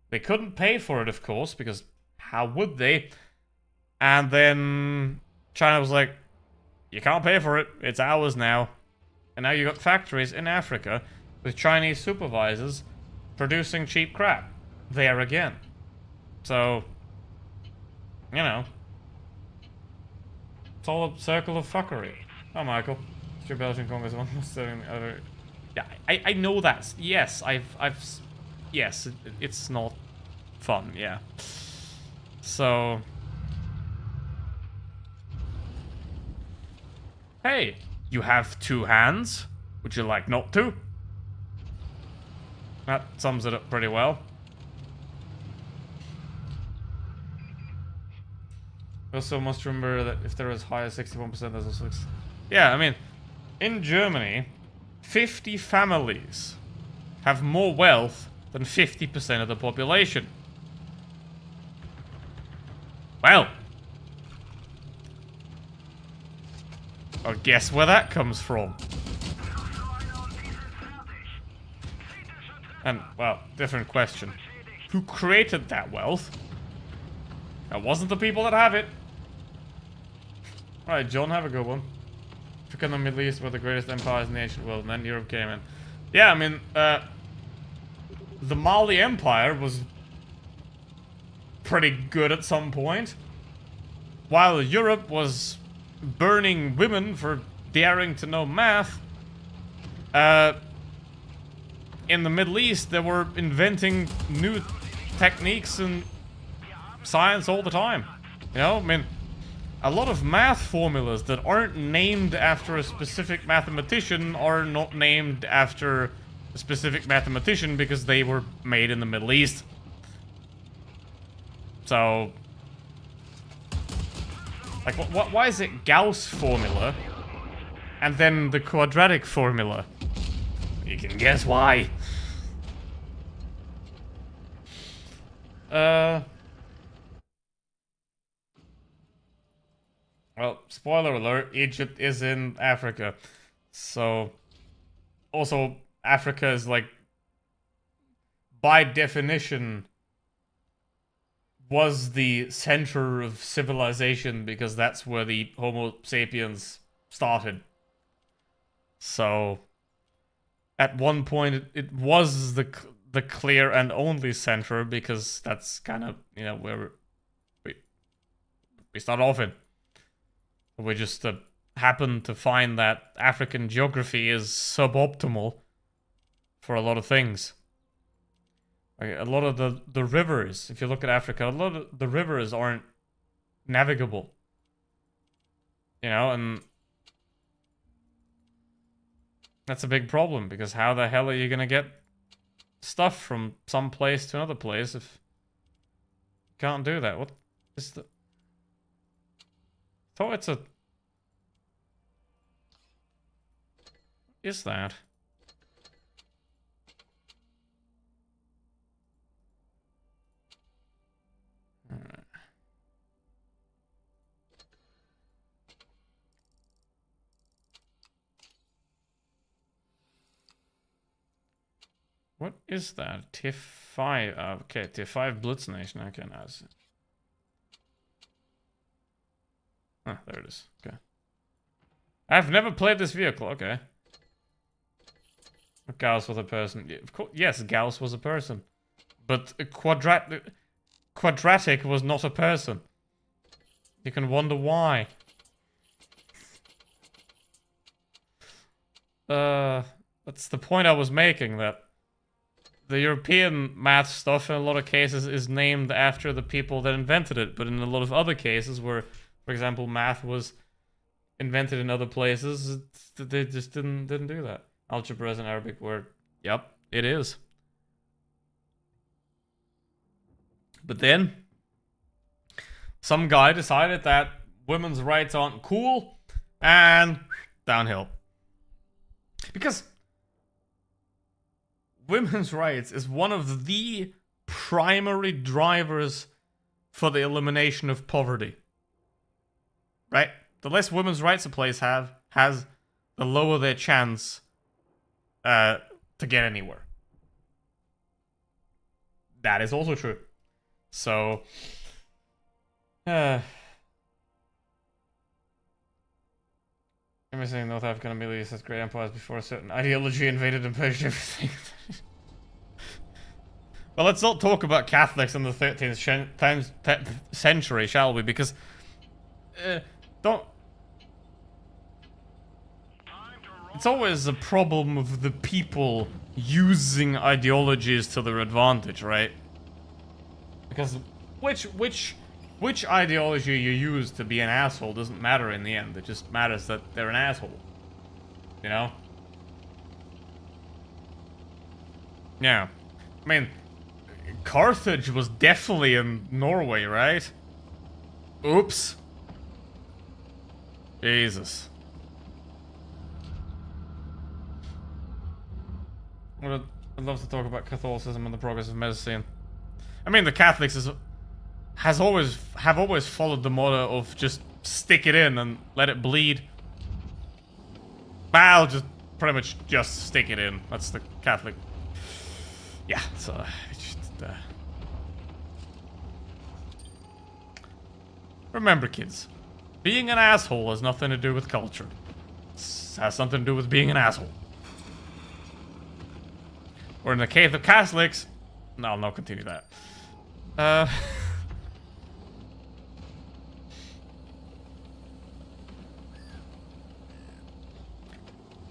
They couldn't pay for it, of course, because how would they? And then China was like, you can't pay for it. It's ours now. And now you got factories in Africa with Chinese supervisors producing cheap crap there again. So, you know, it's all a circle of fuckery. Oh, Michael. It's your Belgian Congress one. Yeah, I know that. Yes, yes, it's not fun, yeah. So, hey, you have two hands. Would you like not to? That sums it up pretty well. Also must remember that if they're as high as 61%, there's also... Yeah, I mean, in Germany, 50 families have more wealth than 50% of the population. Well, well, guess where that comes from? And, well, different question. Who created that wealth? That wasn't the people that have it. Alright, John, have a good one. Africa and the Middle East were the greatest empires in the ancient world, and then Europe came in. Yeah, I mean, the Mali Empire was pretty good at some point, while Europe was burning women for daring to know math. In the Middle East, they were inventing new techniques and science all the time. You know, I mean, a lot of math formulas that aren't named after a specific mathematician are not named after a specific mathematician because they were made in the Middle East. So, like, why is it Gauss formula and then the quadratic formula? You can guess why. Well, spoiler alert, Egypt is in Africa. So, also, Africa is like, by definition, was the center of civilization because that's where the Homo sapiens started. So, at one point, it was the clear and only center because that's kind of, you know, where we start off in. We just happen to find that African geography is suboptimal for a lot of things. Like a lot of the rivers, if you look at Africa, a lot of the rivers aren't navigable. You know, and that's a big problem because how the hell are you gonna get stuff from some place to another place if you can't do that? What is the... I thought it's a... Is that? What is that? Tier 5. Okay, Tier 5 Blitz Nation. Okay, now it's... Ah, there it is. Okay. I've never played this vehicle. Okay. Gauss was a person. Yeah, of course, yes, Gauss was a person. But quadratic was not a person. You can wonder why. That's the point I was making, that the European math stuff in a lot of cases is named after the people that invented it, but in a lot of other cases where, for example, math was invented in other places, they just didn't do that. Algebra is an Arabic word. Yep, it is. But then, some guy decided that women's rights aren't cool, and downhill. Because women's rights is one of the primary drivers for the elimination of poverty. Right? The less women's rights a place has, the lower their chance to get anywhere. That is also true. So, I'm saying North Africa and Middle East has great empires before a certain ideology invaded and purged everything. Well, let's not talk about Catholics in the 13th century, shall we? Because, don't... It's always a problem of the people using ideologies to their advantage, right? Because which ideology you use to be an asshole doesn't matter in the end. It just matters that they're an asshole. You know? Yeah. I mean, Carthage was definitely in Norway, right? Oops. Jesus. I'd love to talk about Catholicism and the progress of medicine. I mean, the Catholics have always followed the motto of just stick it in and let it bleed. Well, just pretty much just stick it in. That's the Catholic. Yeah, so just remember, kids. Being an asshole has nothing to do with culture. It has something to do with being an asshole. Or in the case of Catholics... No, I'll not continue that.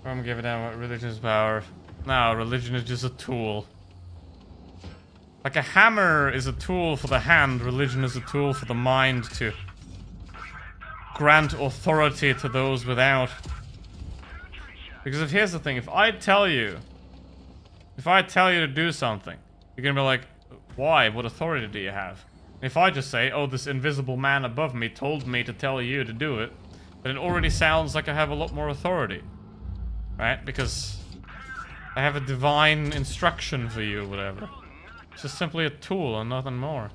I'm giving down what religion's power. No, religion is just a tool. Like a hammer is a tool for the hand, religion is a tool for the mind to grant authority to those without. Because here's the thing, if I tell you to do something, you're gonna be like, why? What authority do you have? And if I just say, oh, this invisible man above me told me to tell you to do it, then it already sounds like I have a lot more authority. Right? Because I have a divine instruction for you or whatever. It's just simply a tool and nothing more.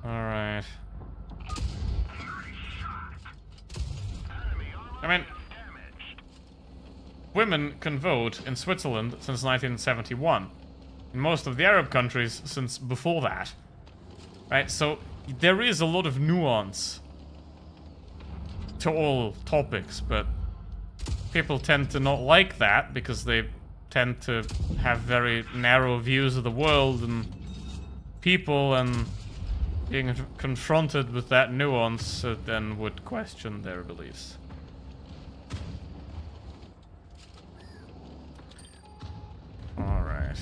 Alright. I mean, women can vote in Switzerland since 1971. In most of the Arab countries since before that. Right, so there is a lot of nuance to all topics, but people tend to not like that because they tend to have very narrow views of the world and people, and being confronted with that nuance then would question their beliefs. Alright.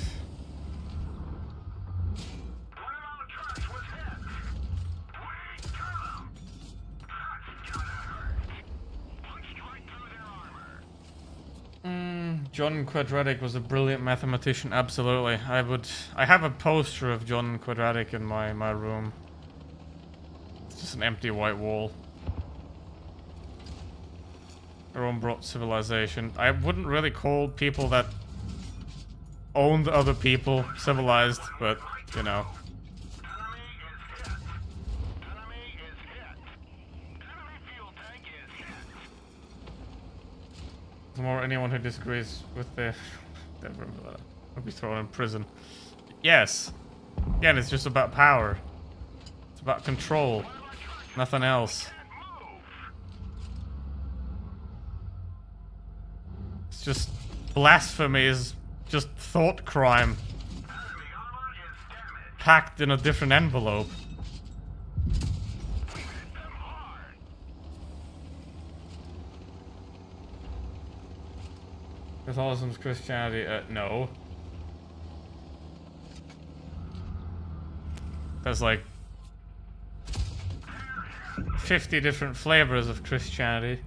John Quadratic was a brilliant mathematician, absolutely. I have a poster of John Quadratic in my room. It's just an empty white wall. Rome brought civilization. I wouldn't really call people that owned other people civilized, but, you know. Or anyone who disagrees with the... will be thrown in prison. Yes. Again, it's just about power. It's about control. Nothing else. It's just... blasphemy is just thought crime. Packed in a different envelope. Catholicism's Christianity, no. There's like 50 different flavors of Christianity.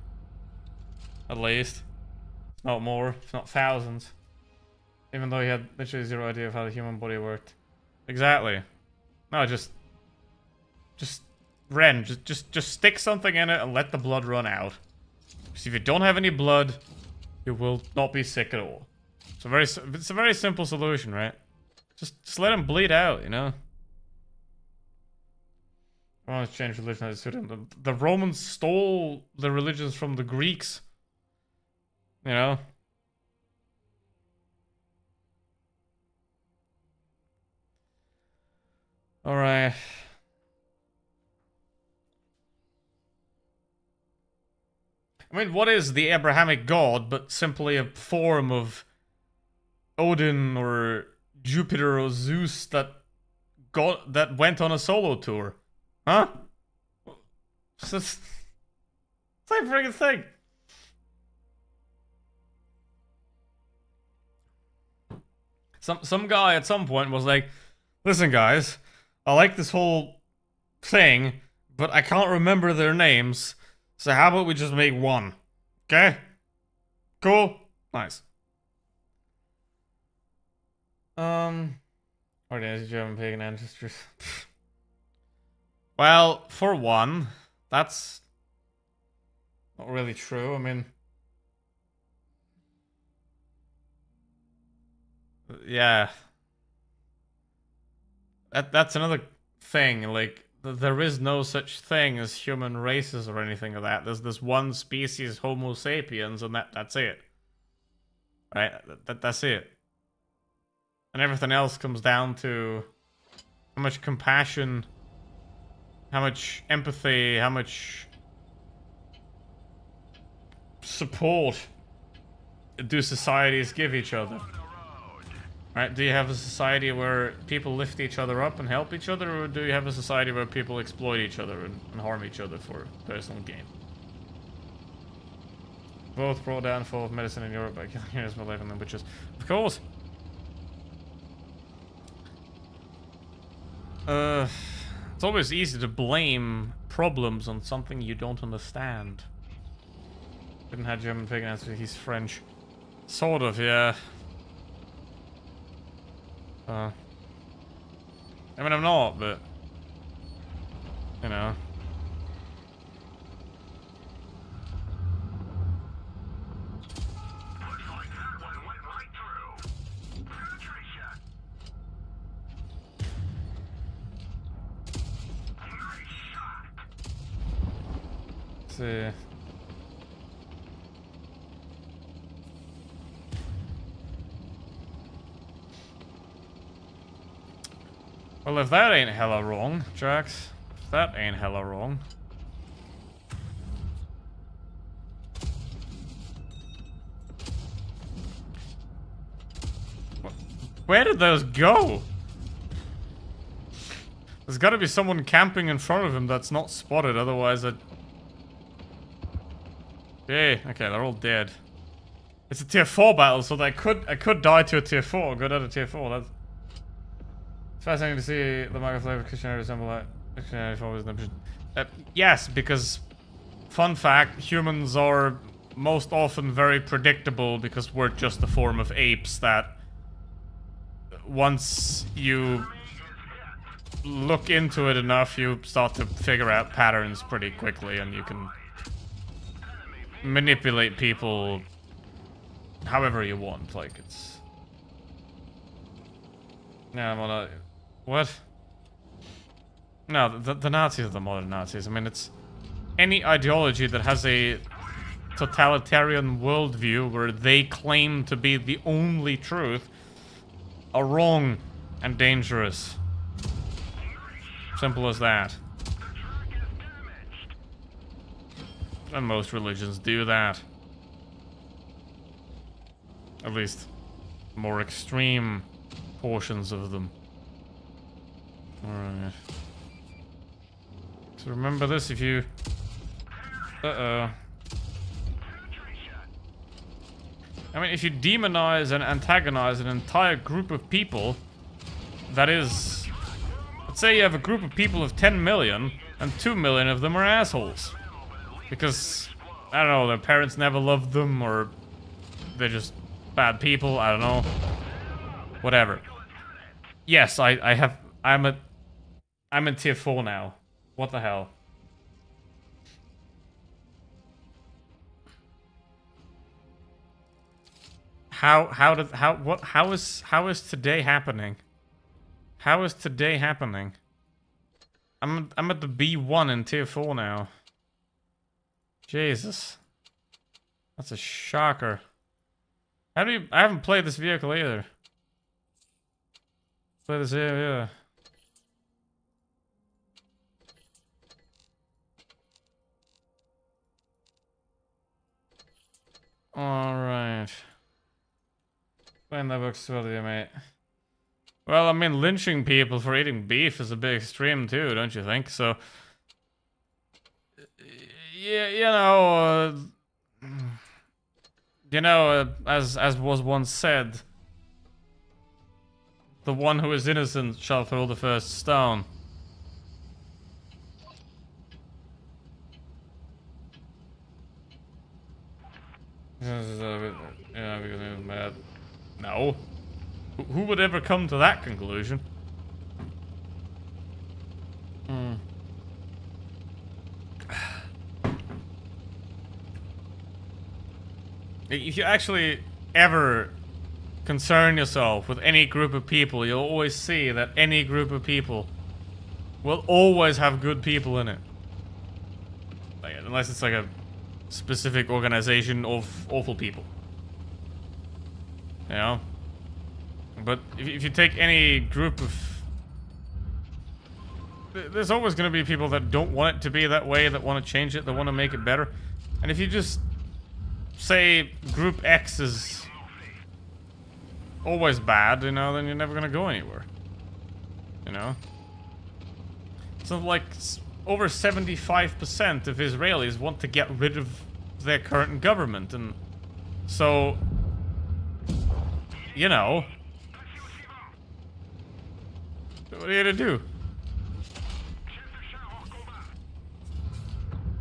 At least. If not more, if not thousands. Even though he had literally zero idea of how the human body worked. Exactly. No, just Ren, just stick something in it and let the blood run out. Because if you don't have any blood, you will not be sick at all. It's a very simple solution, right? Just let him bleed out, you know? I want to change religion as it suited him. The Romans stole the religions from the Greeks. You know? Alright. I mean, what is the Abrahamic god but simply a form of Odin or Jupiter or Zeus that went on a solo tour? Huh? It's the same friggin' thing. Some guy at some point was like, listen guys, I like this whole thing, but I can't remember their names. So how about we just make one? Okay? Cool? Nice. Organized German pagan ancestors. Well, for one, that's not really true. I mean, yeah. That's another thing, like, there is no such thing as human races or anything like that. There's this one species, Homo sapiens, and that's it. Right? That's it. And everything else comes down to how much compassion How much empathy, how much support do societies give each other? Right? Do you have a society where people lift each other up and help each other, or do you have a society where people exploit each other and harm each other for personal gain? Both brought downfall of medicine in Europe by killing years of life and languages. Of course. It's always easy to blame problems on something you don't understand. Didn't have German pagan answer, he's French. Sort of, yeah. I mean, I'm not, but... You know. Looks like that one went right through. Penetration. Nice shot. Let's see. Well, if that ain't hella wrong, Jax, if that ain't hella wrong. Where did those go? There's gotta be someone camping in front of him that's not spotted, otherwise it... Hey, okay, they're all dead. It's a tier 4 battle, so I could die to a tier 4, go down to tier 4, that's... It's fascinating to see the microflavor Christianity resemble that. Christianity always an yes, because... Fun fact, humans are most often very predictable because we're just a form of apes that... Once you look into it enough, you start to figure out patterns pretty quickly, and you can manipulate people however you want. Like, it's... Yeah, I'm on a... What? No, the Nazis are the modern Nazis. I mean, it's... Any ideology that has a totalitarian worldview where they claim to be the only truth are wrong and dangerous. Simple as that. And most religions do that. At least, more extreme portions of them. Alright. So remember this if you... Uh-oh. I mean, if you demonize and antagonize an entire group of people, that is... Let's say you have a group of people of 10 million, and 2 million of them are assholes. Because, I don't know, their parents never loved them, or they're just bad people, I don't know. Whatever. Yes, I'm in tier 4 now. What the hell? How is today happening? How is today happening? I'm at the B1 in tier 4 now. Jesus. That's a shocker. How do you... I haven't played this vehicle either. Play this here, yeah. Alright. Playing that book's well, yeah, mate. Well, I mean, lynching people for eating beef is a bit extreme too, don't you think? So... Yeah, you know, as was once said, the one who is innocent shall throw the first stone. Yeah, because he was mad. No. Who would ever come to that conclusion? Hmm. If you actually ever concern yourself with any group of people, you'll always see that any group of people will always have good people in it. Like, unless it's like a specific organization of awful people. You know? But if you take any group of... there's always going to be people that don't want it to be that way, that want to change it, that want to make it better. And if you just say Group X is always bad, you know, then you're never going to go anywhere. You know? So like over 75% of Israelis want to get rid of their current government, and so, you know, what are you gonna do? Chef de char hors combat.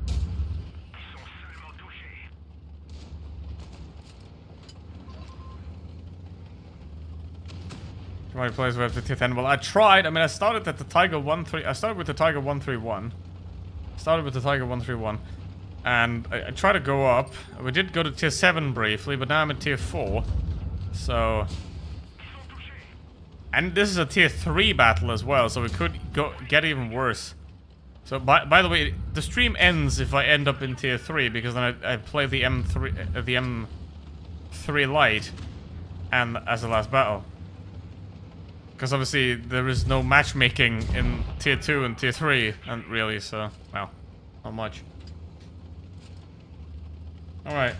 Ils sont seulement touchés. How many players were at the 10? Well, I tried. I mean, I started at the Tiger 1-3. I started with the Tiger 131. Started with the Tiger 131. And I tried to go up. We did go to tier 7 briefly, but now I'm at tier 4. So... And this is a tier 3 battle as well, so we could get even worse. So, by the way, the stream ends if I end up in tier 3, because then I play the M3 Lite and as the last battle. Because obviously there is no matchmaking in tier 2 and tier 3, and really, so, well, not much. Alright.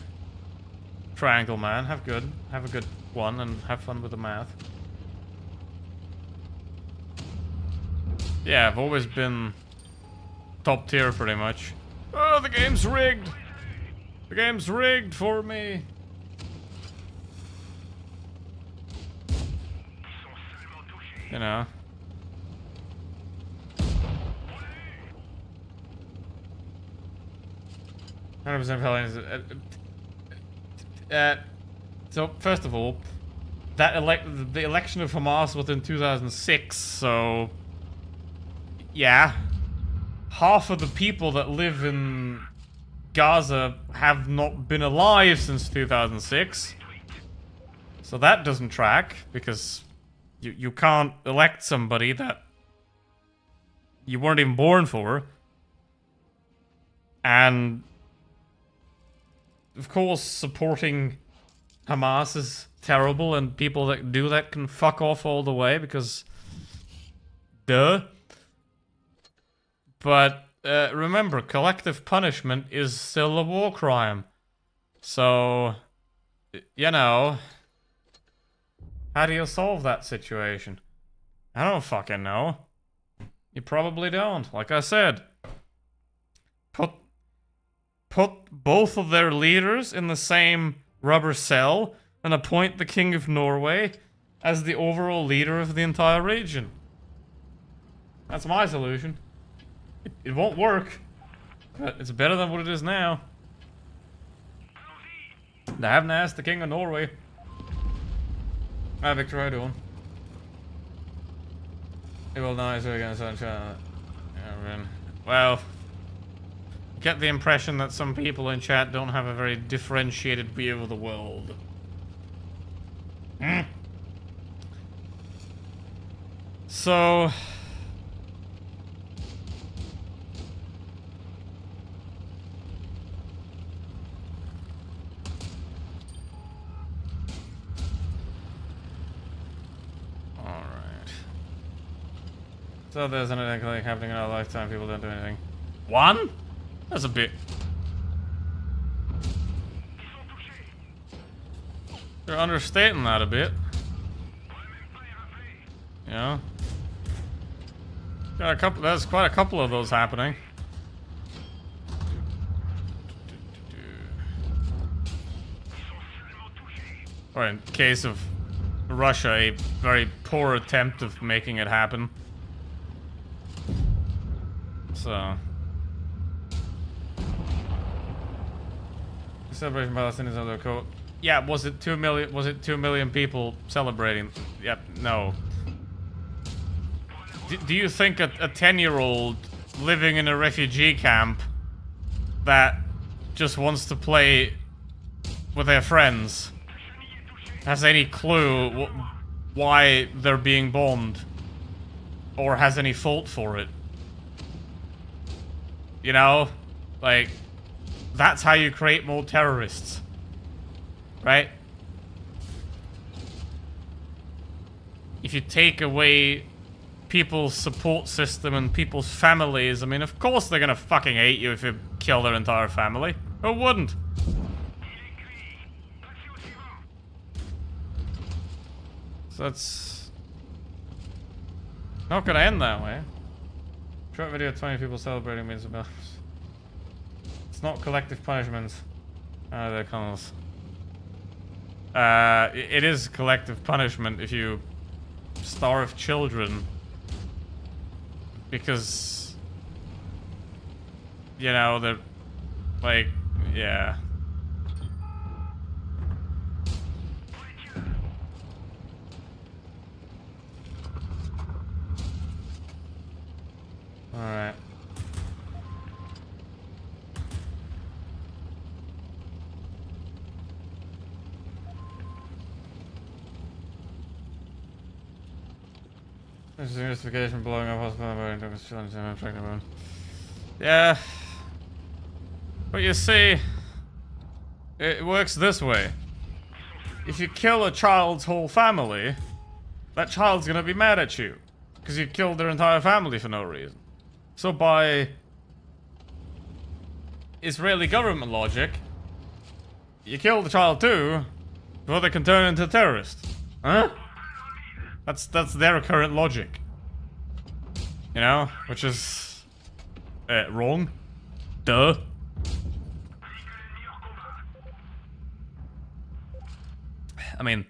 Triangle man, have a good one, and have fun with the math. Yeah, I've always been top tier pretty much. Oh, the game's rigged! The game's rigged for me! You know. So first of all, the election of Hamas was in 2006, so yeah, half of the people that live in Gaza have not been alive since 2006, so that doesn't track, because you can't elect somebody that you weren't even born for. And of course, supporting Hamas is terrible, and people that do that can fuck off all the way, because duh. But remember, collective punishment is still a war crime. So, you know, how do you solve that situation? I don't fucking know. You probably don't. Like I said, put both of their leaders in the same rubber cell and appoint the King of Norway as the overall leader of the entire region. That's my solution. It won't work, but it's better than what it is now. They haven't asked the King of Norway. Hi, Victor, how you doing? It will nice again, sunshine. Well, get the impression that some people in chat don't have a very differentiated view of the world. So... So there's anything like happening in our lifetime, people don't do anything. One? That's a bit... They're understating that a bit. You know? Got a couple, there's quite a couple of those happening. Or in case of Russia, a very poor attempt of making it happen. So, celebration Palestinians on their coat. Yeah, was it 2 million? Was it 2 million people celebrating? Yep. No. Do you think a 10-year-old living in a refugee camp that just wants to play with their friends has any clue why they're being bombed, or has any fault for it? You know, like, that's how you create more terrorists, right? If you take away people's support system and people's families. I mean, of course they're gonna fucking hate you if you kill their entire family. Who wouldn't? So it's not gonna end that way. Short video, 20 people celebrating means about. It's not collective punishment. They're called. It is collective punishment if you starve children. Because, you know, they're like, yeah. Alright. This is an investigation blowing up hospital. Yeah. But you see, it works this way. If you kill a child's whole family, that child's gonna be mad at you. Because you killed their entire family for no reason. So by Israeli government logic, you kill the child too, before they can turn into a terrorist. Huh? That's their current logic. You know? Which is wrong. Duh. I mean,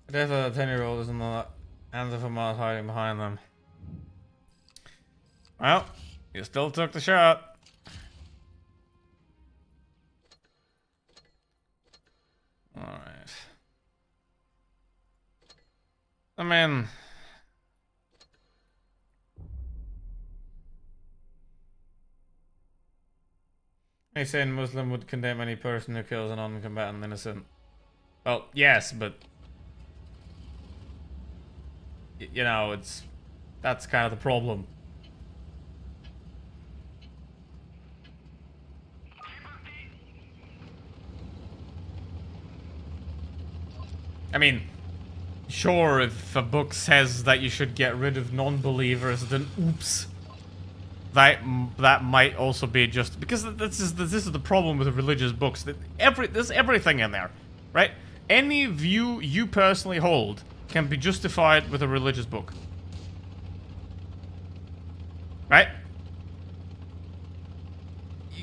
the death of the 10-year-old is in the hands of Hamas hiding behind them. Well, you still took the shot. Alright. I mean, a sane Muslim would condemn any person who kills an non-combatant innocent. Well, yes, but you know, that's kind of the problem. I mean, sure, if a book says that you should get rid of non-believers, then oops. That might also be just because this is the problem with religious books. That there's everything in there, right? Any view you personally hold can be justified with a religious book, right?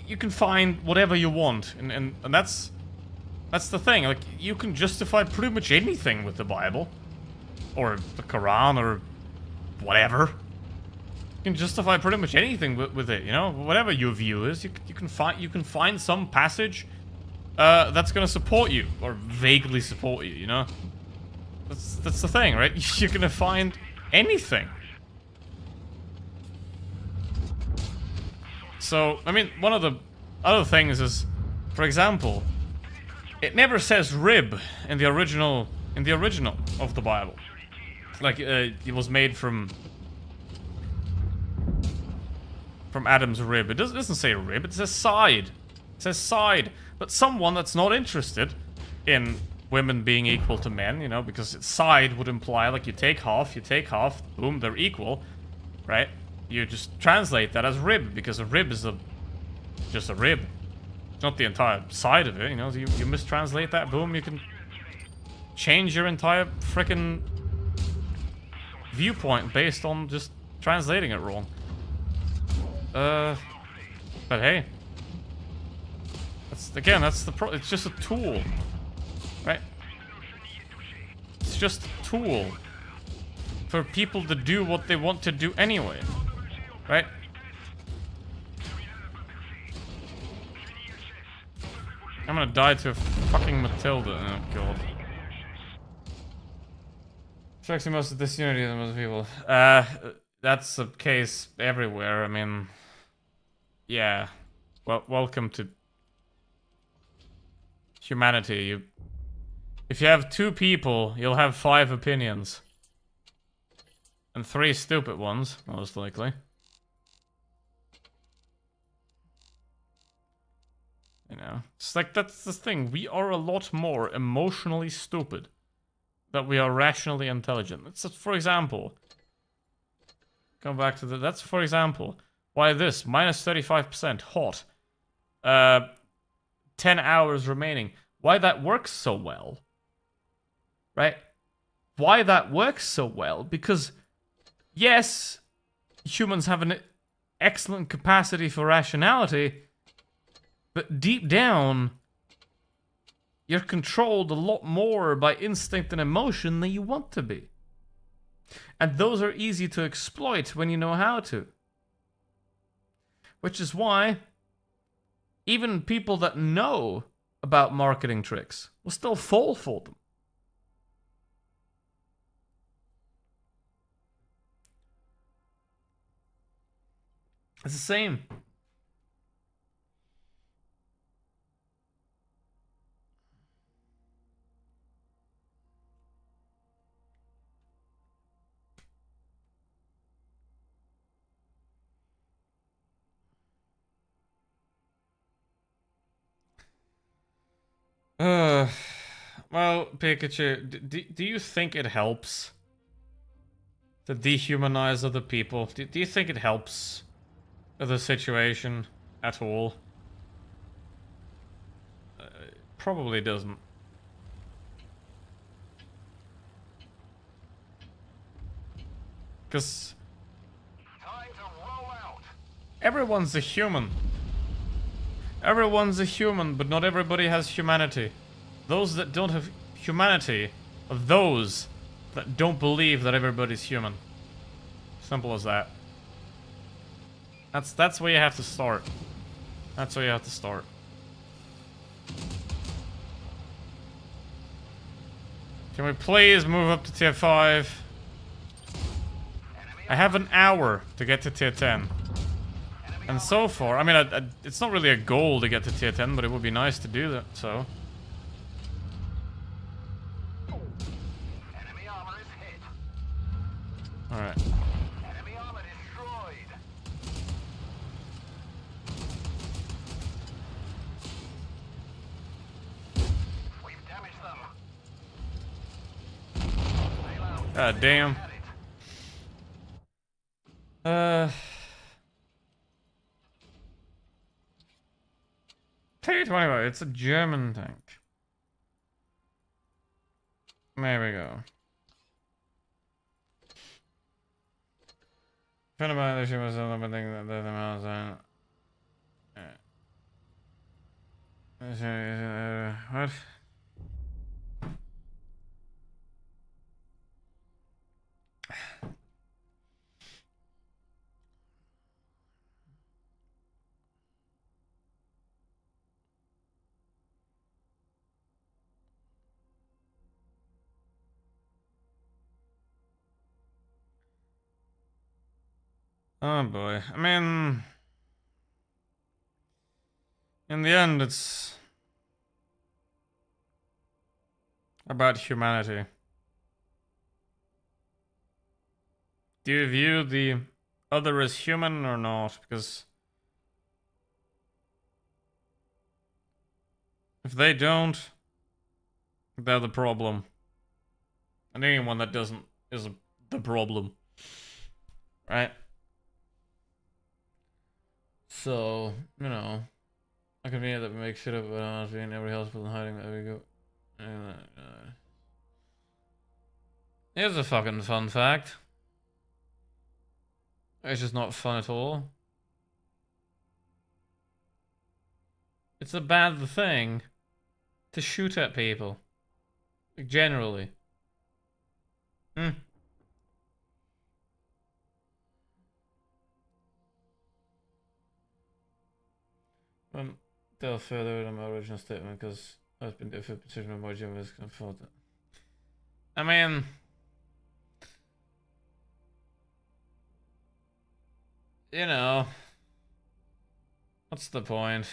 You can find whatever you want, and that's the thing. Like, you can justify pretty much anything with the Bible, or the Quran, or whatever. You can justify pretty much anything with it, you know, whatever your view is. You can find some passage that's gonna support you or vaguely support you. You know, that's the thing, right? You're gonna find anything. So I mean, one of the other things is, for example, it never says rib in the original of the Bible. Like it was made from Adam's rib. It doesn't say rib, it says side. It says side. But someone that's not interested in women being equal to men, you know, because side would imply like you take half, boom, they're equal, right? You just translate that as rib, because a rib is just a rib. It's not the entire side of it, you know. So you mistranslate that, boom, you can change your entire frickin' viewpoint based on just translating it wrong. But hey, that's it's just a tool, right? It's just a tool for people to do what they want to do anyway, right? I'm gonna die to a fucking Matilda. Oh god. Strikes me most of disunity of the most people. That's the case everywhere. I mean, yeah. Well, welcome to humanity. If you have 2 people, you'll have 5 opinions. And 3 stupid ones, most likely. know? It's like, that's the thing. We are a lot more emotionally stupid than we are rationally intelligent. It's just, for example, come back to that's for example, why this, minus 35%, hot. 10 hours remaining. Why that works so well, right? Why that works so well? Because, yes, humans have an excellent capacity for rationality, but deep down, you're controlled a lot more by instinct and emotion than you want to be. And those are easy to exploit when you know how to. Which is why even people that know about marketing tricks will still fall for them. It's the same. Well, Pikachu, do you think it helps to dehumanize other people? Do you think it helps the situation at all? Probably doesn't. Because Time to roll out. everyone's a human. Everyone's a human, but not everybody has humanity. Those that don't have humanity are those that don't believe that everybody's human. Simple as that. That's where you have to start. That's where you have to start. Can we please move up to tier 5? I have an hour to get to tier 10. And so far, I mean, it's not really a goal to get to tier 10, but it would be nice to do that, so. Enemy armor is hit. Alright. Enemy armor destroyed. We've damaged them. God damn. At it. T-25, it's a German tank. There we go. Defended by the ship was a little bit that the miles on. What? Oh boy. I mean, in the end, it's about humanity. Do you view the other as human or not? Because if they don't, they're the problem. And anyone that doesn't is the problem. Right? So, you know, I can be that we make shit up about honestly in every hospital and hiding that we go. Here's a fucking fun fact. It's just not fun at all. It's a bad thing to shoot at people. Generally. Delve further in my original statement because I've been different position of my job is confronted. I mean, you know, what's the point?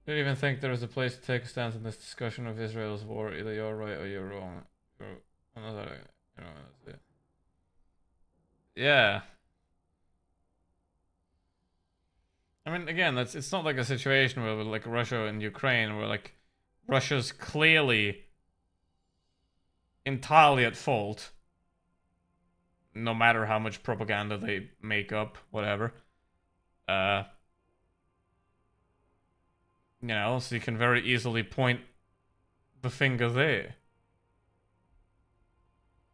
I don't even think there is a place to take a stance in this discussion of Israel's war. Either you're right or you're wrong. That's it. Yeah. I mean, again, it's not like a situation where with like Russia and Ukraine where like Russia's clearly entirely at fault, no matter how much propaganda they make up, whatever. You know, so you can very easily point the finger there.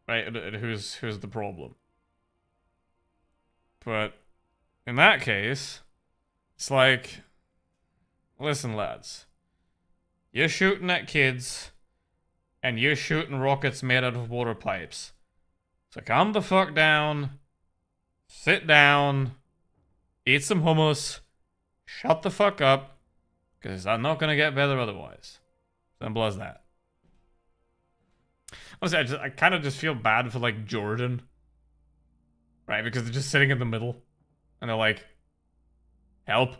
Right? Who's the problem? But in that case, it's like, listen, lads, you're shooting at kids, and you're shooting rockets made out of water pipes. So calm the fuck down, sit down, eat some hummus, shut the fuck up, because I'm not gonna get better otherwise. Simple as that. Honestly, I kind of just feel bad for like Jordan, right? Because they're just sitting in the middle, and they're like, help.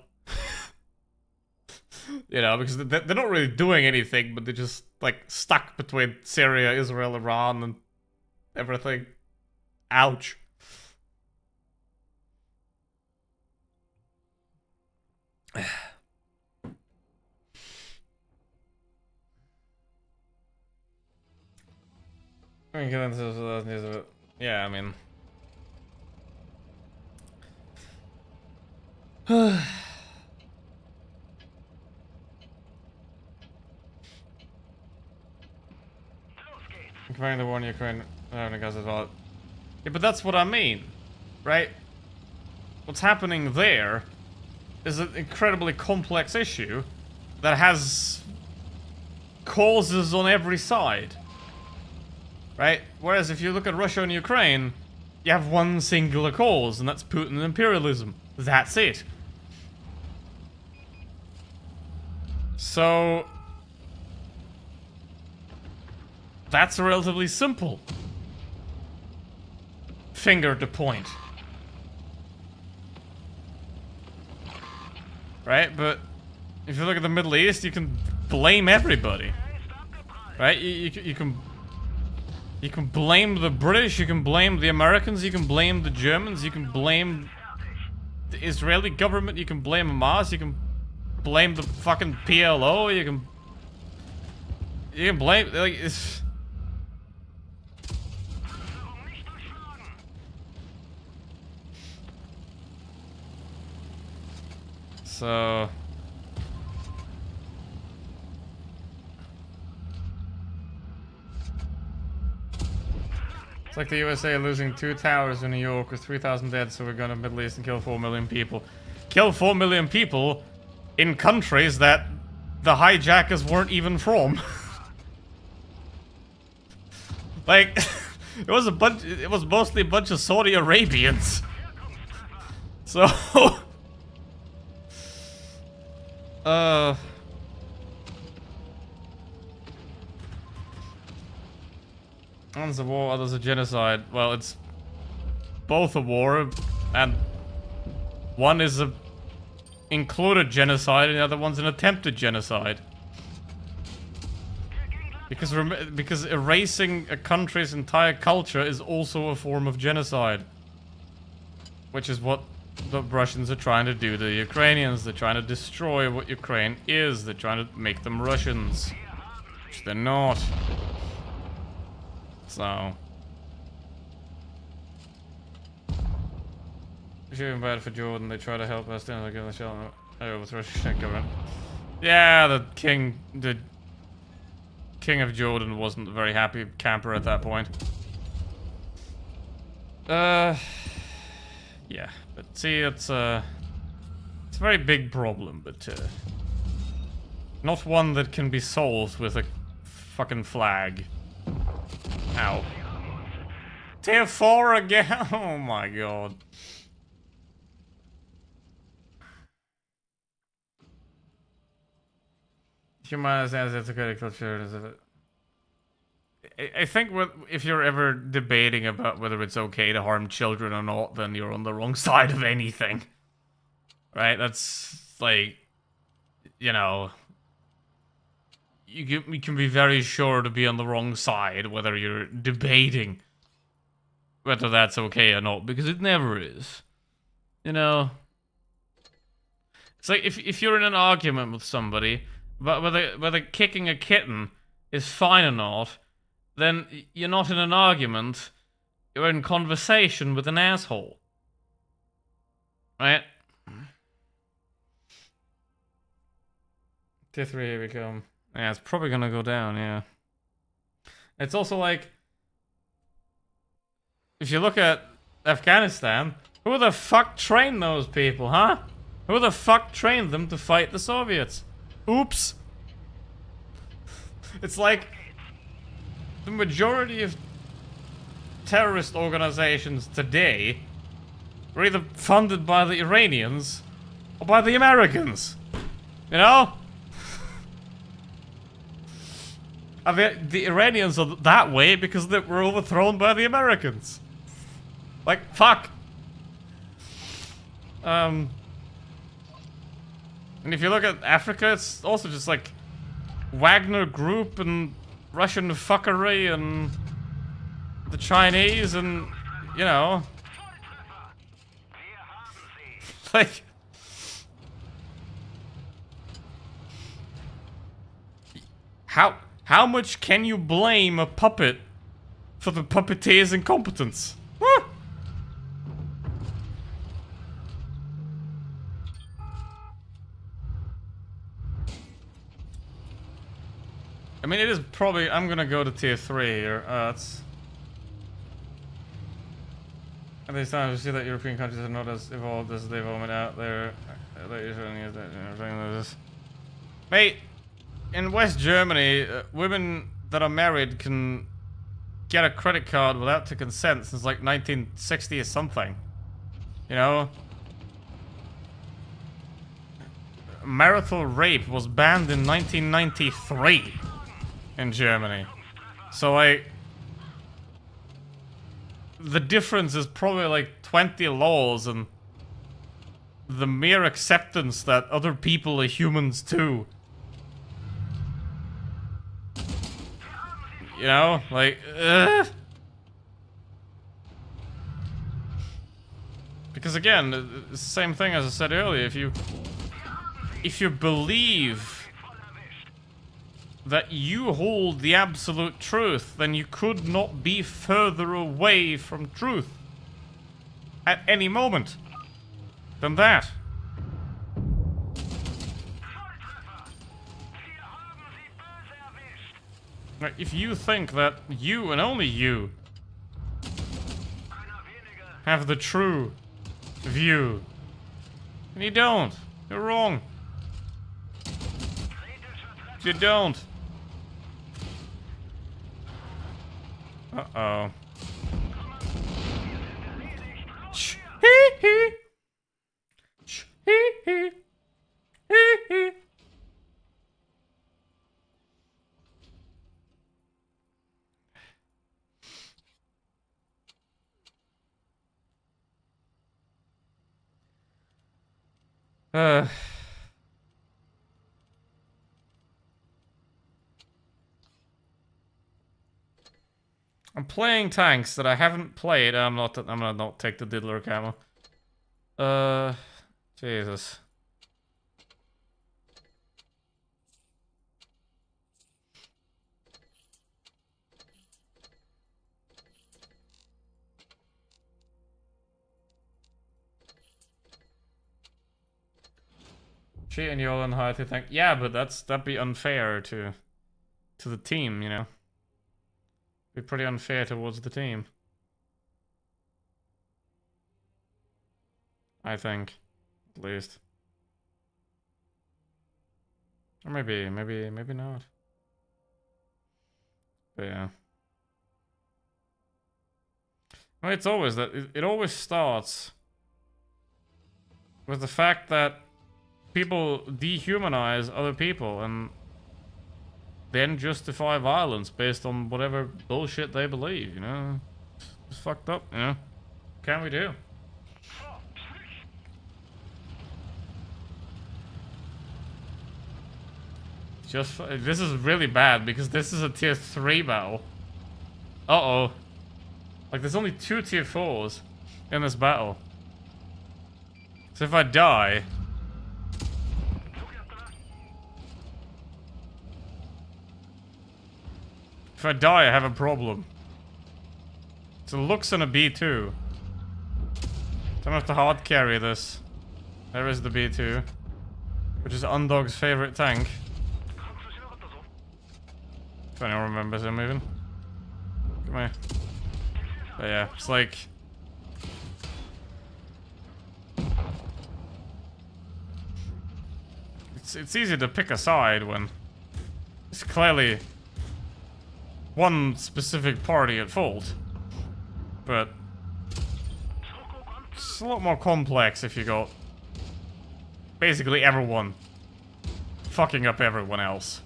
You know, because they're not really doing anything, but they're just like stuck between Syria, Israel, Iran, and everything. Ouch. Yeah, I mean. Comparing the war in Ukraine and Gaza as well. Yeah, but that's what I mean, right? What's happening there is an incredibly complex issue that has causes on every side, right? Whereas if you look at Russia and Ukraine, you have one singular cause, and that's Putin imperialism. That's it. So that's relatively simple finger to point. Right? But if you look at the Middle East, you can blame everybody. Right? You can blame the British, you can blame the Americans, you can blame the Germans, you can blame the Israeli government, you can blame Hamas, you can blame the fucking PLO, you can blame, like, it's... So... It's like the USA losing 2 towers in New York with 3,000 dead, so we're going to Middle East and kill 4 million people. Kill 4 million people in countries that the hijackers weren't even from. Like, it was mostly a bunch of Saudi Arabians. So... One's a war, other's a genocide. Well, it's both a war, and one is a included genocide, and the other one's an attempted genocide. Because erasing a country's entire culture is also a form of genocide. Which is what the Russians are trying to do to the Ukrainians. They're trying to destroy what Ukraine is. They're trying to make them Russians. Which they're not. So... It's even bad for Jordan. They try to help us down against the shell. Overthrow government. Yeah, the king of Jordan wasn't a very happy camper at that point. Yeah, but see, it's a very big problem, but not one that can be solved with a fucking flag. Ow. Tier 4 again? Oh my god. Humanities as a critical culture. I think if you're ever debating about whether it's okay to harm children or not, then you're on the wrong side of anything. Right? That's like, you know, you can be very sure to be on the wrong side whether you're debating whether that's okay or not, because it never is. You know? It's like if you're in an argument with somebody, but whether kicking a kitten is fine or not, then you're not in an argument. You're in conversation with an asshole. Right? Tier 3, here we come. Yeah, it's probably gonna go down, yeah. It's also like, if you look at Afghanistan, who the fuck trained those people, huh? Who the fuck trained them to fight the Soviets? Oops. It's like the majority of terrorist organizations today were either funded by the Iranians or by the Americans. You know? And the Iranians are that way because they were overthrown by the Americans. Like, fuck. And if you look at Africa, it's also just like Wagner Group and Russian fuckery and the Chinese and, you know. Like, how much can you blame a puppet for the puppeteer's incompetence? Huh? I mean, it is probably. I'm gonna go to tier 3 here. It's. At this time, we see that European countries are not as evolved as they vomit out there. Mate, in West Germany, women that are married can get a credit card without their consent since like 1960 or something. You know? Marital rape was banned in 1993 in Germany. So like, the difference is probably like 20 laws and the mere acceptance that other people are humans too. You know, like, because again, it's the same thing as I said earlier. If you believe that you hold the absolute truth, then you could not be further away from truth at any moment than that. If you think that you and only you have the true view, and you don't, you're wrong. You don't. Uh-oh. Hee-hee. Hee-hee. Hee-hee. I'm playing tanks that I haven't played. I'm gonna not take the Diddler camo. Jesus. Cheat and you're on high to tank. Yeah, but that'd be unfair to the team, you know. Be pretty unfair towards the team. I think, at least. Or maybe not. But yeah. I mean, it's always that. It always starts with the fact that people dehumanize other people and then justify violence based on whatever bullshit they believe, you know? It's fucked up, you know? What can we do? Just, this is really bad because this is a tier 3 battle. Uh-oh. Like, there's only 2 tier 4s in this battle. So if I die, If I die, I have a problem. So Lux and a B2. Don't have to hard carry this. There is the B2. Which is Undog's favorite tank. 貫通しなかったぞ。 If anyone remembers him even. Come here. But yeah, it's like... It's easy to pick a side when it's clearly one specific party at fault. But it's a lot more complex if you got basically everyone fucking up everyone else.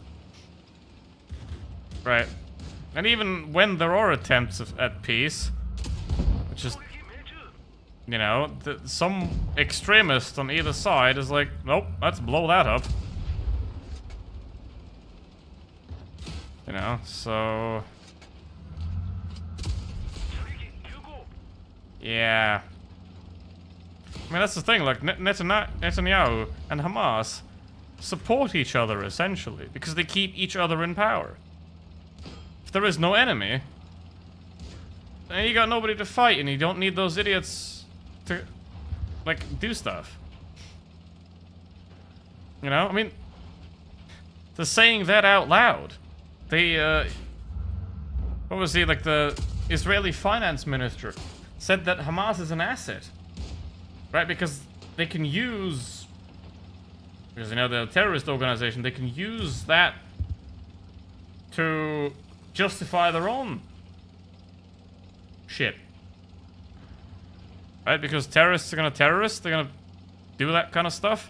Right. And even when there are attempts at peace, which is, you know, some extremist on either side is like, nope, let's blow that up. You know, so... Yeah. I mean, that's the thing, like, Netanyahu and Hamas support each other, essentially, because they keep each other in power. If there is no enemy, then you got nobody to fight, and you don't need those idiots to, like, do stuff. You know? I mean, they're saying that out loud. They, what was he, like, the Israeli finance minister said that Hamas is an asset. Right? Because they can use, because, you know, they're a terrorist organization, they can use that to justify their own shit. Right? Because terrorists are gonna terrorist, they're gonna do that kind of stuff.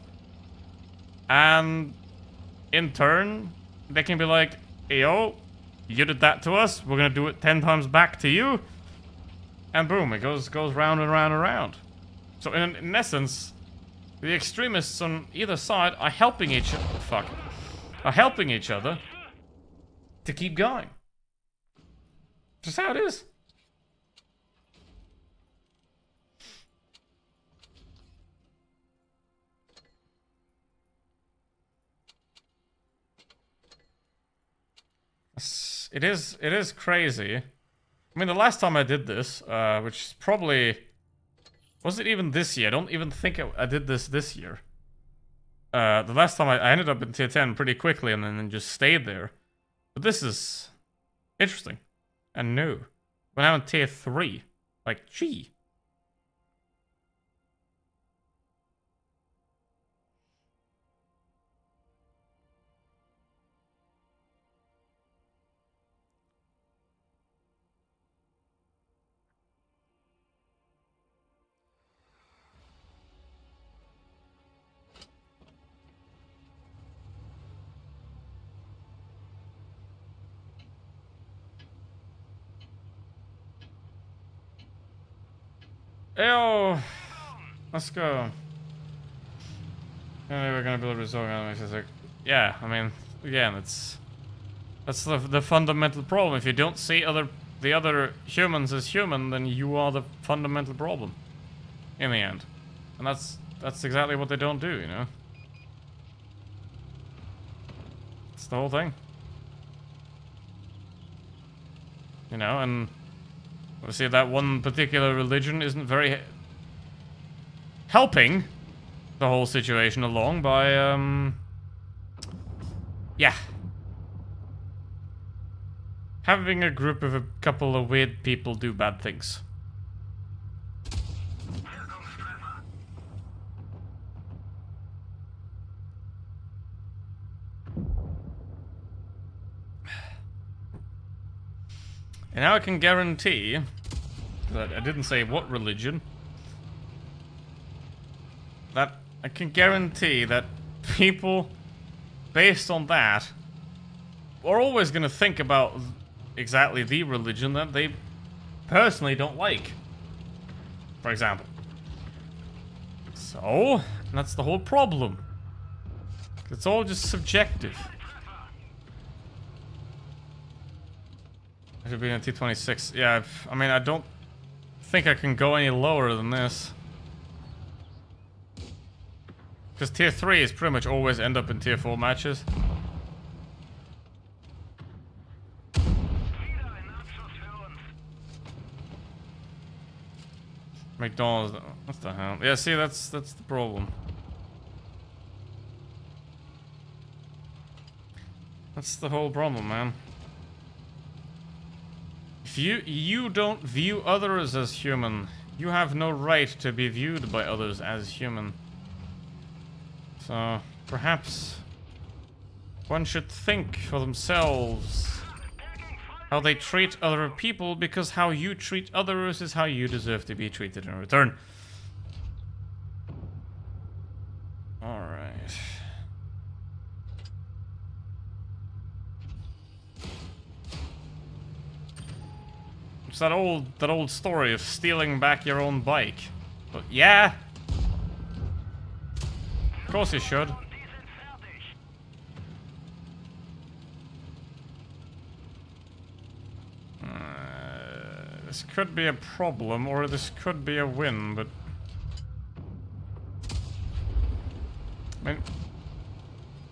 And in turn, they can be like, hey, yo, you did that to us, we're gonna do it 10 times back to you. And boom, it goes round and round and round. So in essence, the extremists on either side are helping each other. Are helping each other to keep going. Just how it is. It is crazy. I mean, the last time I did this, which is probably... Was it even this year? I don't even think I did this year. The last time I ended up in tier 10 pretty quickly and then just stayed there. But this is interesting and new. We're now in tier 3. Like, gee. Ew. Let's go. And we're gonna build a resort enemies. It's like, yeah, I mean, again, that's the fundamental problem. If you don't see the other humans as human, then you are the fundamental problem. In the end. And that's exactly what they don't do, you know? It's the whole thing. You know, and obviously that one particular religion isn't very helping the whole situation along by, yeah. Having a group of a couple of weird people do bad things. And now I can guarantee that I didn't say what religion. That I can guarantee that people based on that are always going to think about exactly the religion that they personally don't like. For example. So, that's the whole problem. It's all just subjective. I should be in T26. Yeah, I mean, I don't think I can go any lower than this. Because tier 3 is pretty much always end up in tier 4 matches. McDonald's. What the hell? Yeah, see, that's the problem. That's the whole problem, man. If you don't view others as human, you have no right to be viewed by others as human. So, perhaps one should think for themselves how they treat other people, because how you treat others is how you deserve to be treated in return. Alright. It's that old story of stealing back your own bike. But yeah. Of course you should. This could be a problem, or this could be a win, but... I mean...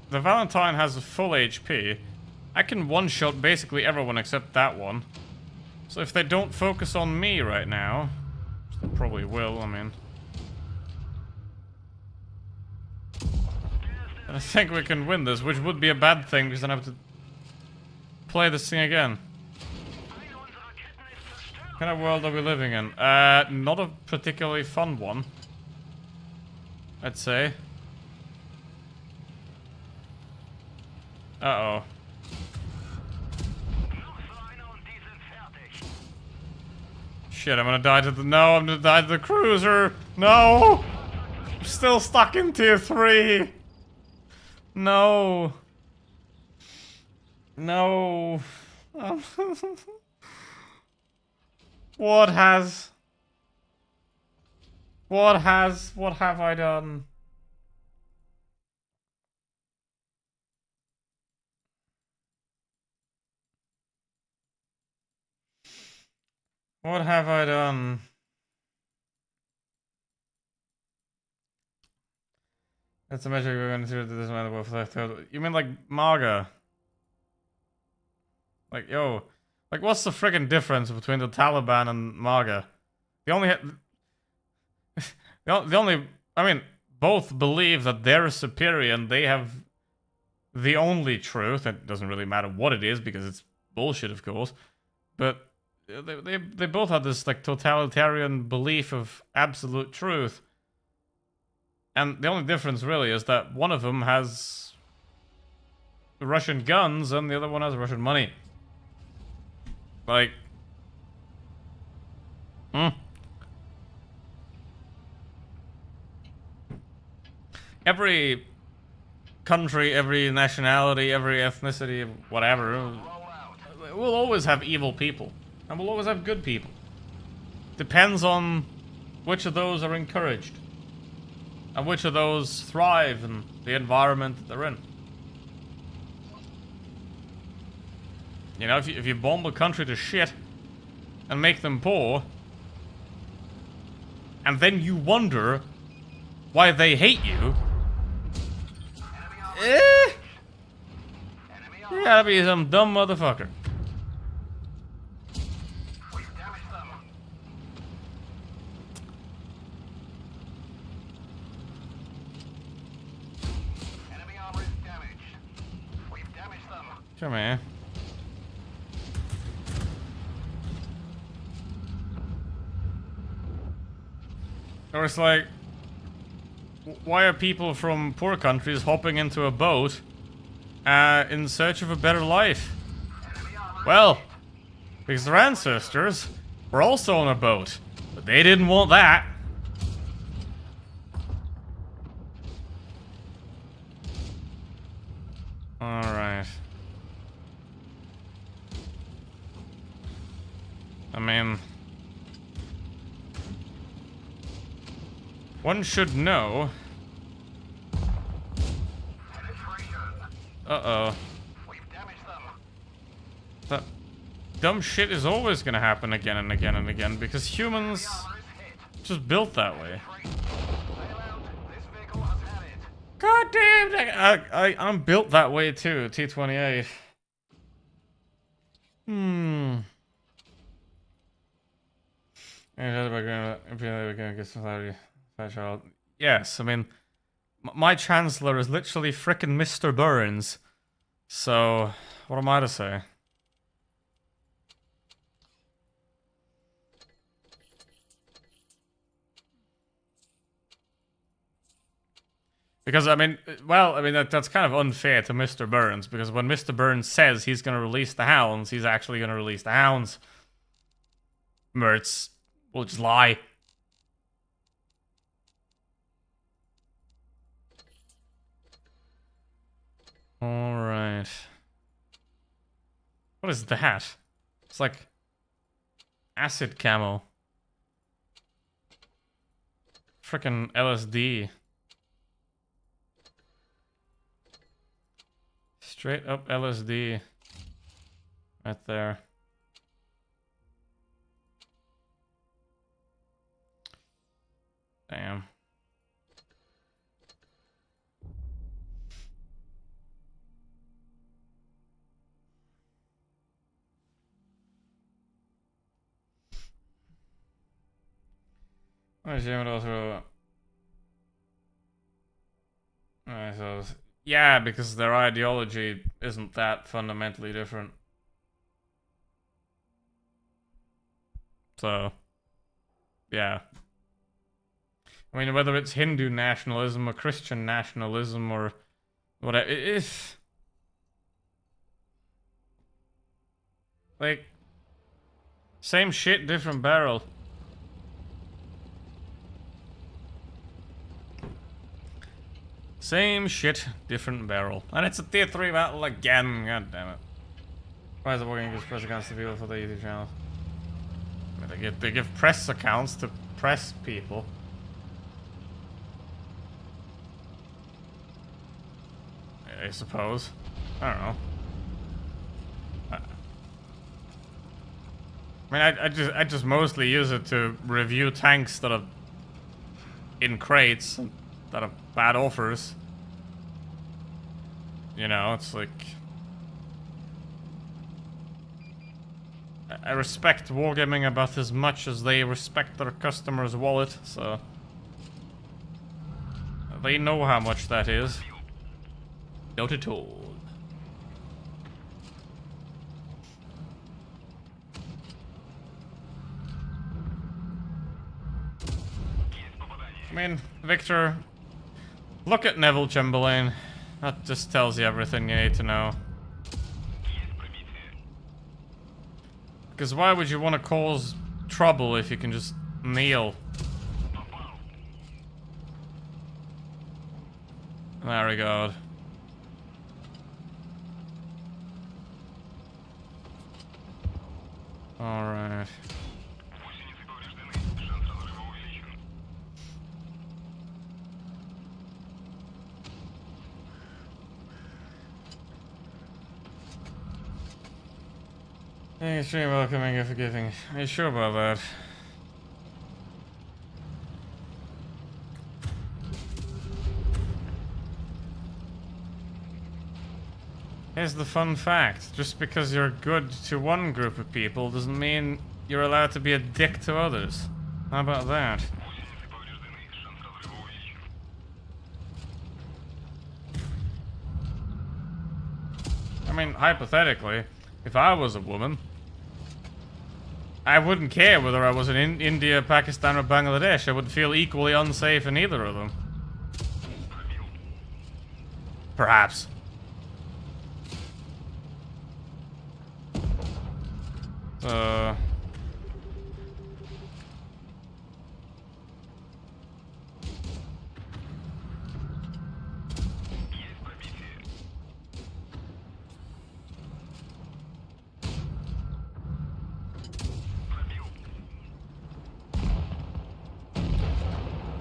The Valentine has a full HP. I can one-shot basically everyone except that one. So if they don't focus on me right now... Which they probably will, I mean... I think we can win this, which would be a bad thing, because then I have to... play this thing again. What kind of world are we living in? Not a particularly fun one, I'd say. Uh-oh. Shit, I'm gonna die to the... No, I'm gonna die to the cruiser! No! I'm still stuck in tier 3! No! No! What have I done? What have I done? That's a measure we're going to do this matter with. You mean like MAGA? Like, yo. Like, what's the friggin' difference between the Taliban and MAGA? The only... I mean, both believe that they're superior and they have the only truth. It doesn't really matter what it is, because it's bullshit, of course. But they both have this, like, totalitarian belief of absolute truth. And the only difference, really, is that one of them has Russian guns and the other one has Russian money. Like... Every country, every nationality, every ethnicity, whatever, will always have evil people. And will always have good people. Depends on which of those are encouraged. And which of those thrive in the environment that they're in. You know, if you bomb a country to shit and make them poor, and then you wonder why they hate you, you gotta be some dumb motherfucker. Sure, man. Or it's like, why are people from poor countries hopping into a boat in search of a better life? Well, because their ancestors were also on a boat, but they didn't want that. Alright. I mean... one should know... Uh-oh. That dumb shit is always gonna happen again and again and again, because humans just built that way. God damn! I'm built that way too, T-28. Apparently we're gonna get some clarity. Child. Yes, I mean, my Chancellor is literally frickin' Mr. Burns. So, what am I to say? Because, I mean, well, I mean, that's kind of unfair to Mr. Burns, because when Mr. Burns says he's going to release the hounds, he's actually going to release the hounds. Mertz will just lie. Alright. What is that? It's like acid camo. Frickin' LSD. Straight up LSD. Right there. Damn. Also, yeah, because their ideology isn't that fundamentally different. So, yeah. I mean, whether it's Hindu nationalism or Christian nationalism or whatever, it's like same shit, different barrel. Same shit, different barrel. And it's a tier 3 battle again, god damn it. Why is it working against press accounts to people for the YouTube channel? I mean, they give press accounts to press people. I suppose. I don't know. I mean, I just mostly use it to review tanks that are in crates and that are bad offers. You know, it's like I respect Wargaming about as much as they respect their customer's wallet, so they know how much that is. Not at all. I mean, Victor, look at Neville Chamberlain. That just tells you everything you need to know. Because why would you want to cause trouble if you can just kneel? There we go. Alright. Extremely welcoming and forgiving. Are you sure about that? Here's the fun fact. Just because you're good to one group of people doesn't mean you're allowed to be a dick to others. How about that? I mean, hypothetically, if I was a woman, I wouldn't care whether I was in India, Pakistan, or Bangladesh. I would feel equally unsafe in either of them. Perhaps.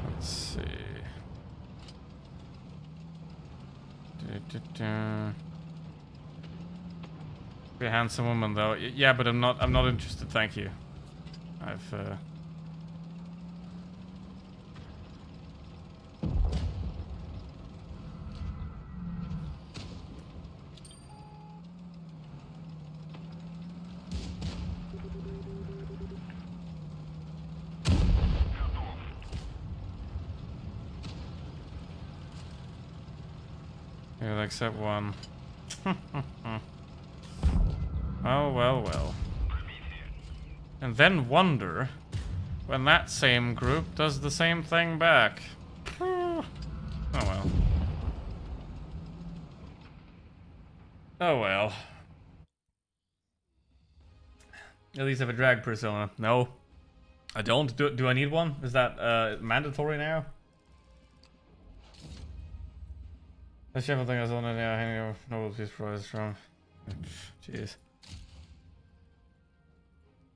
Let's see. Be a handsome woman though. Yeah, but I'm not interested, thank you. I've Well, except one. Oh, well, well. And then wonder when that same group does the same thing back. Oh well. Oh well. At least I have a drag persona. No. I don't. Do I need one? Is that mandatory now? The chef thing I was on it now, hanging over Nobel Peace Prize from. Jeez.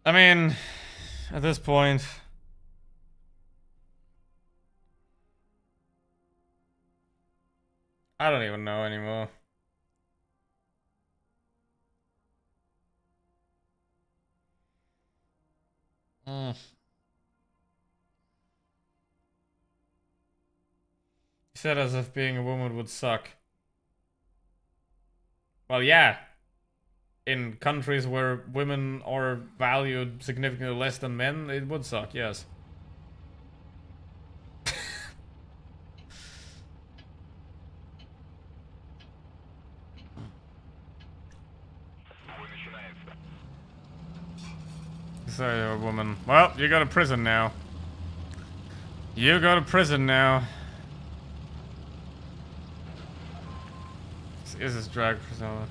I mean, at this point, I don't even know anymore. You said as if being a woman would suck. Well, yeah. In countries where women are valued significantly less than men, it would suck, yes. Sorry, you're a woman. Well, you go to prison now. You go to prison now. Is this drag persona?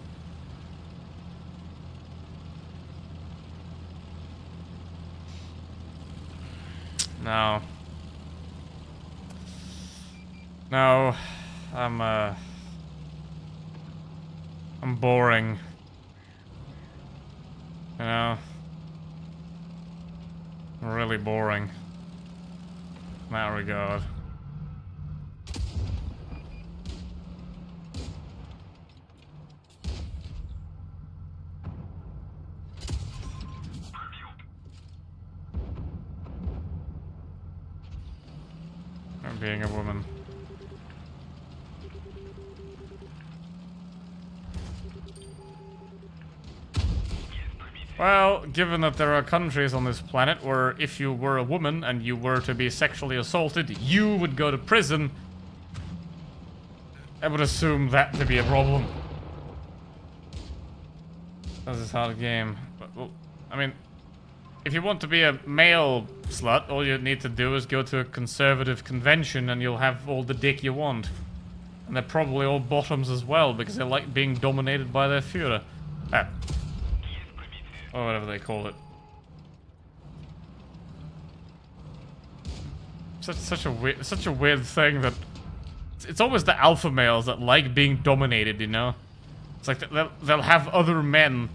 No. No. I'm boring. You know? I'm really boring. In that regard. Being a woman. Well, given that there are countries on this planet where if you were a woman and you were to be sexually assaulted, you would go to prison, I would assume that to be a problem. This is a hard game. But, well, I mean, if you want to be a male slut, all you need to do is go to a conservative convention and you'll have all the dick you want. And they're probably all bottoms as well, because they like being dominated by their Führer. Or whatever they call it. Such a weird thing that... It's always the alpha males that like being dominated, you know? It's like they'll have other men...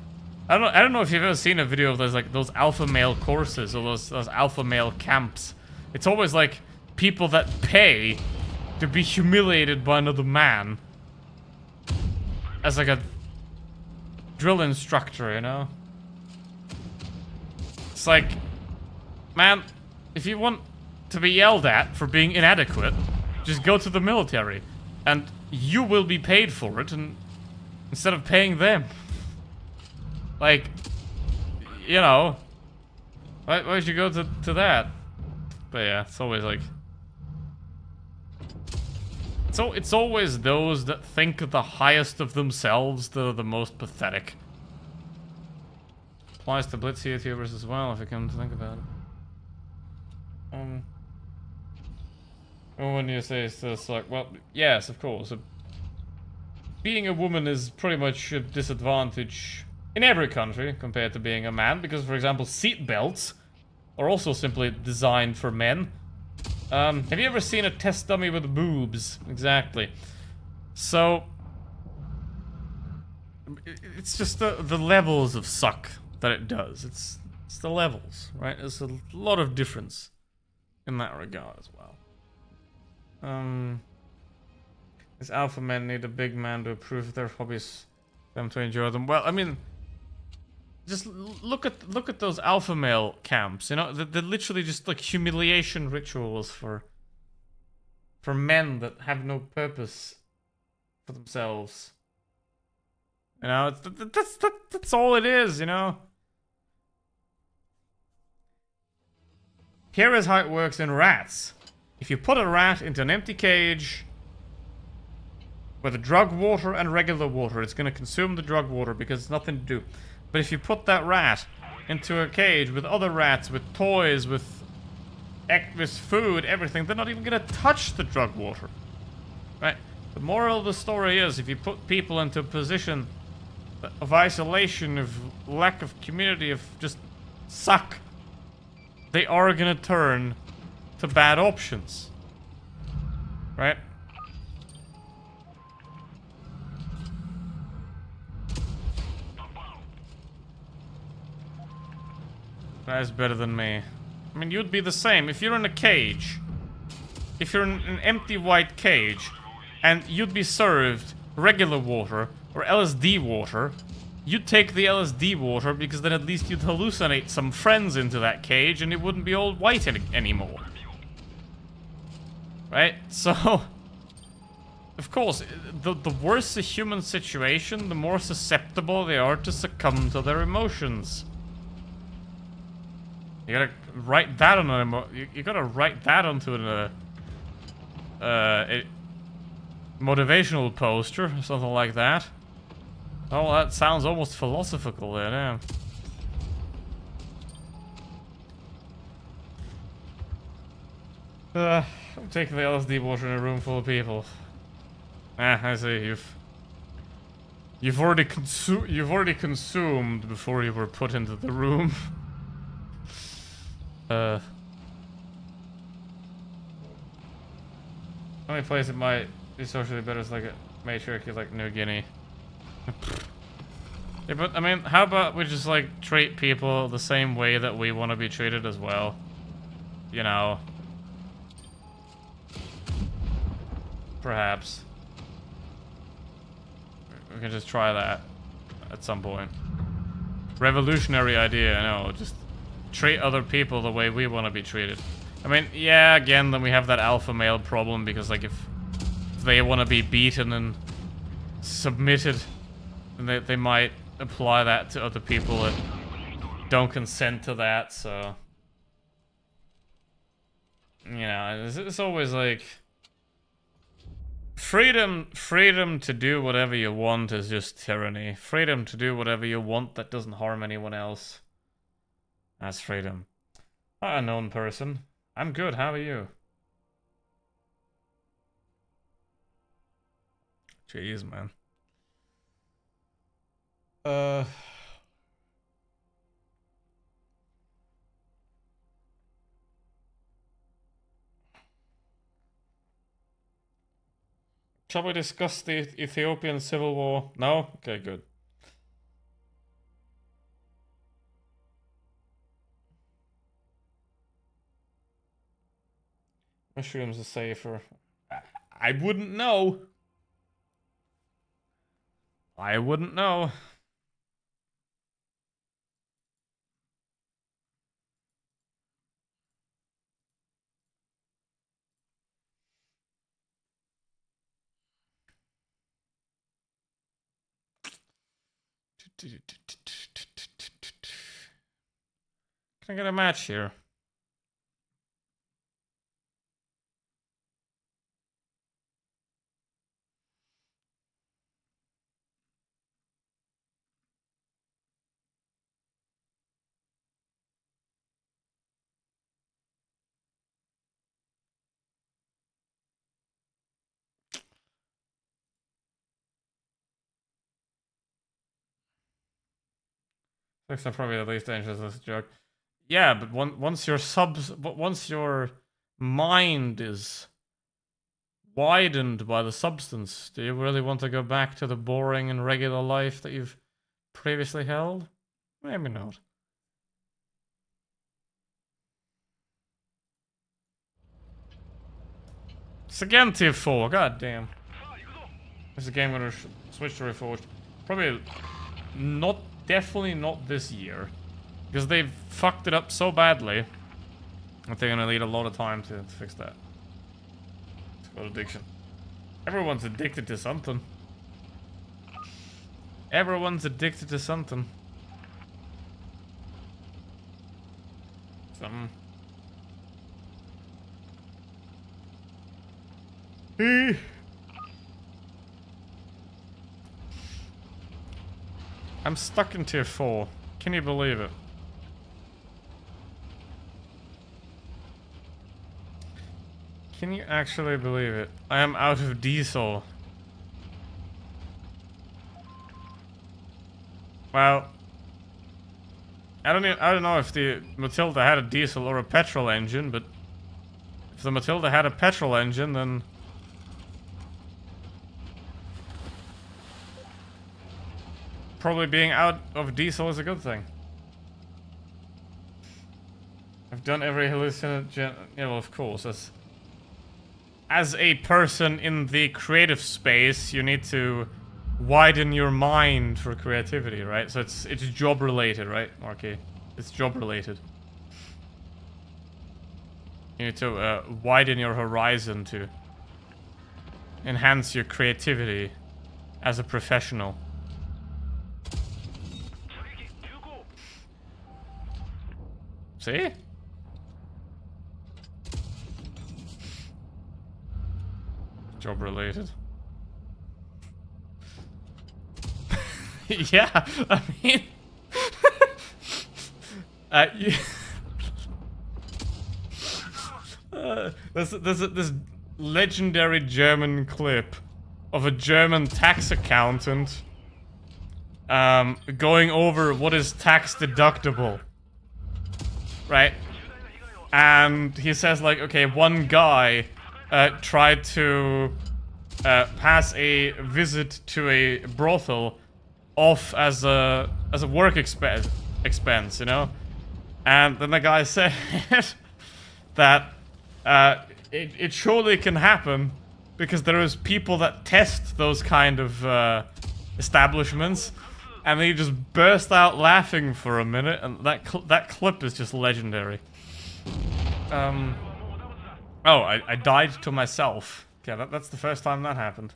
I don't know if you've ever seen a video of those alpha male courses or those alpha male camps. It's always like people that pay to be humiliated by another man as like a drill instructor, you know? It's like, man, if you want to be yelled at for being inadequate, just go to the military and you will be paid for it, and instead of paying them. Like, you know, why would you go to that? But yeah, it's always like... So it's always those that think the highest of themselves, the most pathetic. Applies to Blitz YouTubers as well, if you come to think about it. Well, when you say it's just like, well, yes, of course. Being a woman is pretty much a disadvantage in every country compared to being a man, because, for example, seat belts are also simply designed for men. Have you ever seen a test dummy with boobs? Exactly. So, it's just the levels of suck that it does. It's the levels, right? There's a lot of difference in that regard as well. These alpha men need a big man to approve their hobbies, them to enjoy them. Well, I mean, just look at those alpha male camps. You know, they're literally just like humiliation rituals for men that have no purpose for themselves. You know, that's all it is. You know. Here is how it works in rats. If you put a rat into an empty cage, with drug water and regular water. It's gonna consume the drug water because it's nothing to do. But if you put that rat into a cage with other rats, with toys, with food, everything, they're not even gonna touch the drug water. Right? The moral of the story is, if you put people into a position of isolation, of lack of community, of just suck, they are gonna turn to bad options. Right? That's better than me. I mean, you'd be the same. If you're in a cage, if you're in an empty white cage, and you'd be served regular water or LSD water, you'd take the LSD water because then at least you'd hallucinate some friends into that cage and it wouldn't be all white anymore. Right? So, of course, the worse the human situation, the more susceptible they are to succumb to their emotions. You gotta write that on you gotta write that onto a motivational poster or something like that. Oh, that sounds almost philosophical there, yeah. I'm taking the LSD water in a room full of people. I see, you've already consumed before you were put into the room. Only place it might be socially better is like a matriarchy like New Guinea. Yeah, but I mean, how about we just like treat people the same way that we want to be treated as well? You know. Perhaps. We can just try that at some point. Revolutionary idea, I know, just treat other people the way we want to be treated. I mean, yeah, again, then we have that alpha male problem because, like, if they want to be beaten and submitted, then they might apply that to other people that don't consent to that, so... You know, it's always like... Freedom to do whatever you want is just tyranny. Freedom to do whatever you want that doesn't harm anyone else. That's freedom. Unknown person. I'm good, how are you? Jeez, man. Shall we discuss the Ethiopian civil war? No? Okay, good. Mushrooms are safer. I wouldn't know. I wouldn't know. Can I get a match here? Six are probably the least dangerous as a joke. Yeah, but once your mind is widened by the substance, do you really want to go back to the boring and regular life that you've previously held? Maybe not. It's again Tier 4, god damn. This is a game I'm gonna switch to Reforged. Probably not, definitely not this year. Because they've fucked it up so badly that they're gonna need a lot of time to fix that. It's called addiction. Everyone's addicted to something. Everyone's addicted to something. Something. I'm stuck in tier 4. Can you believe it? Can you actually believe it? I am out of diesel. Well, I don't know if the Matilda had a diesel or a petrol engine, but if the Matilda had a petrol engine, then probably being out of diesel is a good thing. I've done every hallucinogen. Yeah, well, of course. As a person in the creative space, you need to widen your mind for creativity, right? So it's job related, right, Marky? It's job related. You need to widen your horizon to enhance your creativity as a professional. See? Job related. Yeah, I mean, this legendary German clip of a German tax accountant going over what is tax deductible, right? And he says like, okay, one guy tried to pass a visit to a brothel off as a work expense, you know, and then the guy said that it surely can happen because there is people that test those kind of establishments, and then he just burst out laughing for a minute, and that clip is just legendary. Oh, I died to myself. Yeah, that's the first time that happened.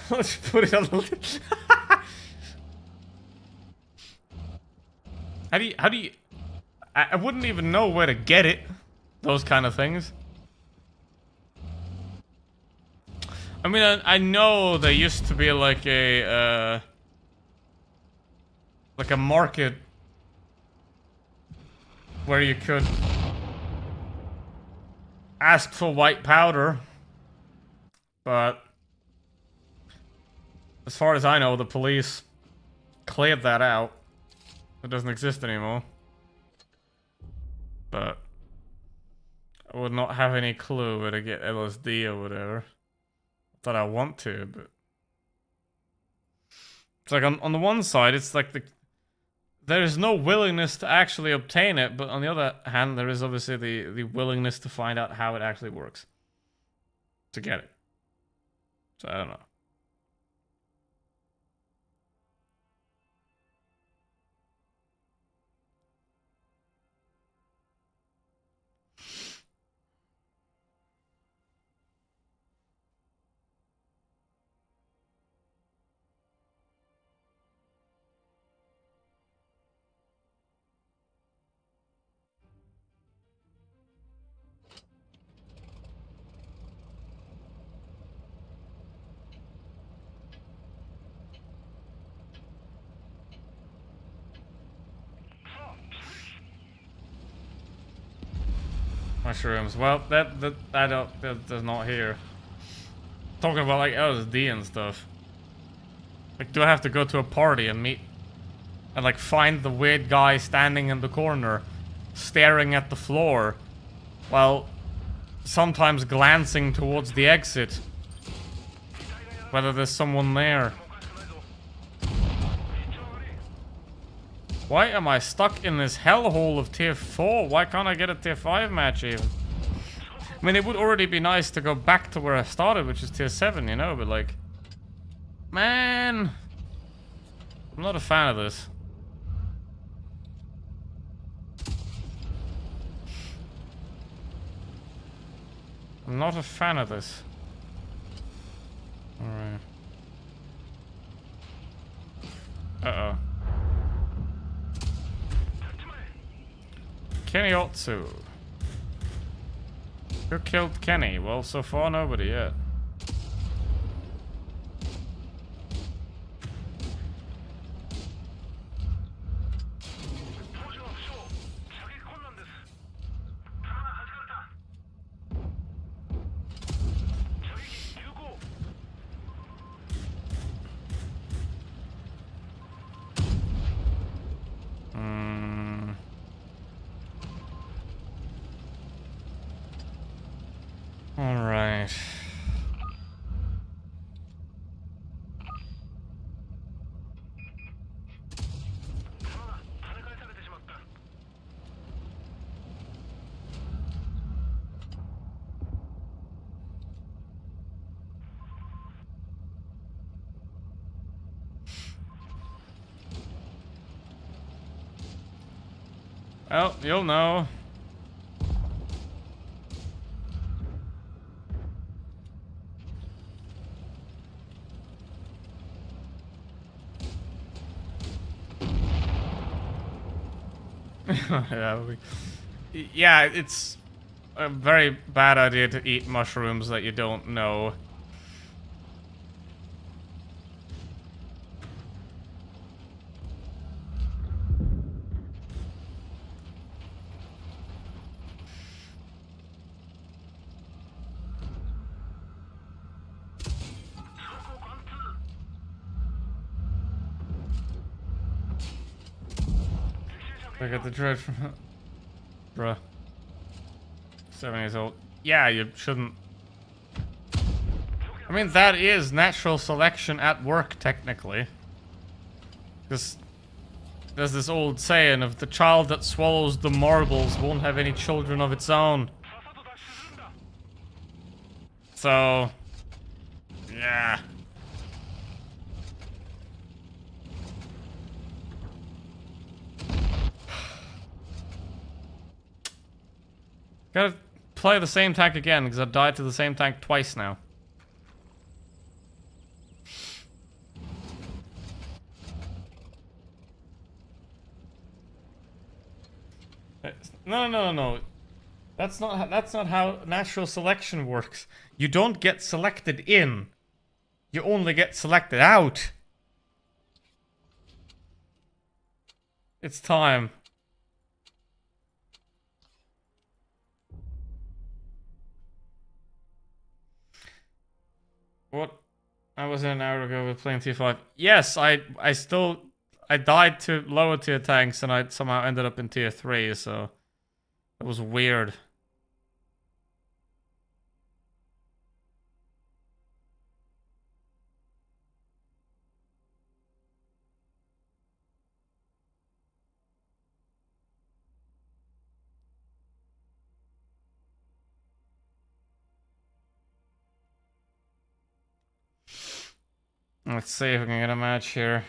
Let's put it on the How do you I wouldn't even know where to get it. Those kind of things. I mean, I know there used to be like a market where you could ask for white powder, but as far as I know, the police cleared that out. It doesn't exist anymore. But I would not have any clue where to get LSD or whatever. That I want to, but it's like on the one side, it's like there is no willingness to actually obtain it, but on the other hand, there is obviously the willingness to find out how it actually works to get it. So I don't know. Mushrooms. Well, that's not here. Talking about like LSD and stuff. Like, do I have to go to a party and meet and like find the weird guy standing in the corner, staring at the floor, while sometimes glancing towards the exit? Whether there's someone there. Why am I stuck in this hellhole of tier 4? Why can't I get a tier 5 match even? I mean, it would already be nice to go back to where I started, which is tier 7, you know, but like... Man... I'm not a fan of this. I'm not a fan of this. Alright. Uh-oh. Keniotsu. Who killed Kenny? Well, so far nobody yet. Hmm. All right. Well, you'll know. Yeah, it's a very bad idea to eat mushrooms that you don't know. Look at the dread from... Bruh. 7 years old. Yeah, you shouldn't... I mean, that is natural selection at work, technically. Because there's this old saying of the child that swallows the marbles won't have any children of its own. So... yeah. Gotta play the same tank again, because I've died to the same tank twice now. No. That's not how natural selection works. You don't get selected in. You only get selected out. It's time. What? I was in an hour ago with playing tier 5. Yes, I died to lower tier tanks and I somehow ended up in tier 3, so that was weird. Let's see if we can get a match here.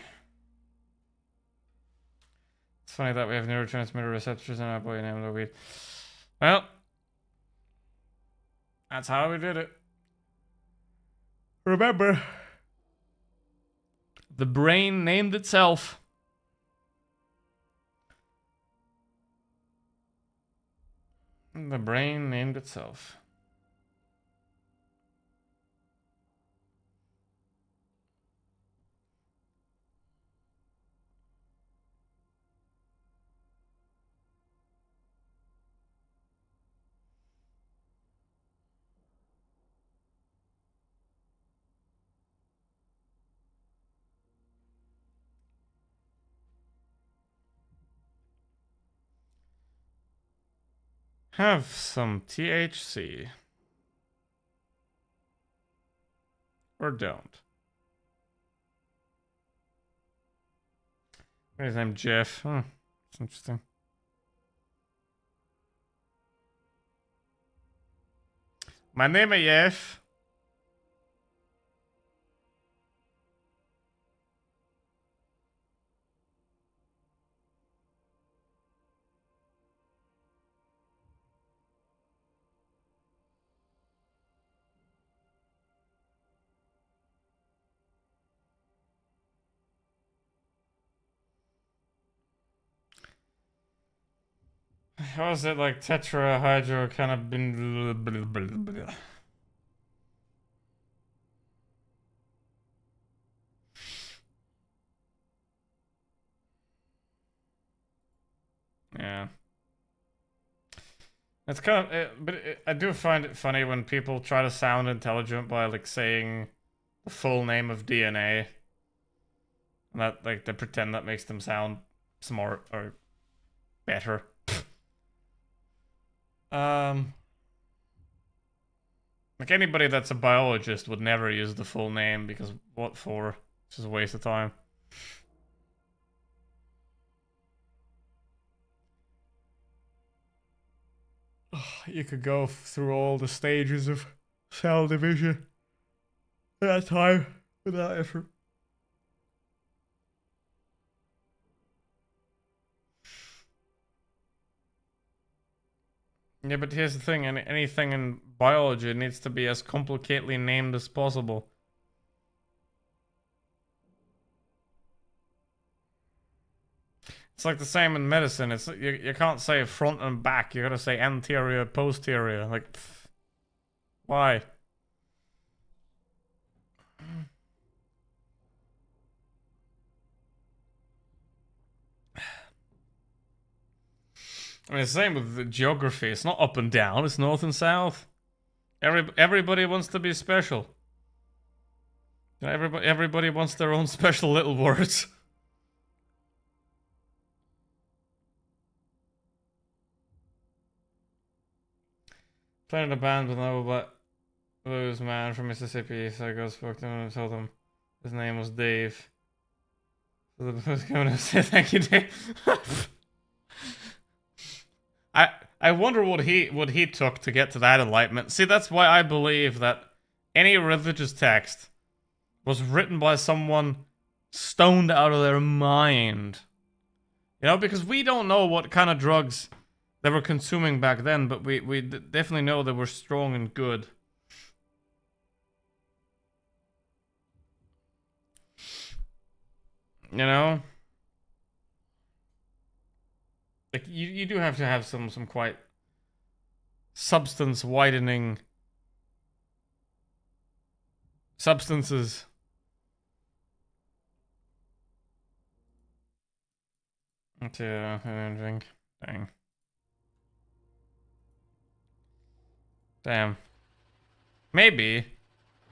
It's funny that we have neurotransmitter receptors in our body named weed. Well, that's how we did it. Remember, the brain named itself. The brain named itself. Have some THC. Or don't. His name Jeff. Huh. That's interesting. My name is Jeff. How is it like tetrahydrocannabinol? Yeah. It's kind of, I do find it funny when people try to sound intelligent by like saying the full name of DNA. And that like they pretend that makes them sound smart or better. Like anybody that's a biologist would never use the full name because what for? It's just a waste of time. You could go through all the stages of cell division at that time without effort. Yeah, but here's the thing, anything in biology needs to be as complicatedly named as possible. It's like the same in medicine. It's you can't say front and back. You gotta say anterior, posterior. Like, why? I mean, it's the same with the geography. It's not up and down. It's north and south. Everybody wants to be special. Everybody wants their own special little words. Playing in a band with no but blues man from Mississippi, so I go spoke to him and told him his name was Dave. So the blues coming to say thank you, Dave. I wonder what he took to get to that enlightenment. See, that's why I believe that any religious text was written by someone stoned out of their mind. You know, because we don't know what kind of drugs they were consuming back then, but we definitely know they were strong and good. You know? Like, you do have to have some quite substance widening substances. To drink. Dang. Damn. Maybe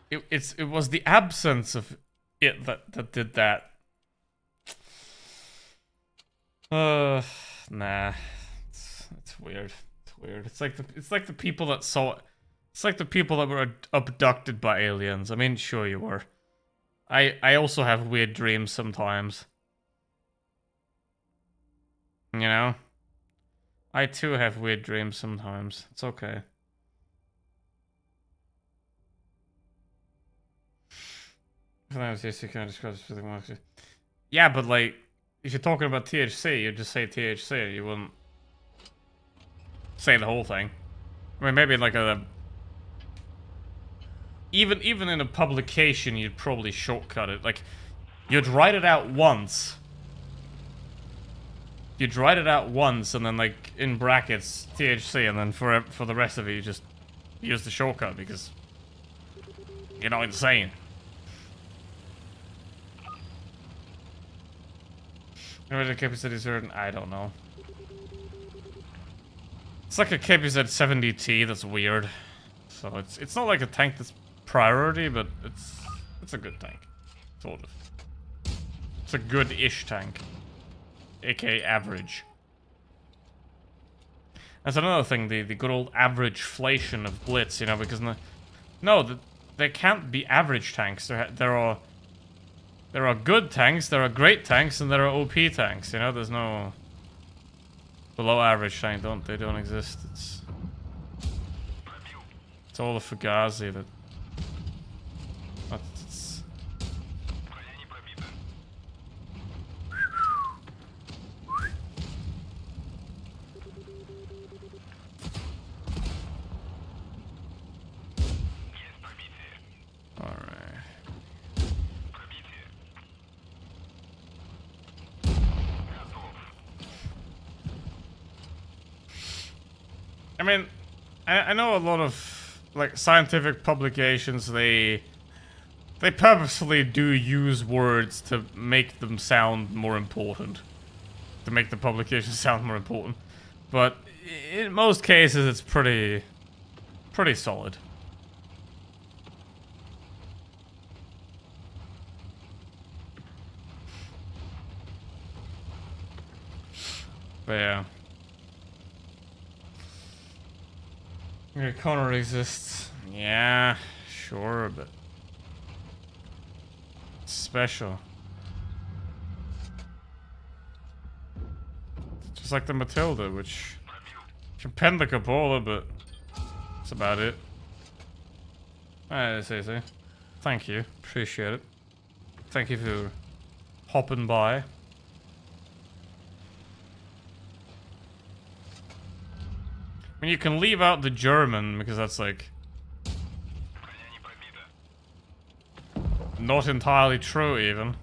it was the absence of it that did that. Nah. It's weird. It's weird. It's like the people that saw it. It's like the people that were abducted by aliens. I mean, sure you were. I also have weird dreams sometimes. You know? I too have weird dreams sometimes. It's okay. Yeah, but like, if you're talking about THC, you'd just say THC. You wouldn't say the whole thing. I mean, maybe like even in a publication, you'd probably shortcut it. Like, you'd write it out once. You'd write it out once, and then like in brackets THC, and then for the rest of it, you just use the shortcut because you're not insane. Remember the KPZ is certain? I don't know. It's like a KPZ 70T that's weird. So it's not like a tank that's priority, but it's a good tank. Sort of. It's a good-ish tank. AKA average. That's another thing, the good old averageflation of Blitz, you know, because there can't be average tanks. There are good tanks, there are great tanks, and there are OP tanks. You know, there's no below average tank. They don't exist. It's all the Fugazi that. It's, alright. I mean, I know a lot of like scientific publications. They purposely do use words to make them sound more important, to make the publication sound more important. But in most cases, it's pretty solid. But yeah. Okay, Connor exists. Yeah, sure, but it's special. Just like the Matilda, which can pen the Cupola, but that's about it. I say so. Thank you, appreciate it. Thank you for hopping by. I mean, you can leave out the German, because that's like not entirely true, even.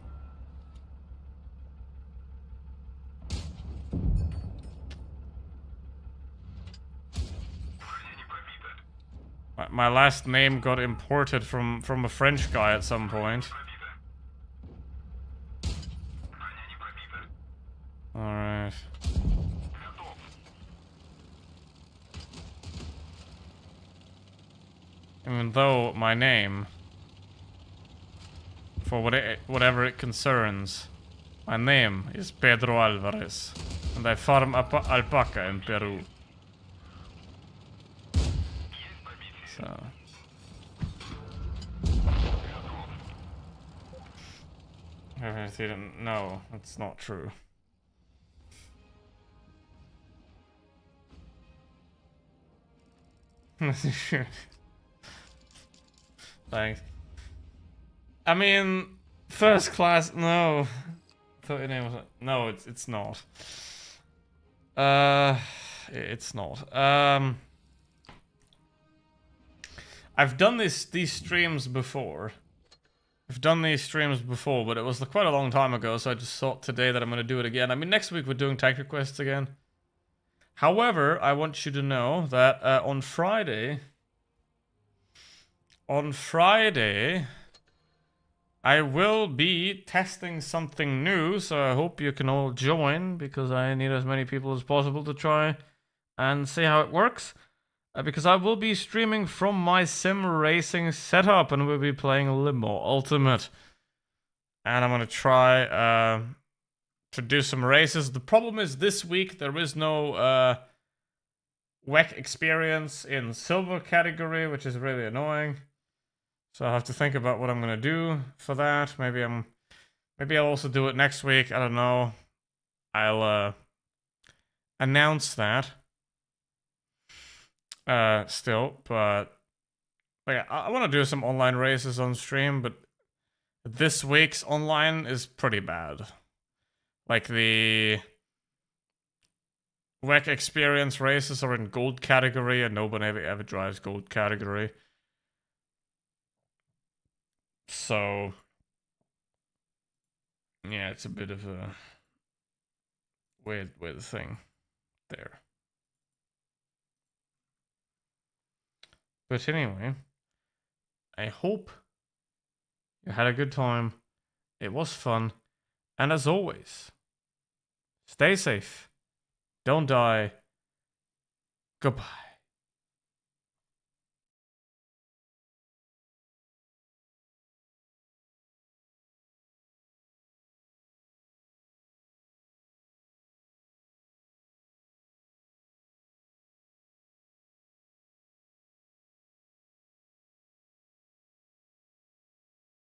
My last name got imported from a French guy at some point. Alright. Even though my name, for whatever it concerns, my name is Pedro Alvarez, and I farm alpaca in Peru. So. I didn't know, that's not true. Thanks. I mean, first class, no. I thought your name was, no, it's not. It's not. I've done these streams before. I've done these streams before, but it was quite a long time ago, so I just thought today that I'm going to do it again. I mean, next week we're doing tank requests again. However, I want you to know that on Friday, I will be testing something new, so I hope you can all join, because I need as many people as possible to try and see how it works. Because I will be streaming from my sim racing setup, and we'll be playing Limo Ultimate. And I'm gonna try to do some races. The problem is this week there is no WEC experience in silver category, which is really annoying. So I have to think about what I'm gonna do for that. Maybe I'll also do it next week. I don't know. I'll announce that. Still, but like, I want to do some online races on stream, but this week's online is pretty bad. Like, the WEC experience races are in gold category, and nobody ever drives gold category. So, yeah, it's a bit of a weird thing there. But anyway, I hope you had a good time. It was fun. And as always, stay safe. Don't die. Goodbye.